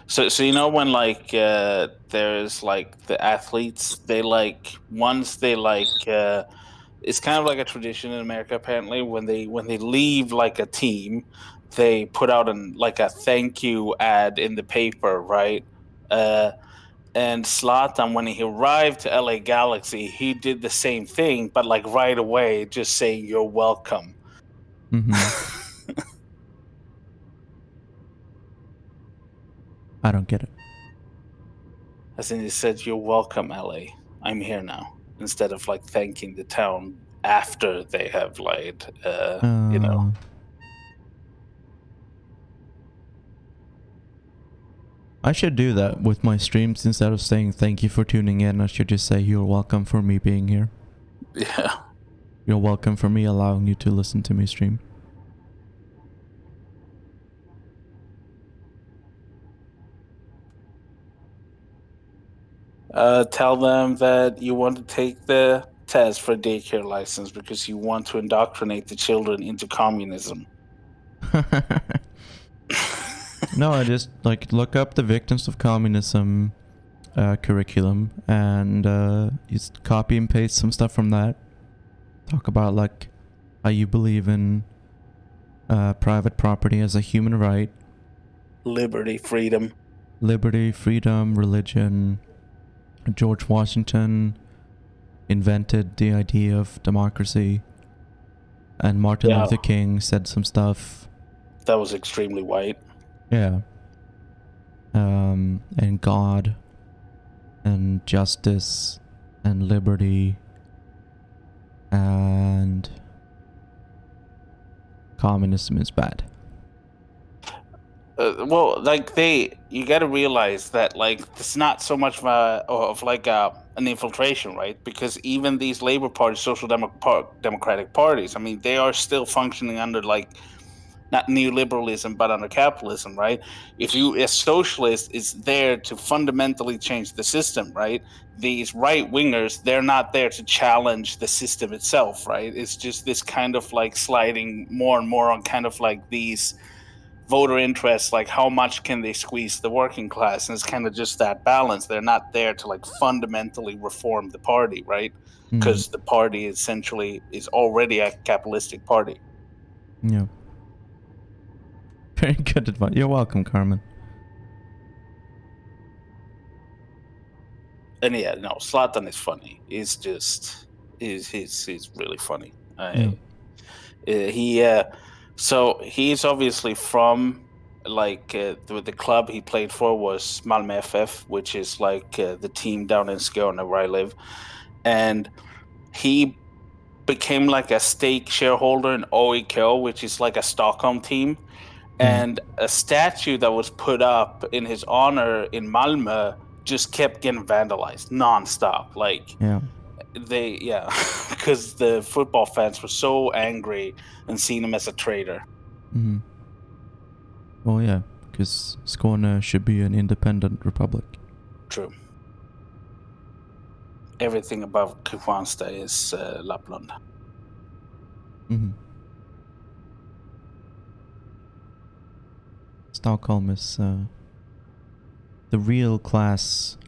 so you know when like there's like the athletes, they like once they like it's kind of like a tradition in America apparently when they leave like a team, they put out like a thank you ad in the paper, right? And Zlatan, when he arrived to LA Galaxy, he did the same thing, but like right away, just saying "You're welcome." Mm-hmm. I don't get it. As in, he said, "You're welcome, LA. I'm here now." Instead of like thanking the town after they have lied, you know. I should do that with my streams. Instead of saying thank you for tuning in, I should just say you're welcome for me being here. Yeah. You're welcome for me allowing you to listen to me stream. Tell them that you want to take the test for daycare license because you want to indoctrinate the children into communism. No, I just like look up the victims of communism curriculum and just copy and paste some stuff from that. Talk about like how you believe in private property as a human right. Liberty, freedom. Liberty, freedom, religion. George Washington invented the idea of democracy. And Martin Luther King said some stuff. That was extremely white. Yeah. And God and justice and liberty and communism is bad. Well, like you got to realize that like it's not so much of like an infiltration, right? Because even these Labor Party, Social Democratic parties, I mean, they are still functioning under like not neoliberalism but under capitalism, right? If you a socialist is there to fundamentally change the system, right? These right wingers, they're not there to challenge the system itself, right? It's just this kind of like sliding more and more on kind of like these voter interests, like how much can they squeeze the working class, and it's kind of just that balance. They're not there to like fundamentally reform the party, right? Because the party essentially is already a capitalistic party. Yeah. Very good advice. You're welcome, Carmen. And yeah, no, Zlatan is funny. He's really funny. So he's obviously from like the club he played for was Malmö FF, which is like the team down in Skåne where I live, and he became like a stake shareholder in AUG, which is like a Stockholm team. And a statue that was put up in his honor in Malmö just kept getting vandalized nonstop. Like, because the football fans were so angry and seen him as a traitor. Mm-hmm. Well, yeah, because Skåne should be an independent republic. True. Everything above Kristianstad is Lapland. Mm-hmm. Stockholm is the real class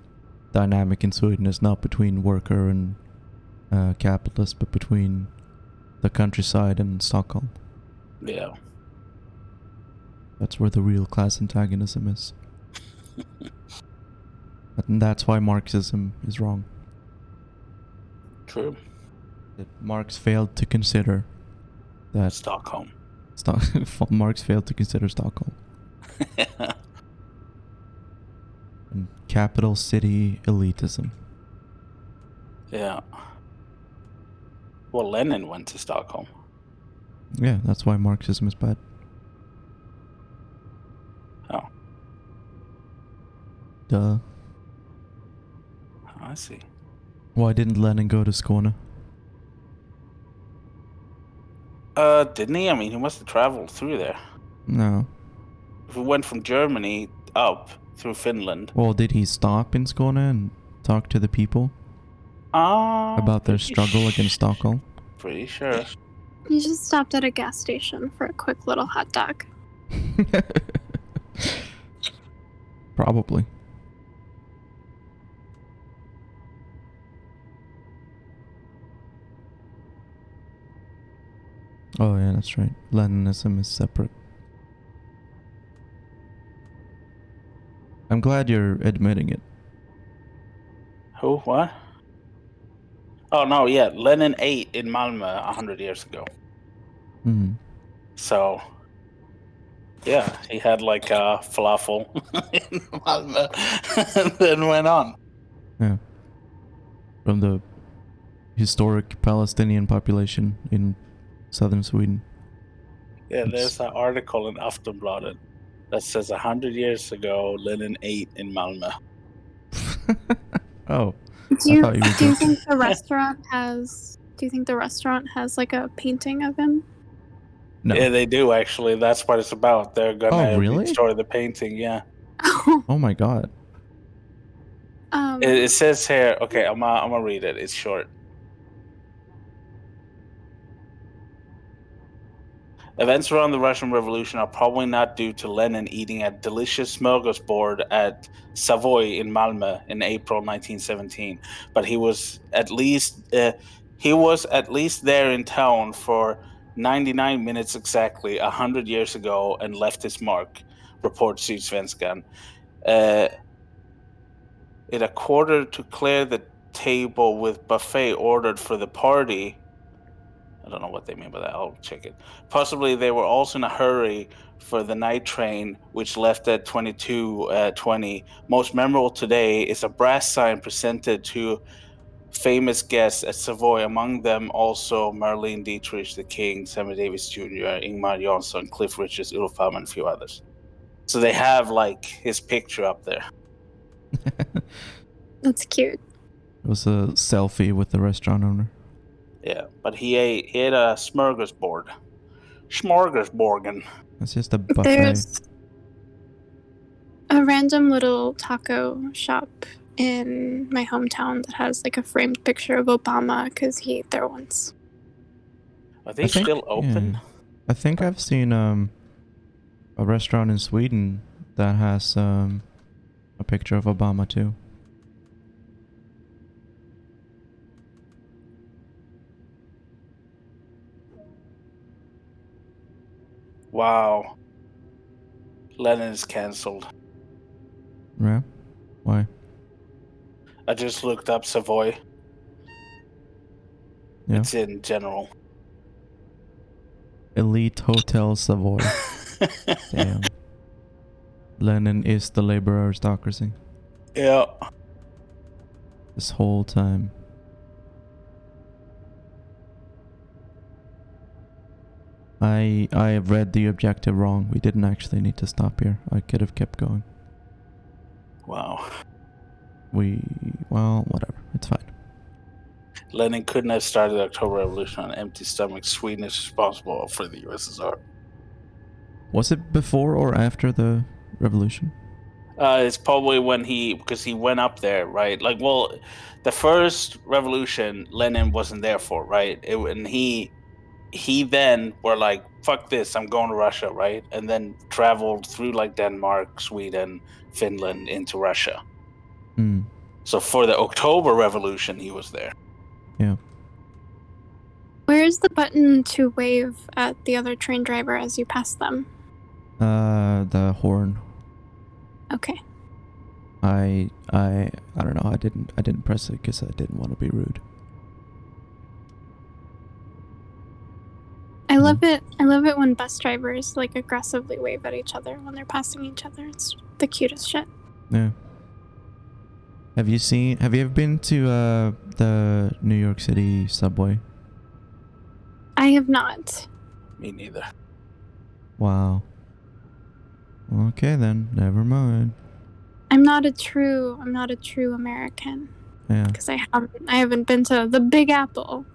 dynamic in Sweden is not between worker and capitalist, but between the countryside and Stockholm. Yeah. That's where the real class antagonism is. And that's why Marxism is wrong. True. That Marx failed to consider that Stockholm. Marx failed to consider Stockholm. And capital city elitism. Yeah. Well, Lenin went to Stockholm. Yeah, that's why Marxism is bad. Oh. Duh. I see. Why didn't Lenin go to Skåne? Didn't he? I mean, he must have traveled through there. No. If we went from Germany up, through Finland. Well, did he stop in Skåne and talk to the people about their struggle against Stockholm? Pretty sure. He just stopped at a gas station for a quick little hot dog. Probably. Oh yeah, that's right. Leninism is separate. I'm glad you're admitting it. Who? What? Oh no, yeah, Lenin ate in Malmö 100 years ago. Hmm. So, yeah, he had like falafel in Malmö, and then went on. Yeah. From the historic Palestinian population in southern Sweden. Yeah, Oops. there's an article in Aftonbladet that says 100 years ago, Lenin ate in Malmö. Oh. Do you, thought you were do you joking. think the restaurant has? Do you think the restaurant has like a painting of him? No. Yeah, they do actually. That's what it's about. They're gonna really? restore the painting. Yeah. Oh my god. It says here. Okay, I'm gonna read it. It's short. Events around the Russian Revolution are probably not due to Lenin eating a delicious smorgasbord at Savoy in Malmö in April 1917, but he was at least there in town for 99 minutes exactly 100 years ago and left his mark, reports Sydsvenskan. At a quarter to clear the table with buffet ordered for the party. I don't know what they mean by that. I'll check it. Possibly they were also in a hurry for the night train, which left at 22:20. Most memorable today is a brass sign presented to famous guests at Savoy. Among them also Marlene Dietrich, the King, Sammy Davis Jr., Ingmar Johnson, Cliff Richards, Ulf Palme, and a few others. So they have like his picture up there. That's cute. It was a selfie with the restaurant owner. Yeah, but he ate a smorgasbord. Smorgasborgen. It's just a buffet. There's a random little taco shop in my hometown that has like a framed picture of Obama because he ate there once. Are they still open? Yeah. I think I've seen a restaurant in Sweden that has a picture of Obama too. Wow. Lenin is cancelled. Yeah? Why? I just looked up Savoy. Yeah. It's in general. Elite Hotel Savoy. Damn. Lenin is the labor aristocracy. Yeah. This whole time. I have read the objective wrong. We didn't actually need to stop here. I could have kept going. Wow. Well, whatever. It's fine. Lenin couldn't have started the October Revolution on an empty stomach. Sweden is responsible for the USSR. Was it before or after the revolution? It's probably because he went up there, right? Like, well, the first revolution, Lenin wasn't there for, right? And he then were like, fuck this, I'm going to Russia, right? And then traveled through like Denmark, Sweden, Finland into Russia. Hmm. So for the October Revolution, he was there. Yeah. Where is the button to wave at the other train driver as you pass them? The horn. Okay. I don't know. I didn't press it because I didn't want to be rude. I love it. I love it when bus drivers like aggressively wave at each other when they're passing each other. It's the cutest shit. Yeah. Have you ever been to the New York City subway? I have not. Me neither. Wow. Okay then, never mind. I'm not a true American Yeah. because I haven't been to the Big Apple.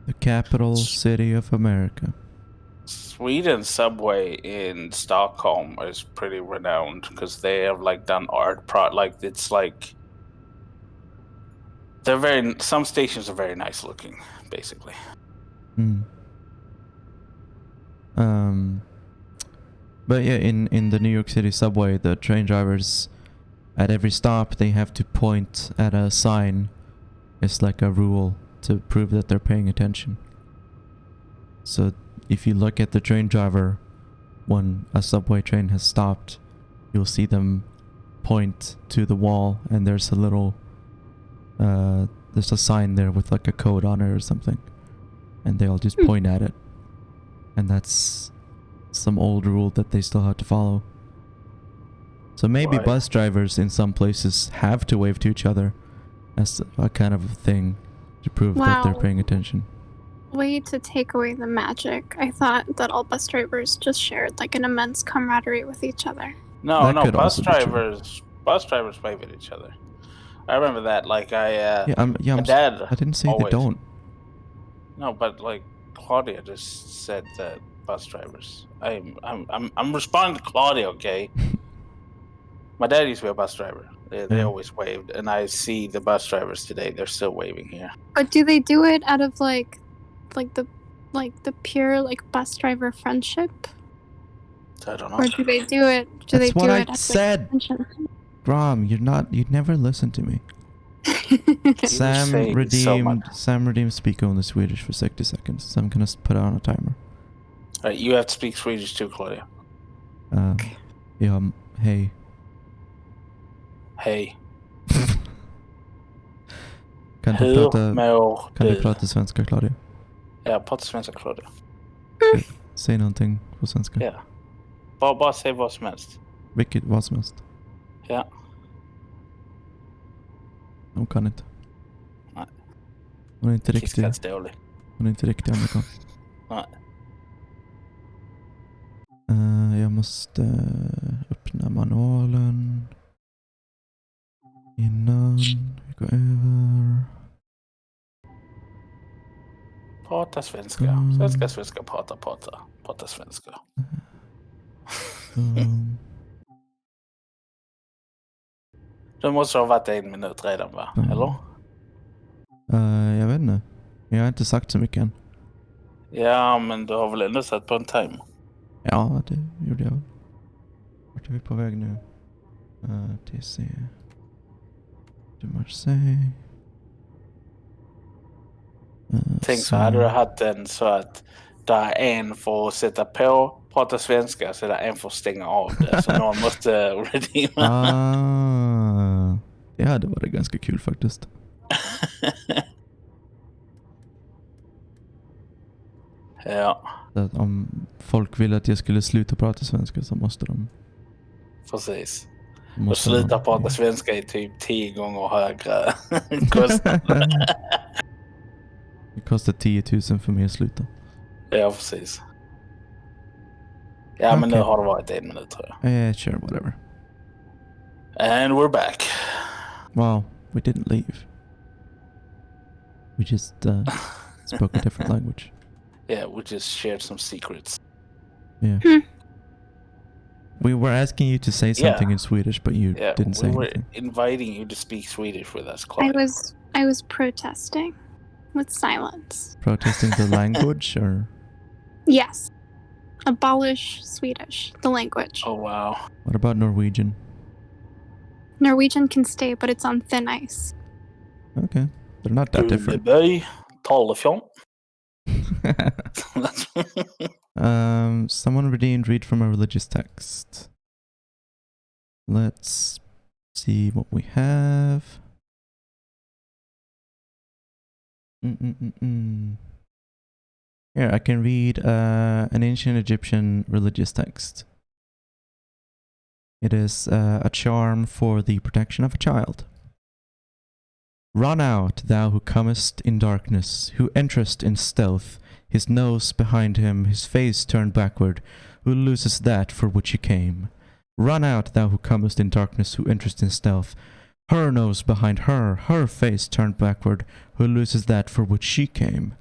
The capital city of America. Sweden subway in Stockholm is pretty renowned because they have like done art like it's like some stations are very nice looking, basically. But yeah, in the New York City subway, the train drivers at every stop they have to point at a sign. It's like a rule to prove that they're paying attention. So if you look at the train driver when a subway train has stopped, you'll see them point to the wall, and there's a little there's a sign there with like a code on it or something, and they all just point at it. And that's some old rule that they still have to follow. So maybe Right. bus drivers in some places have to wave to each other as a kind of a thing to prove that they're Wow. paying attention. Way to take away the magic. I thought that all bus drivers just shared like an immense camaraderie with each other. No, That could bus also be true. drivers wave at each other. I remember that. Like my dad. I didn't say always, they don't. No, but like Claudia just said that bus drivers. I'm responding to Claudia, okay? My dad used to be a bus driver. They Yeah. always waved, and I see the bus drivers today. They're still waving here. But do they do it out of like the pure like bus driver friendship? I don't know. Or do they do it That's what I as, like, said. attention? Grom, you'd never listen to me. Sam say so redeemed speak only Swedish for 60 seconds, so I'm gonna put it on a timer. Alright, you have to speak Swedish too, Claudia. Yeah, hey. Hey. Kan du Hur prata, mår kan du du? prata svenska, Claudia? Ja, prata svenska, Claudia. Säg någonting på svenska. Ja. Bara säg vad som helst. Vad som helst. Ja. Hon kan inte. Nej. Hon är inte riktig. Fiskats dålig. Hon är inte riktig amerikan. Nej. Jag måste öppna manualen innan vi går över. Prata svenska. Svenska, prata svenska. Du måste ha varit 1 minut redan, va? Eller? Jag vet inte. Jag har inte sagt så mycket än. Ja, men du har väl ändå satt på en timer? Ja, det gjorde jag väl. Vart är vi på väg nu? TC. Du Marseille. Tänk så hade du haft den så att där är en för att sätta på, prata svenska, så är det en för att stänga av det. Så någon måste redeema. Det hade varit ganska kul faktiskt. Ja. Att om folk vill att jag skulle sluta prata svenska så måste de... Precis. Och sluta prata svenska är typ 10 gånger högre kostnader. Det kostar 10 000 för mig att sluta. Ja, precis. Ja, men nu har det varit 1 minut, tror jag. Sure, whatever. And we're back. Wow, we didn't leave. We just spoke a different language. Yeah, we just shared some secrets. Yeah. We were asking you to say something in Swedish, but you didn't say anything. We were inviting you to speak Swedish with us, Claudia. I was protesting with silence. Protesting the language, or? Yes. Abolish Swedish, the language. Oh, wow. What about Norwegian? Norwegian can stay, but it's on thin ice. Okay. They're not that different. Someone redeemed read from a religious text. Let's see what we have. Here, I can read an ancient Egyptian religious text. It is a charm for the protection of a child. Run out, thou who comest in darkness, who enterest in stealth, his nose behind him, his face turned backward, who loses that for which he came. Run out, thou who comest in darkness, who enterest in stealth, her nose behind her, her face turned backward, who loses that for which she came.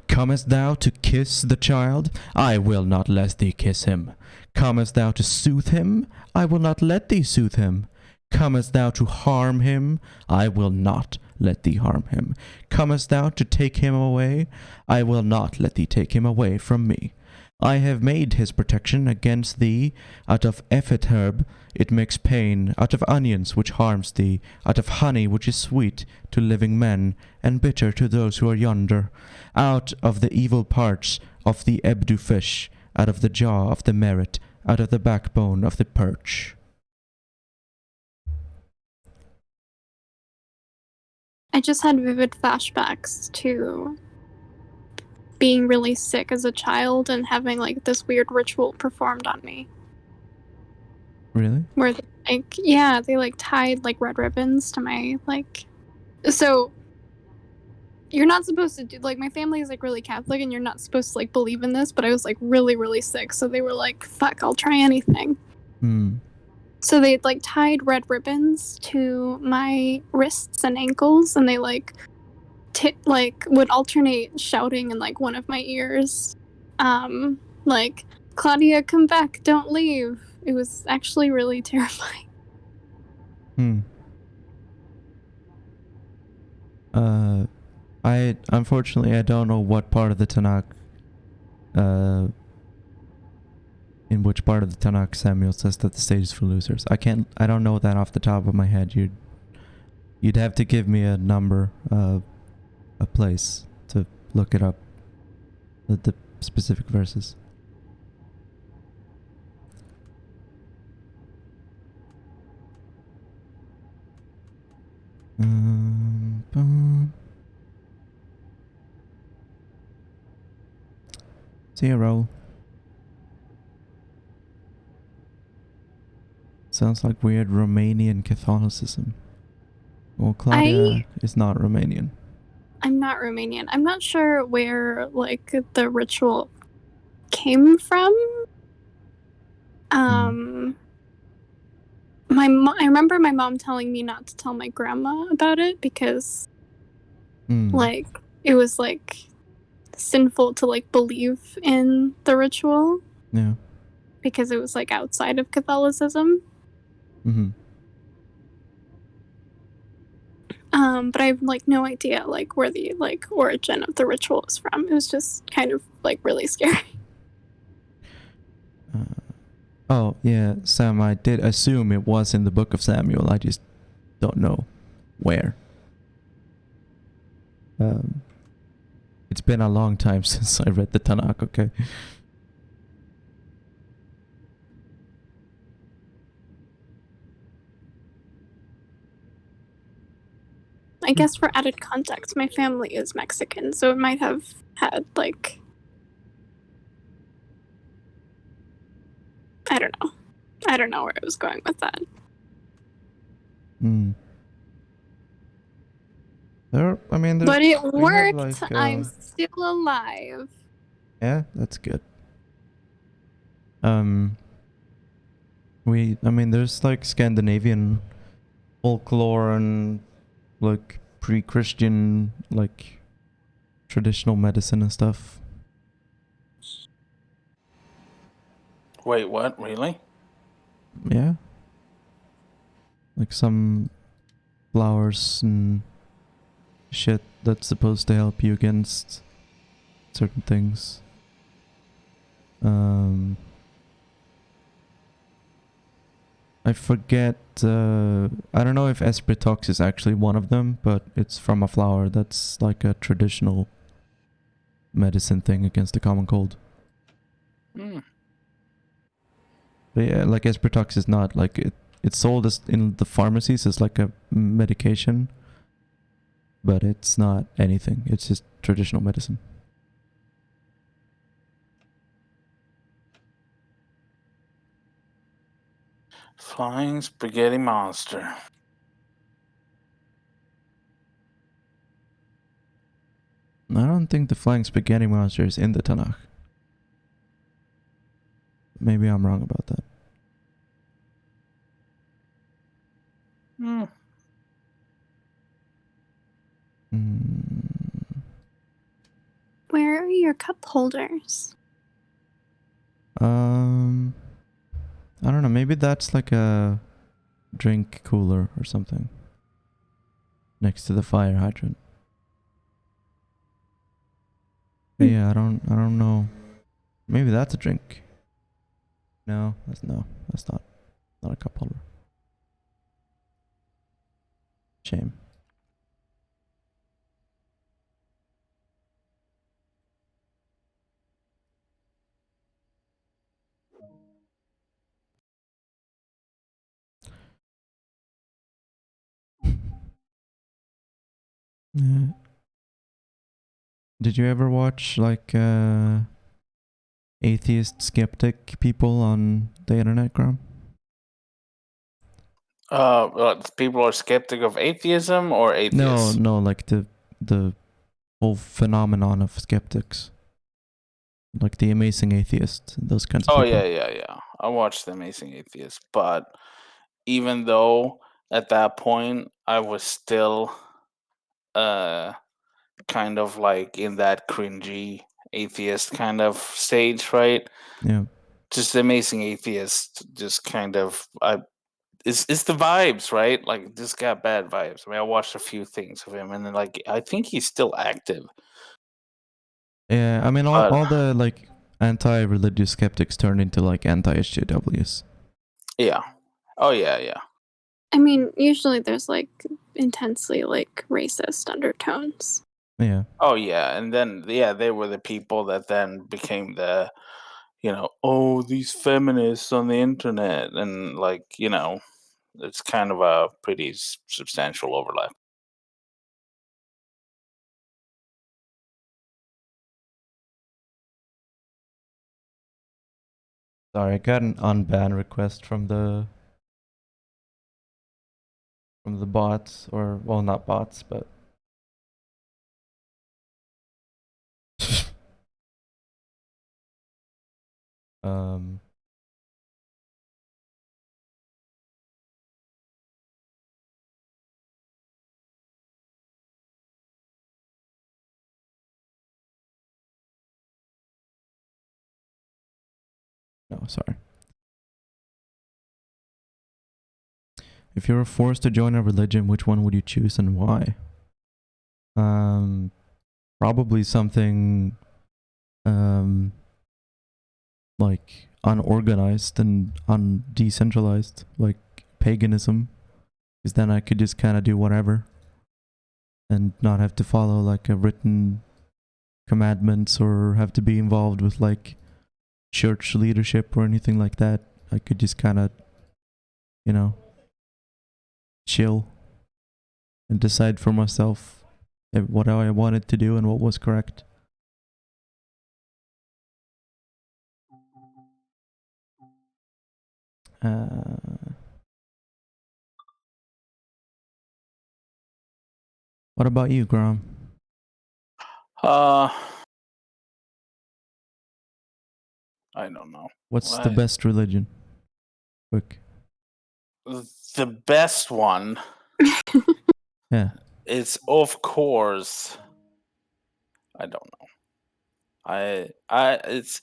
Comest thou to kiss the child? I will not let thee kiss him. Comest thou to soothe him? I will not let thee soothe him. Comest thou to harm him? I will not let thee harm him. Comest thou to take him away? I will not let thee take him away from me. I have made his protection against thee. Out of effete herb it makes pain, out of onions which harms thee, out of honey which is sweet to living men, and bitter to those who are yonder, out of the evil parts of the ebdu fish, out of the jaw of the merit, out of the backbone of the perch. I just had vivid flashbacks to being really sick as a child and having like this weird ritual performed on me. Really? Where they like tied like red ribbons to my like. So you're not supposed to do, like, my family is like really Catholic and you're not supposed to like believe in this, but I was like really, really sick, so they were like, fuck, I'll try anything. So they like tied red ribbons to my wrists and ankles, and they like would alternate shouting in like one of my ears, like, Claudia, come back, don't leave. It was actually really terrifying. I unfortunately I don't know what part of the Tanakh in which part of the Tanakh Samuel says that the stage is for losers. I don't know that off the top of my head. You'd have to give me a number, a place to look it up. The specific verses. Boom. 0. Sounds like weird Romanian Catholicism. Well, Claudia is not Romanian. I'm not Romanian. I'm not sure where like the ritual came from. I remember my mom telling me not to tell my grandma about it because like it was like sinful to like believe in the ritual. Yeah. Because it was like outside of Catholicism. But I have like no idea like where the like origin of the ritual is from. It was just kind of like really scary. Oh yeah, Sam, I did assume it was in the book of Samuel. I just don't know where. It's been a long time since I read the Tanakh, okay? I guess for added context, my family is Mexican, so it might have had like, I don't know where I was going with that. But it worked. Like, I'm still alive. Yeah, that's good. There's like Scandinavian folklore and like pre-Christian like traditional medicine and stuff. Wait, what? Really? Yeah. Like some flowers and shit that's supposed to help you against certain things. I forget, I don't know if Espritox is actually one of them, but it's from a flower that's like a traditional medicine thing against the common cold. But yeah, like Espritox is not like it's sold as in the pharmacies as like a medication, but it's not anything. It's just traditional medicine. Flying spaghetti monster. I don't think the flying spaghetti monster is in the Tanakh. Maybe I'm wrong about that. where are your cup holders? I don't know. Maybe that's like a drink cooler or something next to the fire hydrant. But yeah, I don't know. Maybe that's a drink. No, that's not a cup holder. Shame. Yeah. Did you ever watch like atheist skeptic people on the internet, Graham? People are skeptic of atheism or atheists? No, like the whole phenomenon of skeptics. Like the Amazing Atheist, those kinds of Oh people. yeah. I watched The Amazing Atheist, but even though at that point I was still kind of like in that cringy atheist kind of stage, right? Yeah. Just The Amazing Atheist, just kind of it's the vibes, right? Like this got bad vibes. I mean, I watched a few things of him, and then like I think he's still active. Yeah, I mean But all the like anti-religious skeptics turned into like anti-SJWs. yeah, oh yeah. I mean, usually there's like intensely like racist undertones. Yeah. Oh yeah, and then they were the people that then became the, oh, these feminists on the internet, and like it's kind of a pretty substantial overlap. Sorry, I got an unban request from the bots, or well, not bots, but um no, sorry. If you were forced to join a religion, which one would you choose and why? Probably something like unorganized and undecentralized, like paganism, because then I could just kind of do whatever and not have to follow like a written commandments or have to be involved with like church leadership or anything like that. I could just kind of, chill and decide for myself what I wanted to do and what was correct. What about you, Grom? I don't know. What's the best religion? Quick. The best one Yeah. is, of course, I don't know. It's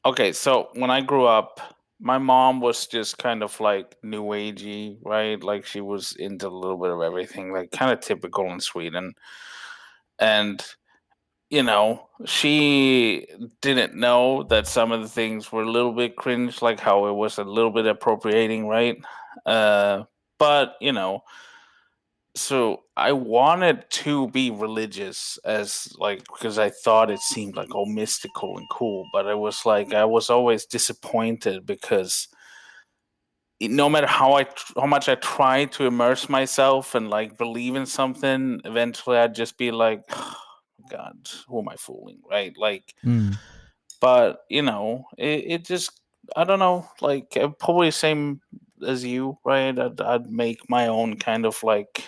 okay. So when I grew up, my mom was just kind of like new agey, right? Like she was into a little bit of everything, like kind of typical in Sweden. And she didn't know that some of the things were a little bit cringe, like how it was a little bit appropriating, right? But so I wanted to be religious as like because I thought it seemed like all mystical and cool, but it was like I was always disappointed because no matter how much I tried to immerse myself and like believe in something, eventually I'd just be like, oh, God, who am I fooling, right? Like, but it just I don't know, like probably same as you, right? I'd make my own kind of like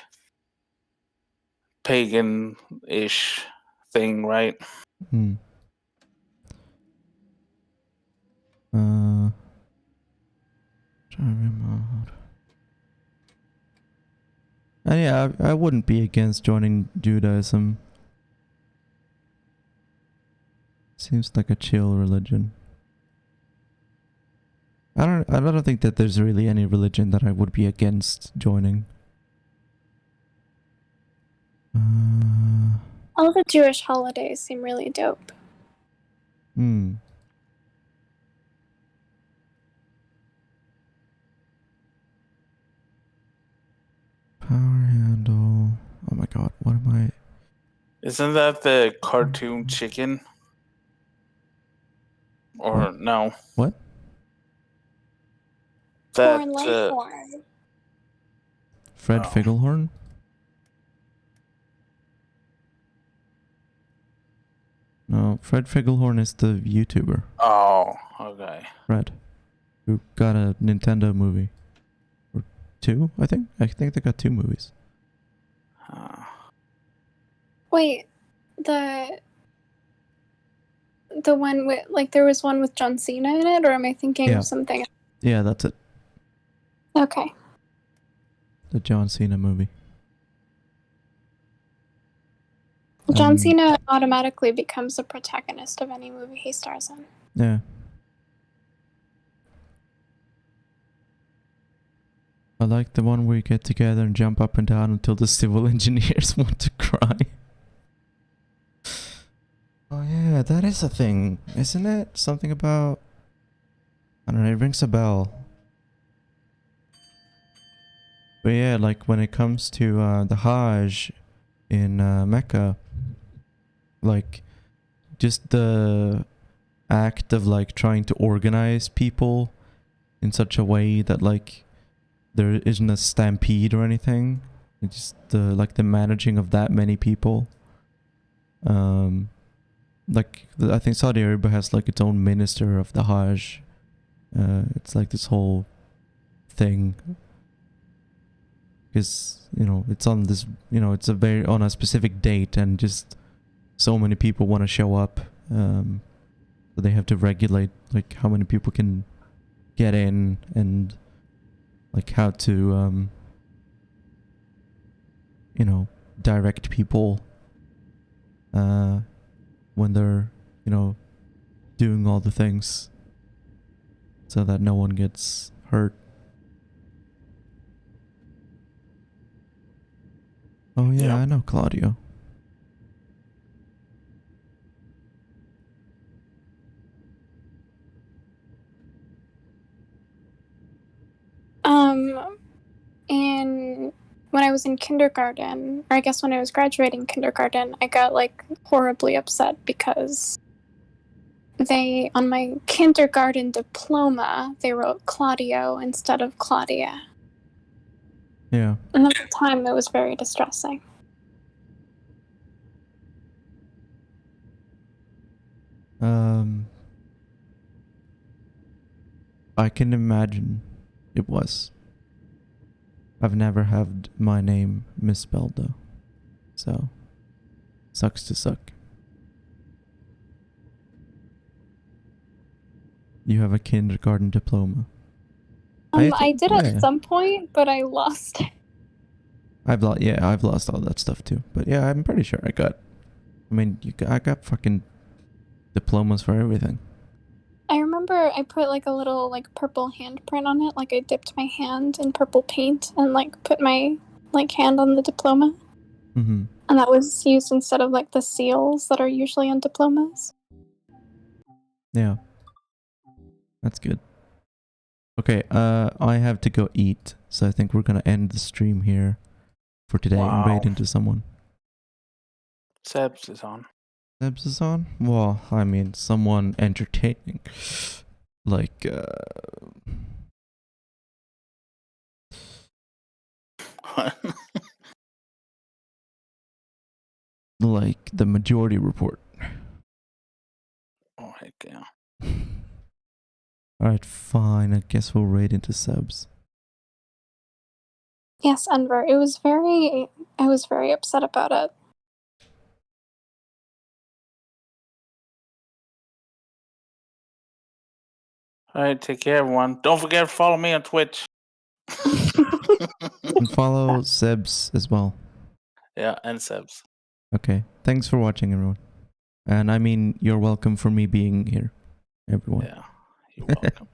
pagan-ish thing, right? Yeah, I wouldn't be against joining Judaism. Seems like a chill religion. I don't think that there's really any religion that I would be against joining. All the Jewish holidays seem really dope. Hmm. Power handle. Oh my god, what am I? Isn't that the cartoon chicken? Or What? no? What? That Horn Leghorn. Fred Oh. Figglehorn? No, Fred Figglehorn is the YouTuber. Oh, okay. Fred. Who got a Nintendo movie. Or 2, I think? I think they got 2 movies. Wait, the one with, like, there was one with John Cena in it, or am I thinking Yeah. of something? Yeah, that's it. Okay. The John Cena movie. John Cena automatically becomes the protagonist of any movie he stars in. Yeah. I like the one where you get together and jump up and down until the civil engineers want to cry. Oh yeah, that is a thing, isn't it? Something about... I don't know, it rings a bell. But yeah, like when it comes to the Hajj in Mecca, like just the act of like trying to organize people in such a way that like there isn't a stampede or anything. It's just the like the managing of that many people. Like I think Saudi Arabia has like its own minister of the Hajj. It's like this whole thing. Because, you know, it's on this, you know, it's a very, on a specific date and just so many people want to show up. So they have to regulate like how many people can get in and like how to, you know, direct people when they're, you know, doing all the things so that no one gets hurt. Oh yeah, Yep. I know Claudio. And when I was in kindergarten, or I guess when I was graduating kindergarten, I got like horribly upset because they, on my kindergarten diploma, they wrote Claudio instead of Claudia. Yeah. And at the time, it was very distressing. I can imagine it was. I've never had my name misspelled though. So, sucks to suck. You have a kindergarten diploma. I did yeah. at some point, but I lost it. I've lost all that stuff too. But yeah, I'm pretty sure I got. I mean, I got fucking diplomas for everything. I remember I put like a little like purple handprint on it. Like I dipped my hand in purple paint and like put my like hand on the diploma. Mm-hmm. And that was used instead of like the seals that are usually on diplomas. Yeah. That's good. Okay, I have to go eat, so I think we're gonna end the stream here for today and raid into someone. Sebs is on. Sebs is on? Well, I mean, someone entertaining. Like, like the Majority Report. Oh, heck yeah. Alright, fine. I guess we'll raid into Sebs. Yes, Enver. I was very upset about it. All right, take care, everyone. Don't forget to follow me on Twitch. And follow Sebs as well. Yeah, and Sebs. Okay. Thanks for watching, everyone. And I mean, you're welcome for me being here, everyone. Yeah, you're welcome.